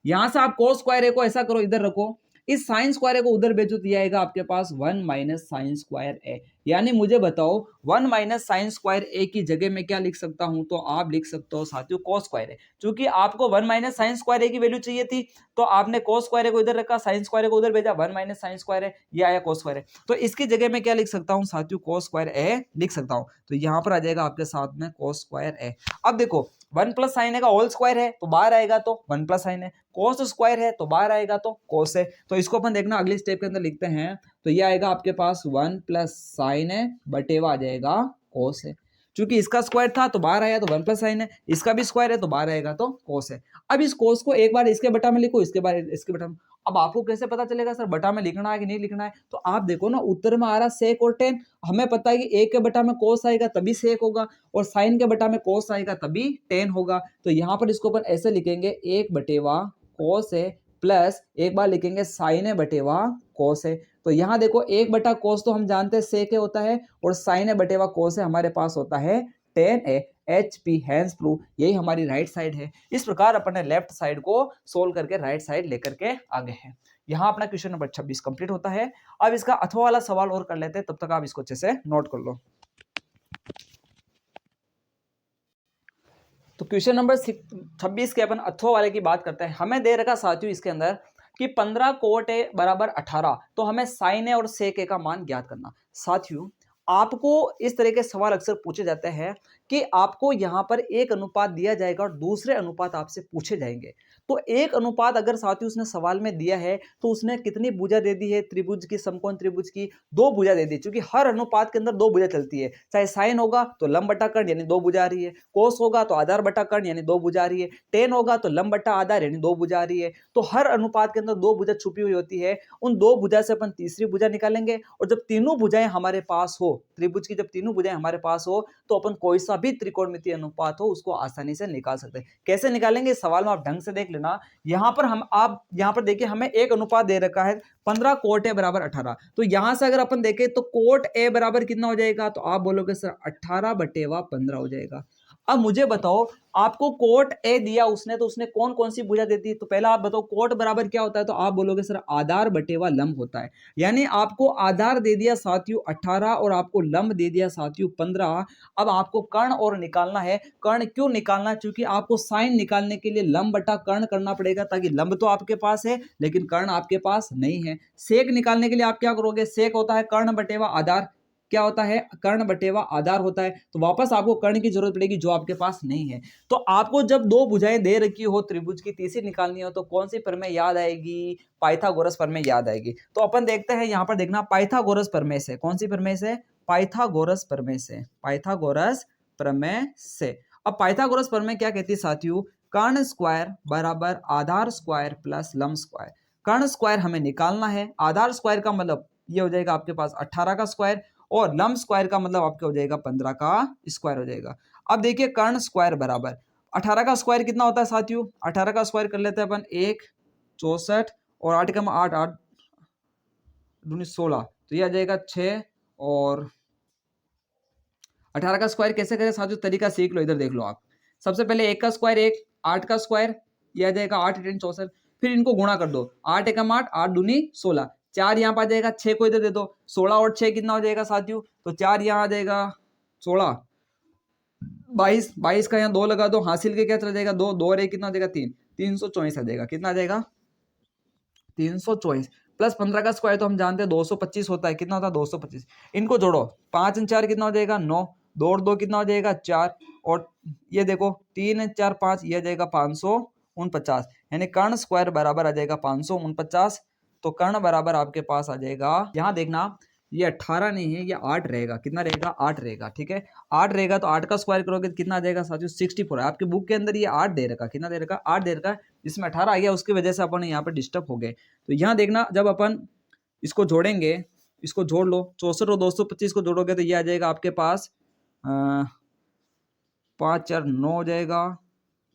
यहां से आप कोस स्क्वायर ए को ऐसा करो, इधर रखो, इस साइन स्क्वायर ए को उधर भेजो, दिया आएगा आपके पास 1 माइनस साइन स्क्वायर ए। यानी मुझे बताओ 1 माइनस साइन स्क्वायर ए की जगह में क्या लिख सकता हूं, तो आप लिख सकते हो साथियों कोस स्क्वायर ए। क्योंकि आपको 1 माइनस साइन स्क्वायर ए की वैल्यू चाहिए थी, तो आपने कोस स्क्वायर ए को इधर रखा, साइन स्क्वायर ए को उधर भेजा, 1 माइनस साइन स्क्वायर ए, ये आया कोस स्क्वायर ए। तो इसकी जगह में क्या लिख सकता हूं साथियों, कोस स्क्वायर ए लिख सकता हूं। तो यहां पर आ जाएगा आपके साथ में कोस स्क्वायर ए। अब देखो 1 प्लस साइन ए का होल स्क्वायर है तो बाहर आएगा तो 1 प्लस साइन ए, कोस स्क्वायर है तो बाहर आएगा तो कोस है। तो इसको अपन देखना अगली स्टेप के अंदर लिखते हैं, तो ये आएगा आपके पास 1 प्लस साइन है बटेवा आ जाएगा कोस है। क्योंकि इसका स्क्वायर था तो बाहर आया तो 1 प्लस साइन है, इसका भी स्क्वायर है तो बाहर आएगा तो कोस है। अब इस कोस को एक बार इसके बटा में लिखो, इसके बार इसके बटा में। अब आपको कैसे पता चलेगा सर बटा में लिखना है कि नहीं लिखना है, तो आप देखो ना, उत्तर में आ रहा सेक और टेन, हमें पता है कि एक के बटा में कोस आएगा तभी सेक होगा, और साइन के बटा में कोस आएगा तभी टेन होगा। तो यहाँ पर इसको अपन ऐसे लिखेंगे, एक बटेवा कोस है प्लस एक बार लिखेंगे साइन है बटेवा कोस है। तो यहाँ देखो, एक बटा कोस तो हम जानते हैं सेक है होता है, और साइन है बटेवा कोस है हमारे पास होता है टेन ए। एच पी हैंस प्रूव, यही हमारी राइट साइड है। इस प्रकार अपन ने लेफ्ट साइड को सोल्व करके राइट साइड लेकर के आगे हैं। यहाँ अपना क्वेश्चन नंबर 26 कंप्लीट होता है। अब इसका अथवा वाला सवाल और कर लेते हैं, तब तक आप इसको अच्छे से नोट कर लो। तो क्वेश्चन नंबर 26 के अपन अथवा वाले की बात करते हैं। हमें दे रखा साथियों इसके अंदर कि 15 कोट ए बराबर 18, तो हमें साइन ए और सेक ए का मान ज्ञात करना। साथियों आपको इस तरह के सवाल अक्सर पूछे जाते हैं कि आपको यहाँ पर एक अनुपात दिया जाएगा और दूसरे अनुपात आपसे पूछे जाएंगे। तो एक अनुपात अगर साथियों उसने सवाल में दिया है तो उसने कितनी भुजा दे दी है, त्रिभुज की, समकोण त्रिभुज की 2 भुजा दे दी। क्योंकि हर अनुपात के अंदर 2 भुजा चलती है, चाहे साइन होगा तो लंब बटा कर्ण यानी 2 भुजा आ रही है, कोस होगा तो आधार बटा कर्ण यानी 2 भुजा आ रही है, टेन होगा तो लंब बटा आधार यानी 2 भुजा आ रही है। तो हर अनुपात के अंदर 2 भुजा छुपी हुई होती है। उन 2 भुजा से अपन तीसरी भुजा निकालेंगे, और जब तीनों भुजाएं हमारे पास हो, त्रिभुज की जब तीनों भुजाएं हमारे पास हो, तो अपन कोई सा भी त्रिकोणमितीय अनुपात हो उसको आसानी से निकाल सकते हैं। कैसे निकालेंगे इस सवाल में आप ढंग से देख लेना। यहाँ पर आप यहाँ पर देखिए, हमें एक अनुपात दे रखा है 15 कोट ए बराबर 18। तो यहां से अगर अपन देखें तो कोट ए बराबर कितना हो जाएगा, तो आप बोलोगे सर 18 बटेवा 15 हो जाएगा। अब मुझे बताओ, आपको कोट ए दिया उसने, तो उसने कौन कौन सी भुजा देती है, तो पहला आप बताओ कोट बराबर क्या होता है, तो आप बोलोगे सर आधार बटेवा लंब होता है। यानी आपको आधार दे दिया साथियों 18 और आपको लंब दे दिया साथियों 15। अब आपको कर्ण और निकालना है। कर्ण क्यों निकालना है, क्योंकि आपको साइन निकालने के लिए लंब बटा कर्ण करना पड़ेगा, ताकि लंब तो आपके पास है लेकिन कर्ण आपके पास नहीं है। सेक निकालने के लिए आप क्या करोगे, सेक होता है कर्ण बटेवा आधार, क्या होता है, कर्ण बटेवा आधार होता है। तो वापस आपको कर्ण की जरूरत पड़ेगी जो आपके पास नहीं है। तो आपको जब 2 भुजाएं दे रखी हो त्रिभुज की, तीसरी निकालनी हो, तो कौन सी प्रमेय याद आएगी, पाइथागोरस प्रमेय याद आएगी। तो अपन देखते हैं, यहाँ पर देखना पाइथागोरस प्रमेय से, कौन सी प्रमेय से, पाइथागोरस प्रमेय से, पाइथागोरस प्रमेय से। अब पाइथागोरस प्रमेय क्या कहती है साथियों, कर्ण स्क्वायर बराबर आधार स्क्वायर प्लस लंब स्क्वायर। कर्ण स्क्वायर हमें निकालना है, आधार स्क्वायर का मतलब ये हो जाएगा आपके पास 18 का स्क्वायर, और लंब स्क्वायर का मतलब आपका हो जाएगा 15 का स्क्वायर हो जाएगा। अब देखिए कर्ण स्क्वायर बराबर 18 का स्क्वायर कितना होता है साथियों, 18 का स्क्वायर कर लेते हैं अपन 1 64 और 8 का 8, 8 दूनी 16, तो ये आ जाएगा 6 और 18 का स्क्वायर कैसे करें साथियों, तरीका सीख लो, इधर देख लो आप। सबसे पहले 1 का स्क्वायर 1, 8 का स्क्वायर ये आ जाएगा 8 8 64, फिर इनको गुणा कर दो, 8 एकम 8, 8 दूनी 16, 4 यहाँ पर आ जाएगा, 6 को इधर दे दो, 16 और 6 कितना हो जाएगा साथियों, तो 4 यहाँ आ जाएगा 16, 22, 22 का यहाँ 2 लगा दो, हासिल के क्या चला जाएगा 2, 2 और 1 कितना हो जाएगा 3, 324 आ जाएगा, कितना आ जाएगा 324, प्लस 15 का स्क्वायर तो हम जानते हैं 225 होता है, कितना होता है 225, इनको जोड़ो, 5 और 4 कितना हो जाएगा 9, 2 और 2 कितना हो जाएगा 4, और ये देखो 3 4 5 ये आ जाएगा 549, यानी कर्ण स्क्वायर बराबर आ जाएगा 549, तो कर्ण बराबर आपके पास आ जाएगा, यहाँ देखना ये 18 नहीं है, ये 8 रहेगा, कितना रहेगा 8 रहेगा, ठीक है 8 रहेगा, तो 8 का स्क्वायर करोगे तो कितना आ जाएगा साथियों 64 है, आपके बुक के अंदर ये 8 दे रखा, कितना दे रखा 8 दे रखा, इसमें 18 आ गया, उसकी वजह से अपन यहाँ पर डिस्टर्ब हो गए। तो यहाँ देखना जब अपन इसको जोड़ेंगे, इसको जोड़ लो, 64 और 225 को जोड़ोगे तो ये आ जाएगा आपके पास 5 4 9 हो जाएगा,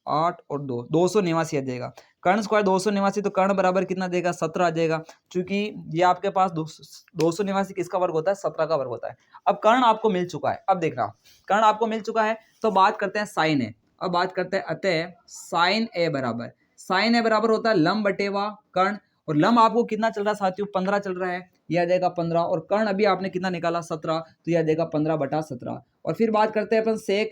8 और 2 289 आ जाएगा, कर्ण स्क्वायर 289, तो कर्ण बराबर कितना देगा 17 आ जाएगा, क्योंकि ये आपके पास 289 किसका वर्ग होता है 17 का वर्ग होता है। अब कर्ण आपको मिल चुका है, अब देख रहा कर्ण आपको मिल चुका है, तो बात करते हैं साइन ए, अब बात करते हैं अतः साइन ए बराबर होता है लंब बटेवा कर्ण, और लंब आपको कितना चल रहा है साथियों 15 चल रहा है, यह आ जाएगा 15, और कर्ण अभी आपने कितना निकाला 17, तो यह आ जाएगा 15/17। और फिर बात करते हैं अपन से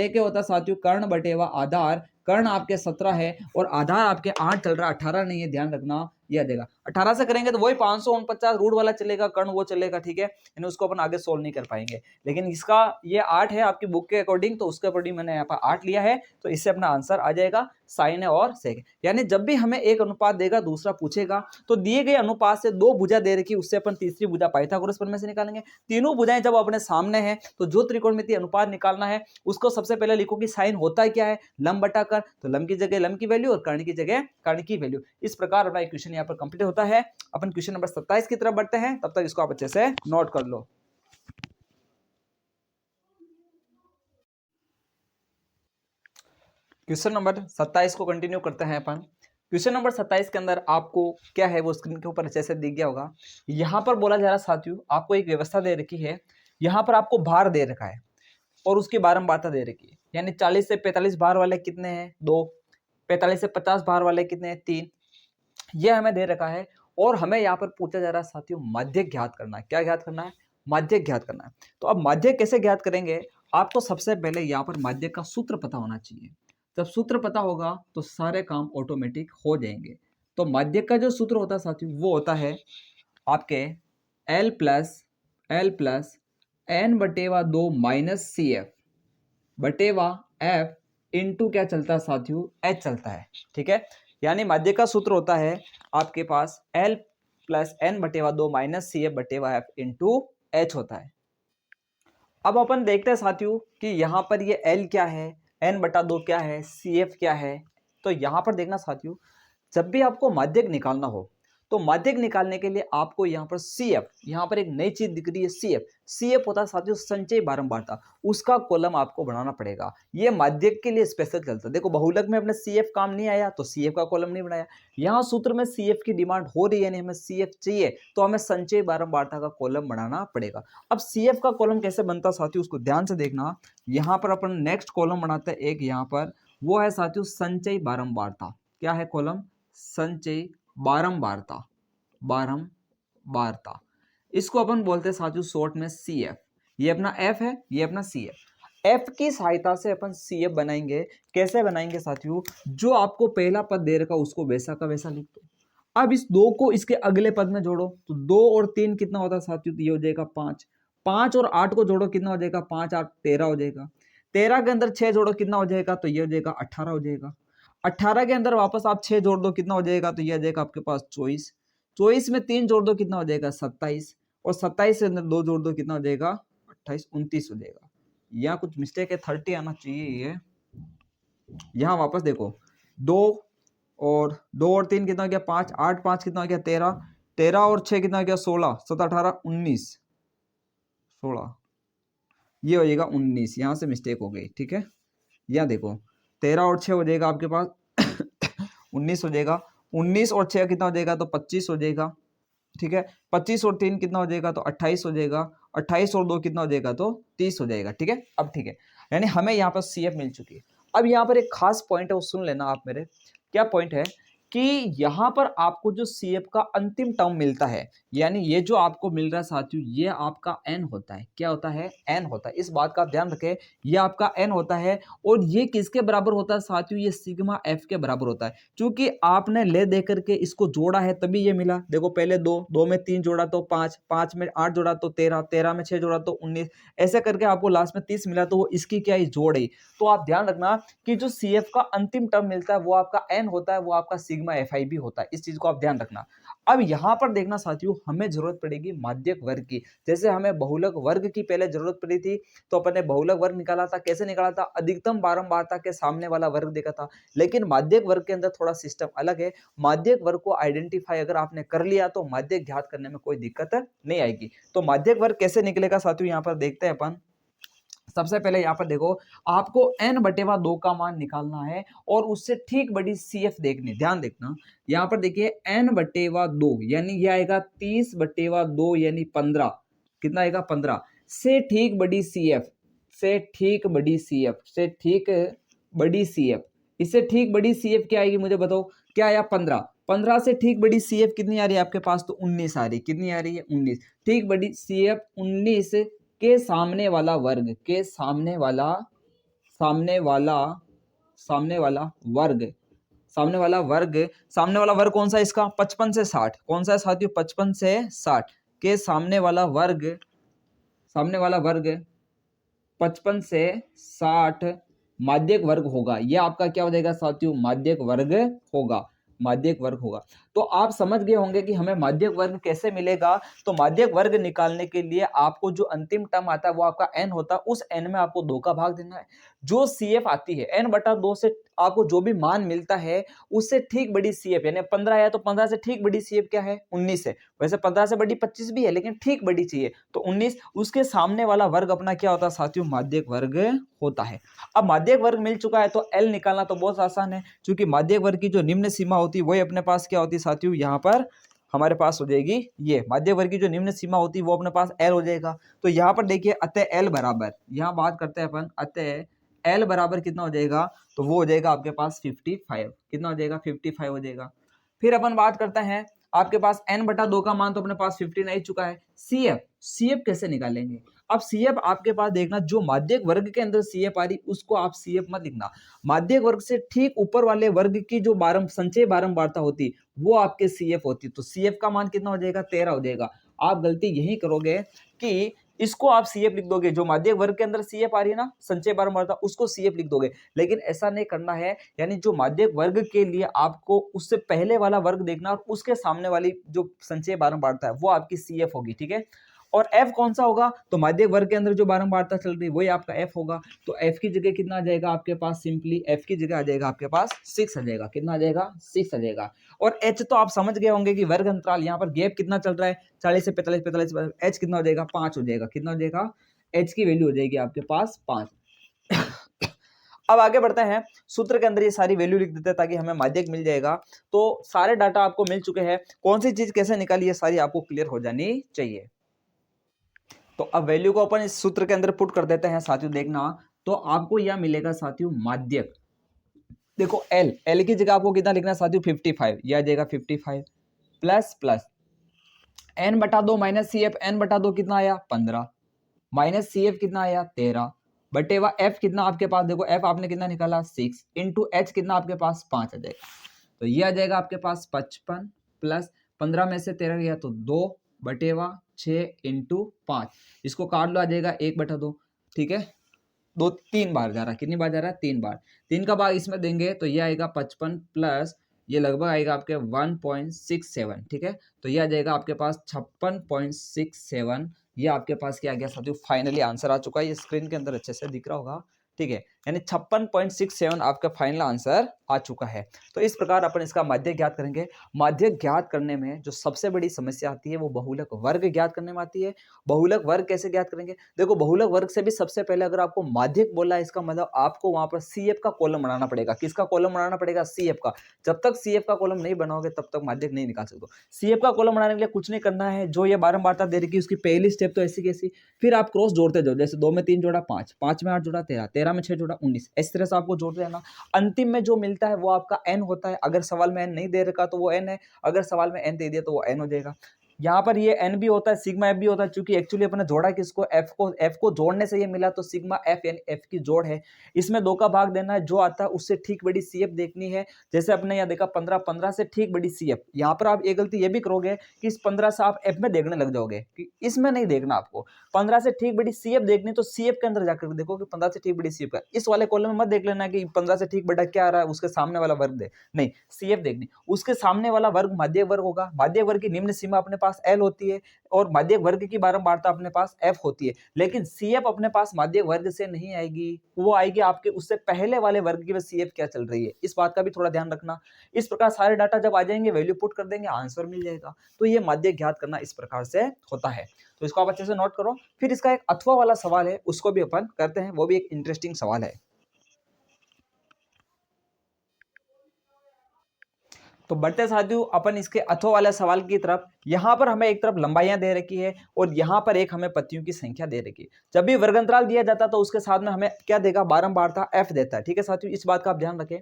के होता है साथियों कर्ण बटेवा आधार, कर्ण आपके 17 है और आधार आपके 8 चल रहा है, 18 नहीं है, ध्यान रखना, ये आ जाएगा 18 से करेंगे तो वही 549 रूट वाला चलेगा, कर्ण वो चलेगा, ठीक है, यानी उसको अपन आगे सोल्व नहीं कर पाएंगे, लेकिन इसका ये 8 है आपकी बुक के अकॉर्डिंग, तो उसके अकॉर्डिंग मैंने यहाँ पर 8 लिया है, तो इससे अपना आंसर आ जाएगा साइन है और सेक, यानी जब भी हमें एक अनुपात देगा दूसरा पूछेगा, तो दिए गए अनुपात से 2 भुजा दे रखी, उससे अपन तीसरी भुजा पाइथागोरस प्रमेय से निकालेंगे, तीनों भुजाएं जब अपने सामने हैं, तो जो त्रिकोणमितीय अनुपात निकालना है उसको सबसे पहले लिखो कि साइन होता क्या है, लंब बटा कर्ण, तो लंब की जगह लंब की वैल्यू और कर्ण की जगह कर्ण की वैल्यू, इस प्रकार अपना इक्वेशन यहाँ पर कंप्लीट होता है। अपन क्वेश्चन नंबर 27 की तरफ बढ़ते हैं, तब तक इसको आप अच्छे से नोट कर लो। क्वेश्चन नंबर 27 को कंटिन्यू करते हैं अपन। क्वेश्चन नंबर 27 के अंदर आपको क्या है वो स्क्रीन के ऊपर अच्छे से दिख गया होगा। यहां पर बोला जा रहा साथियों, आपको एक व्यवस्था दे रखी है, यहां पर आपको भार दे रखा है और उसकी बारंबारता दे रखी है, यानी 40 से 45 भार वाले कितने हैं 2, 45 से 50 भार वाले कितने हैं 3, ये हमें दे रखा है, और हमें यहाँ पर पूछा जा रहा है साथियों माध्यक ज्ञात करना है। क्या ज्ञात करना है, माध्यक ज्ञात करना है। तो अब माध्यक कैसे ज्ञात करेंगे, आपको सबसे पहले यहाँ पर माध्यक का सूत्र पता होना चाहिए, जब सूत्र पता होगा तो सारे काम ऑटोमेटिक हो जाएंगे। तो माध्यक का जो सूत्र होता है साथियों वो होता है आपके L plus N/2 minus CF बटेवा F into क्या चलता है साथियों H चलता है, ठीक है, यानी माध्यक का सूत्र होता है आपके पास L plus N/2 minus CF बटेवा F into H होता है। अब अपन देखते हैं साथियों कि यहाँ पर ये L क्या है, N/2 क्या है, CF क्या है। तो यहाँ पर देखना साथियों, जब भी आपको माध्यक निकालना हो तो माध्यक निकालने के लिए आपको यहाँ पर CF, यहाँ पर एक नई चीज दिख रही है CF होता है साथियों संचयी बारंबारता, उसका कॉलम आपको बनाना पड़ेगा। ये माध्यक के लिए स्पेशल चलता है। देखो बहुलक में अपने CF काम नहीं आया तो CF का कॉलम नहीं बनाया, यहाँ सूत्र में CF की डिमांड हो रही है, नहीं हमें CF चाहिए तो हमें संचयी बारंबारता का कॉलम बनाना पड़ेगा। अब CF का कॉलम कैसे बनता है साथियों उसको ध्यान से देखना। यहाँ पर अपन नेक्स्ट कॉलम बनाते हैं एक, यहाँ पर वो है साथियों संचयी बारंबारता। क्या है कॉलम, संचयी बारंबारता, इसको अपन बोलते हैं साथियों शॉर्ट में CF। ये अपना F है, ये अपना CF की सहायता से अपन CF बनाएंगे। कैसे बनाएंगे साथियों, जो आपको पहला पद दे रखा उसको वैसा का वैसा लिख दो। अब इस 2 को इसके अगले पद में जोड़ो, तो 2 और 3 कितना होता है साथियों, तो ये हो जाएगा 5, 5 और 8 को जोड़ो कितना हो जाएगा 5 8 13 हो जाएगा, 13 के अंदर 6 जोड़ो कितना हो जाएगा, तो ये हो जाएगा 18 हो जाएगा, 18 के अंदर वापस आप 6 जोड़ दो कितना हो जाएगा, तो ये आ जाएगा आपके पास 24, 24 में 3 जोड़ दो कितना हो जाएगा 27, और 27 के अंदर 2 जोड़ दो कितना हो जाएगा 28, 29 हो जाएगा। यहाँ कुछ मिस्टेक है, 30 आना चाहिए ये। यहाँ वापस देखो 2 और 3 कितना हो गया 5, 8 5 कितना हो गया 13, 13 और 6 कितना हो गया 16, 7 18 19, 16, ये हो जाएगा 19, यहाँ से मिस्टेक हो गई, ठीक है। यहाँ देखो 13 और 6 हो जाएगा आपके पास 19 हो जाएगा, 19 और 6 कितना हो जाएगा, तो 25 हो जाएगा, ठीक है। 25 और 3 कितना हो जाएगा, तो 28 हो जाएगा। 28 और 2 कितना हो जाएगा, तो 30 हो जाएगा, ठीक है। अब ठीक है, यानी हमें यहाँ पर CF मिल चुकी है। अब यहाँ पर एक खास पॉइंट है, वो सुन लेना आप मेरे। क्या पॉइंट है कि यहाँ पर आपको जो CF का अंतिम टर्म मिलता है, यानी ये जो आपको मिल रहा है साथियों, ये आपका n होता है। क्या होता है, n होता है। इस बात का ध्यान रखें, ये आपका n होता है। और ये किसके बराबर होता है साथियों, ये सिग्मा f के बराबर होता है। क्योंकि आपने ले दे करके इसको जोड़ा है तभी ये मिला। देखो पहले 2, 2 में 3 जोड़ा तो 5, 5 में 8 जोड़ा तो 13, 13 में 6 जोड़ा तो 19, ऐसे करके आपको लास्ट में 30 मिला। तो वो इसकी क्या ही जोड़ है। तो आप ध्यान रखना कि जो CF का अंतिम टर्म मिलता है वो आपका n होता है, वो आपका सिग्मा fi भी होता है। इस चीज को आप ध्यान रखना। अब यहां पर देखना साथियों, हमें जरूरत पड़ेगी माध्यक वर्ग की। जैसे हमें बहुलक वर्ग की पहले जरूरत पड़ी थी, तो अपन ने बहुलक वर्ग निकाला था। कैसे निकाला था, अधिकतम बारंबारता के सामने वाला वर्ग देखा था। लेकिन माध्यक वर्ग के अंदर थोड़ा सिस्टम अलग है। माध्यक वर्ग को आइडेंटिफाई अगर आपने कर लिया तो माध्यक ज्ञात करने में कोई दिक्कत नहीं आएगी। तो माध्यक वर्ग कैसे निकलेगा साथियों, यहाँ पर देखते हैं अपन। सबसे पहले यहाँ पर देखो, आपको n/2 का मान निकालना है और उससे ठीक बड़ी CF देखनी। ध्यान देखना, यहाँ पर देखिए n/2 यानी ये आएगा 30/2 यानी 15। कितना आएगा, 15 से ठीक बड़ी CF, से ठीक बड़ी CF, से ठीक बड़ी CF, इससे ठीक बड़ी CF क्या आएगी मुझे बताओ, क्या आया, 15। 15 से ठीक बड़ी CF कितनी आ रही है आपके पास, तो 19 आ रही है। कितनी आ रही है, 19। ठीक बड़ी CF 19 के सामने वाला वर्ग, के सामने वाला, सामने वाला, सामने वाला वर्ग, सामने वाला वर्ग, सामने वाला वर्ग कौन सा है इसका, 55 से 60। कौन सा है साथियों, 55 से 60 के सामने वाला वर्ग, सामने वाला वर्ग 55 से 60 माध्यक वर्ग होगा। यह आपका क्या हो जाएगा साथियों, माध्यक वर्ग होगा, माध्यक वर्ग होगा। तो आप समझ गए होंगे कि हमें माध्यक वर्ग कैसे मिलेगा। तो माध्यक वर्ग निकालने के लिए आपको जो अंतिम टर्म आता है वो आपका n होता है। उस n में आपको 2 का भाग देना है। जो CF आती है n/2 से आपको जो भी मान मिलता है उससे ठीक बड़ी CF, यानी 15 है तो 15 से ठीक बड़ी CF क्या है, 19 है। वैसे 15 से बड़ी 25 भी है लेकिन ठीक बड़ी चाहिए, तो 19। उसके सामने वाला वर्ग अपना क्या होता है साथियों, माध्यक वर्ग होता है। अब माध्यक वर्ग मिल चुका है तो L निकालना तो बहुत आसान है, क्योंकि माध्यक वर्ग की जो निम्न सीमा होती है वही अपने पास क्या होती है साथियों, यहाँ पर हमारे पास हो जाएगी ये माध्यक वर्ग की जो निम्न सीमा होती है वो अपने पास L हो जाएगा। तो यहाँ पर देखिए अतः L बराबर, यहाँ बात करते हैं अपन, अतः L बराबर कितना हो जाएगा, तो वो हो जाएगा आपके पास 55। कितना हो जाएगा, 55 हो जाएगा। फिर अपन बात करते हैं, आपके पास n/2 का मान तो अपने पास 15 आ चुका है। CF कैसे निकालेंगे। अब CF आपके पास देखना, जो माध्यक वर्ग के अंदर CF आ रही उसको आप CF मत लिखना। माध्यक वर्ग से ठीक ऊपर वाले वर्ग की जो संचय बारंबारता होती वो आपके CF होती, तो CF का मान कितना हो जाएगा, 13 हो जाएगा। आप गलती यही करोगे कि इसको आप CF लिख दोगे, जो माध्यक वर्ग के अंदर CF आ रही है ना संचय बारंबारता, उसको CF लिख दोगे। लेकिन ऐसा नहीं करना है, यानी जो माध्यक वर्ग के लिए आपको उससे पहले वाला वर्ग देखना और उसके सामने वाली जो संचय बारंबारता है वो आपकी CF होगी, ठीक है। और F कौन सा होगा, तो माध्यक वर्ग के अंदर जो बारंबारता चल रही है वही आपका F होगा। तो F की जगह कितना आ जाएगा आपके पास, सिंपली F की जगह आ जाएगा आपके पास 6 आ जाएगा। कितना आ जाएगा, 6 आ जाएगा। और H तो आप समझ गए होंगे कि वर्ग अंतराल, यहाँ पर गैप कितना चल रहा है, 40 से 45, 45, H कितना हो जाएगा, 5 हो जाएगा। कितना हो जाएगा, H की वैल्यू हो जाएगी आपके पास 5। अब आगे बढ़ते हैं, सूत्र के अंदर ये सारी वैल्यू लिख देते हैं ताकि हमें माध्यक मिल जाएगा। तो सारे डाटा आपको मिल चुके हैं, कौन सी चीज कैसे निकाली है सारी आपको क्लियर हो जानी चाहिए। तो अब वैल्यू को अपन इस सूत्र के अंदर पुट कर देते हैं साथियों। देखना, तो आपको यह मिलेगा साथियों माध्यक। देखो L की जगह आपको कितना लिखना है साथियों, 55। यह आ जाएगा 55 plus plus n/2 minus CF, n/2 कितना आया, 15 माइनस CF कितना आया, 13 बटेवा F कितना आपके पास, देखो F आपने कितना निकाला, 6 इंटू H कितना आपके पास, 5 आ जाएगा। तो ये आ जाएगा आपके पास 55 प्लस 15 में से 13 गया तो 2/6 इंटू 5, इसको काट लो, आ जाएगा 1/2, ठीक है। 3 बार जा रहा है, कितनी बार जा रहा है, 3 बार। 3 का भाग इसमें देंगे तो ये आएगा 55 प्लस ये लगभग आएगा आपके 1.67, ठीक है। तो ये आ जाएगा आपके पास 56.67। ये आपके पास क्या आ गया साथियों, फाइनली आंसर आ चुका है। ये स्क्रीन के अंदर अच्छे से दिख रहा होगा, ठीक है, यानी 56.67 आपका फाइनल आंसर आ चुका है। तो इस प्रकार अपन इसका माध्य ज्ञात करेंगे। माध्य ज्ञात करने में जो सबसे बड़ी समस्या आती है वो बहुलक वर्ग ज्ञात करने में आती है। बहुलक वर्ग कैसे ज्ञात करेंगे? देखो, बहुलक वर्ग से भी सबसे पहले अगर आपको माध्यक बोला है, इसका मतलब आपको वहां पर CF का कॉलम बनाना पड़ेगा। किसका कॉलम बनाना पड़ेगा? CF का। जब तक CF का कॉलम नहीं बनाओगे तब तक माध्यक नहीं निकाल सकते। CF का कॉलम बनाने के लिए कुछ नहीं करना है, जो ये बारंबारता दे रखी है उसकी पहली स्टेप तो ऐसी कैसी, फिर आप क्रॉस जोड़ते जाओ। जैसे 2 में 3 जोड़ा 5, 5 में 8 जोड़ा 13, 13 में 6 जोड़ा 19, इस तरह से आपको जोड़ते रहना। अंतिम में जो मिलता है वो आपका n होता है। अगर सवाल में n नहीं दे रखा तो वो n है, अगर सवाल में n दे दिया तो वो n हो जाएगा। यहाँ पर ये n भी होता है, सिग्मा f भी होता है, क्योंकि एक्चुअली अपने जोड़ा किसको, f को जोड़ने से ये मिला, तो सिग्मा f यानी f की जोड़ है। इसमें 2 का भाग देना है, जो आता है उससे ठीक बड़ी CF देखनी है। जैसे अपने यहाँ देखा 15, 15 से ठीक बड़ी CF। यहाँ पर आप एक गलती ये भी करोगे कि इस 15 से आप f में देखने लग जाओगे, कि इसमें नहीं देखना आपको। 15 से ठीक बड़ी CF देखनी तो CF के अंदर जाकर देखो कि 15 से ठीक बड़ी CF का। इस वाले कॉलम में मत देख लेना कि 15 से ठीक बड़ा क्या आ रहा है, उसके सामने वाला वर्ग दे, नहीं, CF देखनी। उसके सामने वाला वर्ग माध्य वर्ग होगा। माध्य वर्ग की निम्न सीमा अपने पास L होती है और माध्य वर्ग की बारंबारता अपने पास F होती है। लेकिन CF अपने पास माध्य वर्ग से नहीं आएगी, वो आएगी आपके उससे पहले वाले वर्ग की में CF क्या चल रही है, इस बात का भी थोड़ा ध्यान रखना। इस प्रकार सारे डाटा जब आ जाएंगे, वैल्यू पुट कर देंगे, आंसर मिल जाएगा। तो ये माध्य ज्ञात करना इस प्रकार से होता है। तो इसको आप अच्छे से नोट करो। फिर इसका एक अथवा वाला सवाल है, उसको भी अपन करते हैं, वो भी एक इंटरेस्टिंग सवाल है। तो बढ़ते साथियों अपन इसके अथवा वाले सवाल की तरफ। यहां पर हमें एक तरफ लंबाइयां दे रखी है और यहां पर एक हमें पत्तियों की संख्या दे रखी है। जब भी वर्गंतराल दिया जाता है तो उसके साथ में हमें क्या देगा, बारंबारता f देता है। ठीक है साथियों, इस बात का आप ध्यान रखें।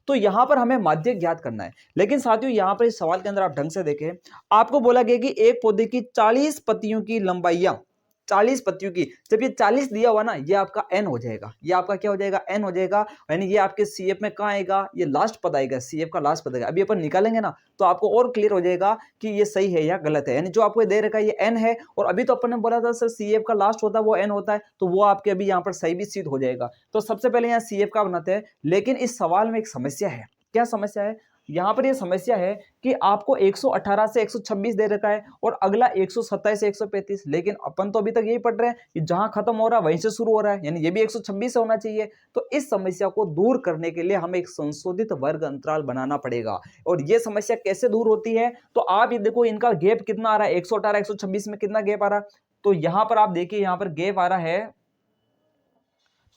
तो यहां पर हमें माध्य ज्ञात करना है। लेकिन साथियों यहां पर इस सवाल के अंदर आप ढंग से देखें, आपको बोला गया कि एक पौधे की 40 पत्तियों की लंबाइयां, 40 पत्तियों की, जब ये 40 दिया हुआ ना, ये आपका n हो जाएगा। ये आपका क्या हो जाएगा, n हो जाएगा। यानी ये आपके CF में कहाँ आएगा, ये लास्ट पद आएगा, CF का लास्ट पद आएगा। अभी अपन निकालेंगे ना तो आपको और क्लियर हो जाएगा कि ये सही है या गलत है। यानी जो आपको दे रखा है ये n है, और अभी तो अपन ने बोला था सर CF का लास्ट होता है वो n होता है, तो वो आपके अभी यहाँ पर सही भी सिद्ध हो जाएगा। तो सबसे पहले यहाँ CF का बनाते हैं। लेकिन इस सवाल में एक समस्या है। क्या समस्या है? यहाँ पर यह समस्या है कि आपको 118 से 126 दे रखा है और अगला 127 से 135। लेकिन अपन तो अभी तक यही पढ़ रहे हैं कि जहां खत्म हो रहा है वहीं से शुरू हो रहा है, यानी ये भी 126 से होना चाहिए। तो इस समस्या को दूर करने के लिए हमें एक संशोधित वर्ग अंतराल बनाना पड़ेगा। और ये समस्या कैसे दूर होती है, तो आप ये देखो इनका गैप कितना आ रहा है, 118 126 में कितना गैप आ रहा है। तो यहां पर आप देखिए, यहां पर गैप आ रहा है,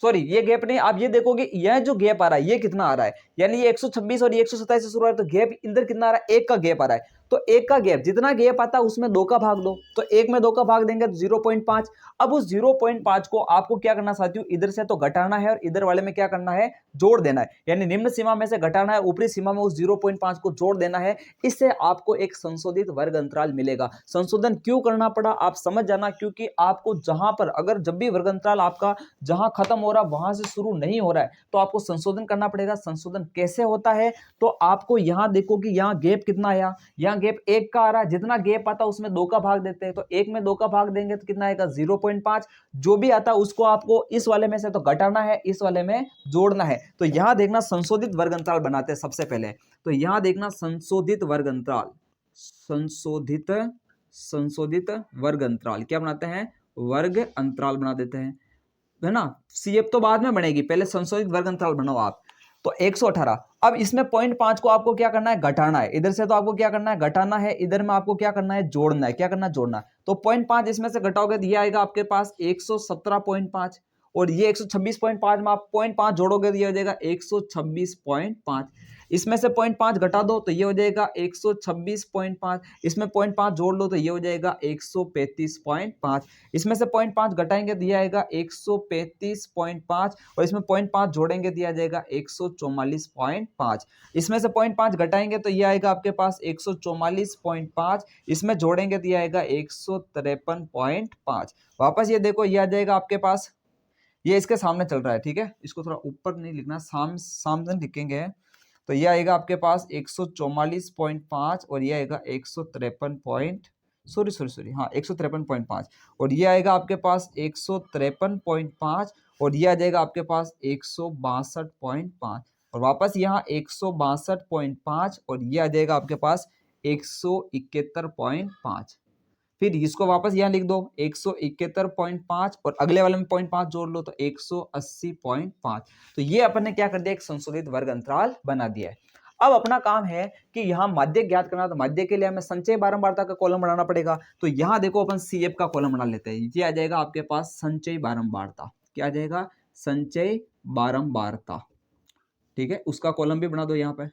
सॉरी ये गैप नहीं, आप ये देखोगे यह जो गैप आ रहा है ये कितना आ रहा है, यानी ये 126 और ये 127 से शुरू हो रहा है, तो गैप इधर कितना आ रहा है, एक का गैप आ रहा है। तो एक का गैप, जितना गैप आता है उसमें 2 का भाग दो, तो एक में 2 का भाग देंगे तो 0.5। अब उस 0.5 को आपको क्या करना साथियों, इधर से तो घटाना है और इधर वाले में क्या करना है, जोड़ देना है। यानी निम्न सीमा में से घटाना है, ऊपरी सीमा में उस 0.5 को जोड़ देना है। इससे आपको एक संशोधित वर्ग अंतराल मिलेगा। संशोधन क्यों करना पड़ा आप समझ जाना, क्योंकि आपको जहां पर अगर जब भी वर्ग अंतराल आपका जहां खत्म हो रहा वहां से शुरू नहीं हो रहा है तो आपको संशोधन करना पड़ेगा। संशोधन कैसे होता है, तो आपको यहां देखो कि यहां गैप कितना आया, यहां गैप 1 का आ रहा है। जितना गैप आता है उसमें 2 का भाग देते हैं, तो 1 में 2 का भाग देंगे तो कितना आएगा, 0.5। जो भी आता है उसको आपको इस वाले में से तो घटाना है, इस वाले में जोड़ना है। तो यहां देखना संशोधित वर्ग अंतराल बनाते हैं सबसे पहले। तो यहां देखना संशोधित वर्ग अंतराल, संशोधित संशोधित वर्ग अंतराल क्या बनाते हैं, वर्ग अंतराल बना देते हैं, है ना। CF तो बाद में बनेगी, पहले संशोधित वर्ग अंतराल बनाओ आप। तो 118, अब इसमें 0.5 को आपको क्या करना है, घटाना है। इधर से तो आपको क्या करना है, घटाना है, इधर में आपको क्या करना है, जोड़ना है। क्या करना है, जोड़ना है। तो 0.5 इसमें से घटाओगे तो ये आएगा आपके पास 117.5, और ये 126.5 में आप 0.5 जोड़ोगे तो ये हो जाएगा 126.5। इसमें से 0.5 घटा दो तो ये हो जाएगा 126.5, इसमें 0.5 जोड़ लो तो ये हो जाएगा 135.5, इसमें से 0.5 घटाएंगे दिया जाएगा 135.5, और इसमें 0.5 जोड़ेंगे दिया जाएगा 144.5, इसमें से 0.5 घटाएंगे तो ये आएगा आपके पास 144.5, इसमें जोड़ेंगे दिया जाएगा 153.5। वापस ये देखो ये आ जाएगा आपके पास, ये इसके सामने चल रहा है, ठीक है, इसको थोड़ा ऊपर नहीं लिखना, सामने लिखेंगे। तो ये आएगा आपके पास 144.5 और ये आएगा 153 पॉइंट, सॉरी हाँ 153.5, और ये आएगा आपके पास 153.5, और ये आ जाएगा आपके पास 162.5, और वापस यहाँ 162.5, और ये आ जाएगा आपके पास 171.5। फिर इसको वापस यहाँ लिख दो 171.5 और अगले वाले में 0.5 जोड़ लो तो 180.5। तो ये अपन ने क्या कर दिया, एक संशोधित वर्ग अंतराल बना दिया है। अब अपना काम है कि यहाँ माध्यक ज्ञात करना, तो माध्यक के लिए हमें संचय बारंबारता का कॉलम बनाना पड़ेगा। तो यहाँ देखो अपन CF का कॉलम बना लेते हैं। ये आ जाएगा आपके पास संचय बारंबारता। क्या आ जाएगा, संचय बारंबारता। ठीक है, उसका कॉलम भी बना दो यहाँ पे।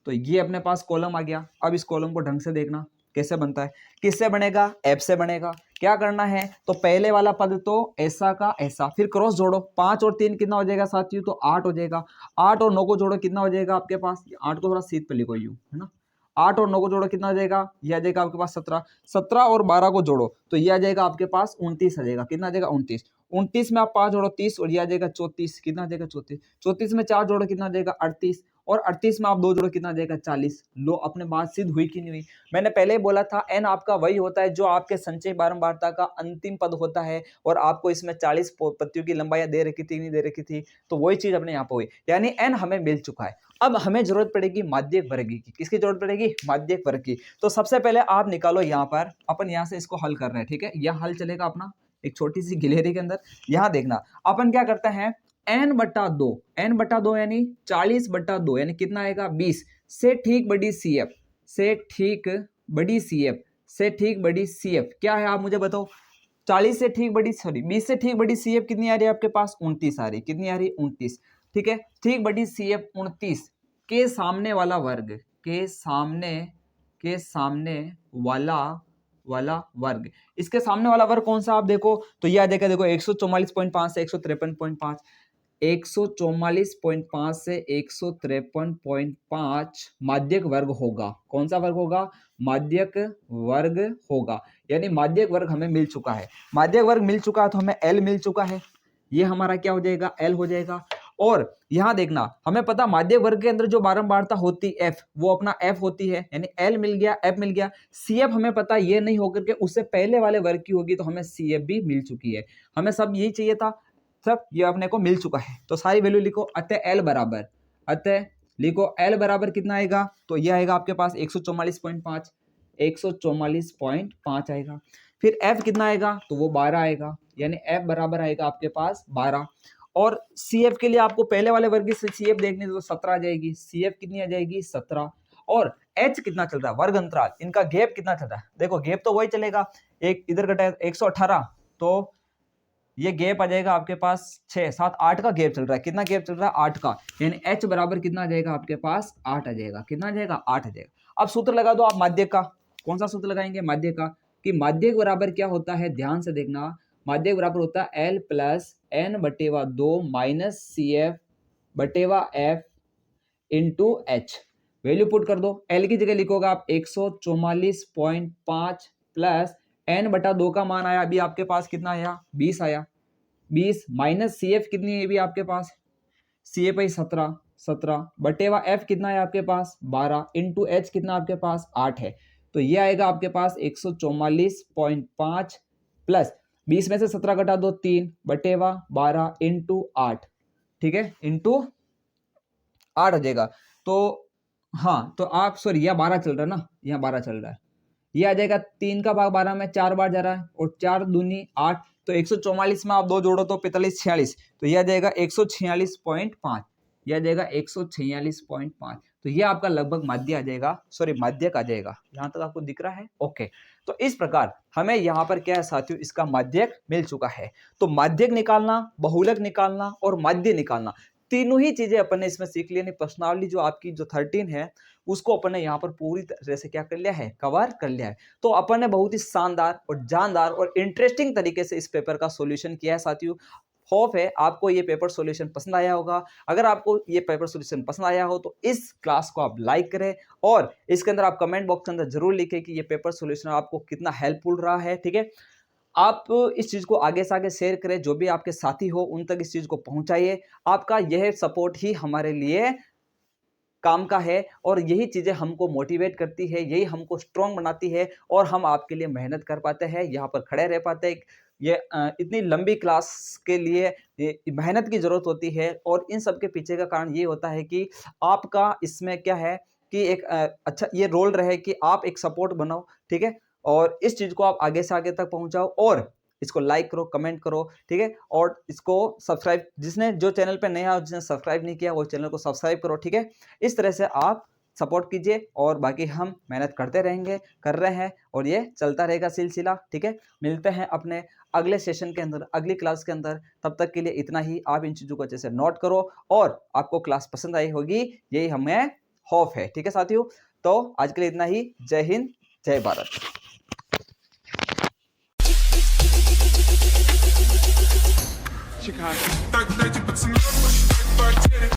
तो ये अपने पास कॉलम आ गया। अब इस कॉलम को ढंग से देखना कैसे बनता है, किससे बनेगा, F से बनेगा। क्या करना है, तो पहले वाला पद तो ऐसा का ऐसा, फिर क्रॉस जोड़ो, 5 और 3 कितना हो जाएगा साथियों, तो 8 हो जाएगा। 8 और 9 को जोड़ो कितना हो जाएगा आपके पास, 8 को थोड़ा सीध पे लिखो यूं, है ना। 8 और 9 को जोड़ो कितना आ जाएगा, ये आ जाएगा आपके पास 17। 17 और 12 को जोड़ो तो ये आ जाएगा आपके पास 29 आ जाएगा। कितना आ जाएगा, 29। 29 में आप 5 जोड़ो 30 और ये आ जाएगा 34। कितना आ जाएगा, 34। 34 में 4 जोड़ो कितना आ जाएगा, 38। और 38 में आप 2 जोड़ो कितना आ जाएगा, 40। लो, अपने बात सिद्ध हुई कि नहीं हुई। मैंने पहले ही बोला था n आपका वही होता है जो आपके संचय बारंबारता का अंतिम पद होता है, और आपको इसमें 40 पत्तियों की लंबाई दे रखी थी, नहीं दे रखी थी, तो वही चीज अपने यहाँ पर हुई, यानी n हमें मिल चुका है। अब हमें जरूरत पड़ेगी माध्यक वर्ग की। किसकी जरूरत पड़ेगी, माध्यक वर्ग की। तो सबसे पहले आप निकालो यहाँ पर, अपन यहाँ से इसको हल कर रहे हैं, ठीक है। यह हल चलेगा अपना एक छोटी सी गिलहरी के अंदर। यहाँ देखना अपन क्या करते हैं, n/2, n/2 यानी 40/2 यानी कितना आएगा, 20 से ठीक बड़ी CF, से ठीक बड़ी CF, से ठीक बड़ी CF क्या है आप मुझे बताओ। 40 से ठीक बड़ी, सॉरी 20 से ठीक बड़ी CF कितनी आ रही है आपके पास, 29 आ रही। कितनी आ रही, 29। ठीक है, ठीक बड़ी CF 29 के सामने वाला वर्ग, के सामने वाला वर्ग, इसके सामने वाला वर्ग कौन सा आप देखो, तो यह देखा, देखो 144.5 से 153.5, 144.5 से 153.5 माध्यक वर्ग होगा। कौन सा वर्ग होगा, माध्यक वर्ग होगा। यानी माध्यक वर्ग हमें मिल चुका है। माध्यक वर्ग मिल चुका है तो हमें L मिल चुका है। ये हमारा क्या हो जाएगा, L हो जाएगा। और यहां देखना, हमें पता माध्यक वर्ग के अंदर जो बारंबारता होती F, वो अपना F होती है, यानी L मिल गया, F मिल गया। CF हमें पता ये नहीं होकर के उससे पहले वाले वर्ग की होगी, तो हमें CF भी मिल चुकी है। हमें सब यही चाहिए था, सब ये अपने को मिल चुका है। तो सारी वैल्यू लिखो, अतः L बराबर, अतः लिखो L बराबर कितना आएगा, तो ये आएगा आपके पास 144.5, 144.5 आएगा। फिर F कितना आएगा, तो वो 12 आएगा, यानी F बराबर आएगा आपके पास 12। और CF के लिए आपको पहले वाले वर्ग से CF देखने तो 17 आ जाएगी। CF कितनी आ जाएगी, 17। और H कितना चल रहा है, वर्ग अंतराल, इनका गैप कितना चल रहा है, देखो गैप तो वही चलेगा, एक इधर घटा 118, तो ये गैप आ जाएगा आपके पास 6, 7, 8 का गैप चल रहा है। कितना गैप चल रहा है, 8 का, यानी H बराबर कितना आ जाएगा आपके पास, 8 आ जाएगा। कितना आ जाएगा, 8 आ जाएगा। अब सूत्र लगा दो आप माध्यक का। कौन सा सूत्र लगाएंगे, माध्यक का, कि माध्यक बराबर क्या होता है, ध्यान से देखना, माध्यक बराबर होता है L plus n/2 minus CF/F into H। Value put कर दो, L की जगह लिखोगे आप 144.5 प्लस n/2 का मान आया अभी आपके पास कितना आया, 20 आया। 20 माइनस CF कितनी है भी आपके पास, CF है 17 F कितना है आपके पास 12 इंटू H कितना आपके पास 8 है। तो ये आएगा आपके पास 144.5 प्लस 20 में से 17 घटा दो 3 12 इंटू 8, ठीक है, इंटू 8 हो जाएगा। तो हाँ, तो आप सॉरी यह 12 चल रहा है ना, यहाँ 12 चल रहा है, ये आ जाएगा 3 का भाग 12 में 4 बार जा रहा है, और 4 दूनी 8, तो 144 में आप 2 जोड़ो तो 45 46, तो यह आ जाएगा 146.5, यह आ जाएगा 146.5। तो ये आपका लगभग माध्य आ जाएगा, सॉरी माध्यक आ जाएगा। यहाँ तक आपको दिख रहा है, ओके। तो इस प्रकार हमें यहाँ पर क्या है साथियों, इसका माध्यक मिल चुका है। तो माध्यक निकालना, बहुलक निकालना और माध्य निकालना, तीनों ही चीजें अपन ने इसमें सीख ली। प्रश्नावली जो आपकी जो 13 है उसको अपन ने यहाँ पर पूरी तरह से क्या कर लिया है, कवर कर लिया है। तो अपन ने बहुत ही शानदार और जानदार और इंटरेस्टिंग तरीके से इस पेपर का सॉल्यूशन किया है साथियों। होप है आपको ये पेपर सॉल्यूशन पसंद आया होगा। अगर आपको ये पेपर सॉल्यूशन पसंद आया हो तो इस क्लास को आप लाइक करें, और इसके अंदर आप कमेंट बॉक्स के अंदर जरूर लिखें कि ये पेपर सॉल्यूशन आपको कितना हेल्पफुल रहा है, ठीक है। आप इस चीज को आगे से आगे शेयर करें, जो भी आपके साथी हो उन तक इस चीज को पहुंचाइए। आपका यह सपोर्ट ही हमारे लिए काम का है, और यही चीजें हमको मोटिवेट करती है, यही हमको स्ट्रॉन्ग बनाती है, और हम आपके लिए मेहनत कर पाते हैं, यहाँ पर खड़े रह पाते हैं। ये इतनी लंबी क्लास के लिए मेहनत की जरूरत होती है, और इन सब के पीछे का कारण ये होता है कि आपका इसमें क्या है कि एक अच्छा ये रोल रहे कि आप एक सपोर्ट बनाओ, ठीक है। और इस चीज़ को आप आगे से आगे तक पहुंचाओ और इसको लाइक करो, कमेंट करो, ठीक है। और इसको सब्सक्राइब, जिसने जो चैनल पे नया हो, जिसने सब्सक्राइब नहीं किया वो चैनल को सब्सक्राइब करो, ठीक है। इस तरह से आप सपोर्ट कीजिए और बाकी हम मेहनत करते रहेंगे, कर रहे हैं और ये चलता रहेगा सिलसिला, ठीक है। मिलते हैं अपने अगले सेशन के अंदर, अगली क्लास के अंदर। तब तक के लिए इतना ही। आप इन चीज़ों को अच्छे से नोट करो और आपको क्लास पसंद आई होगी, यही हमें होप है, ठीक है साथियों। तो आज के लिए इतना ही। जय हिंद, जय भारत। Chicago.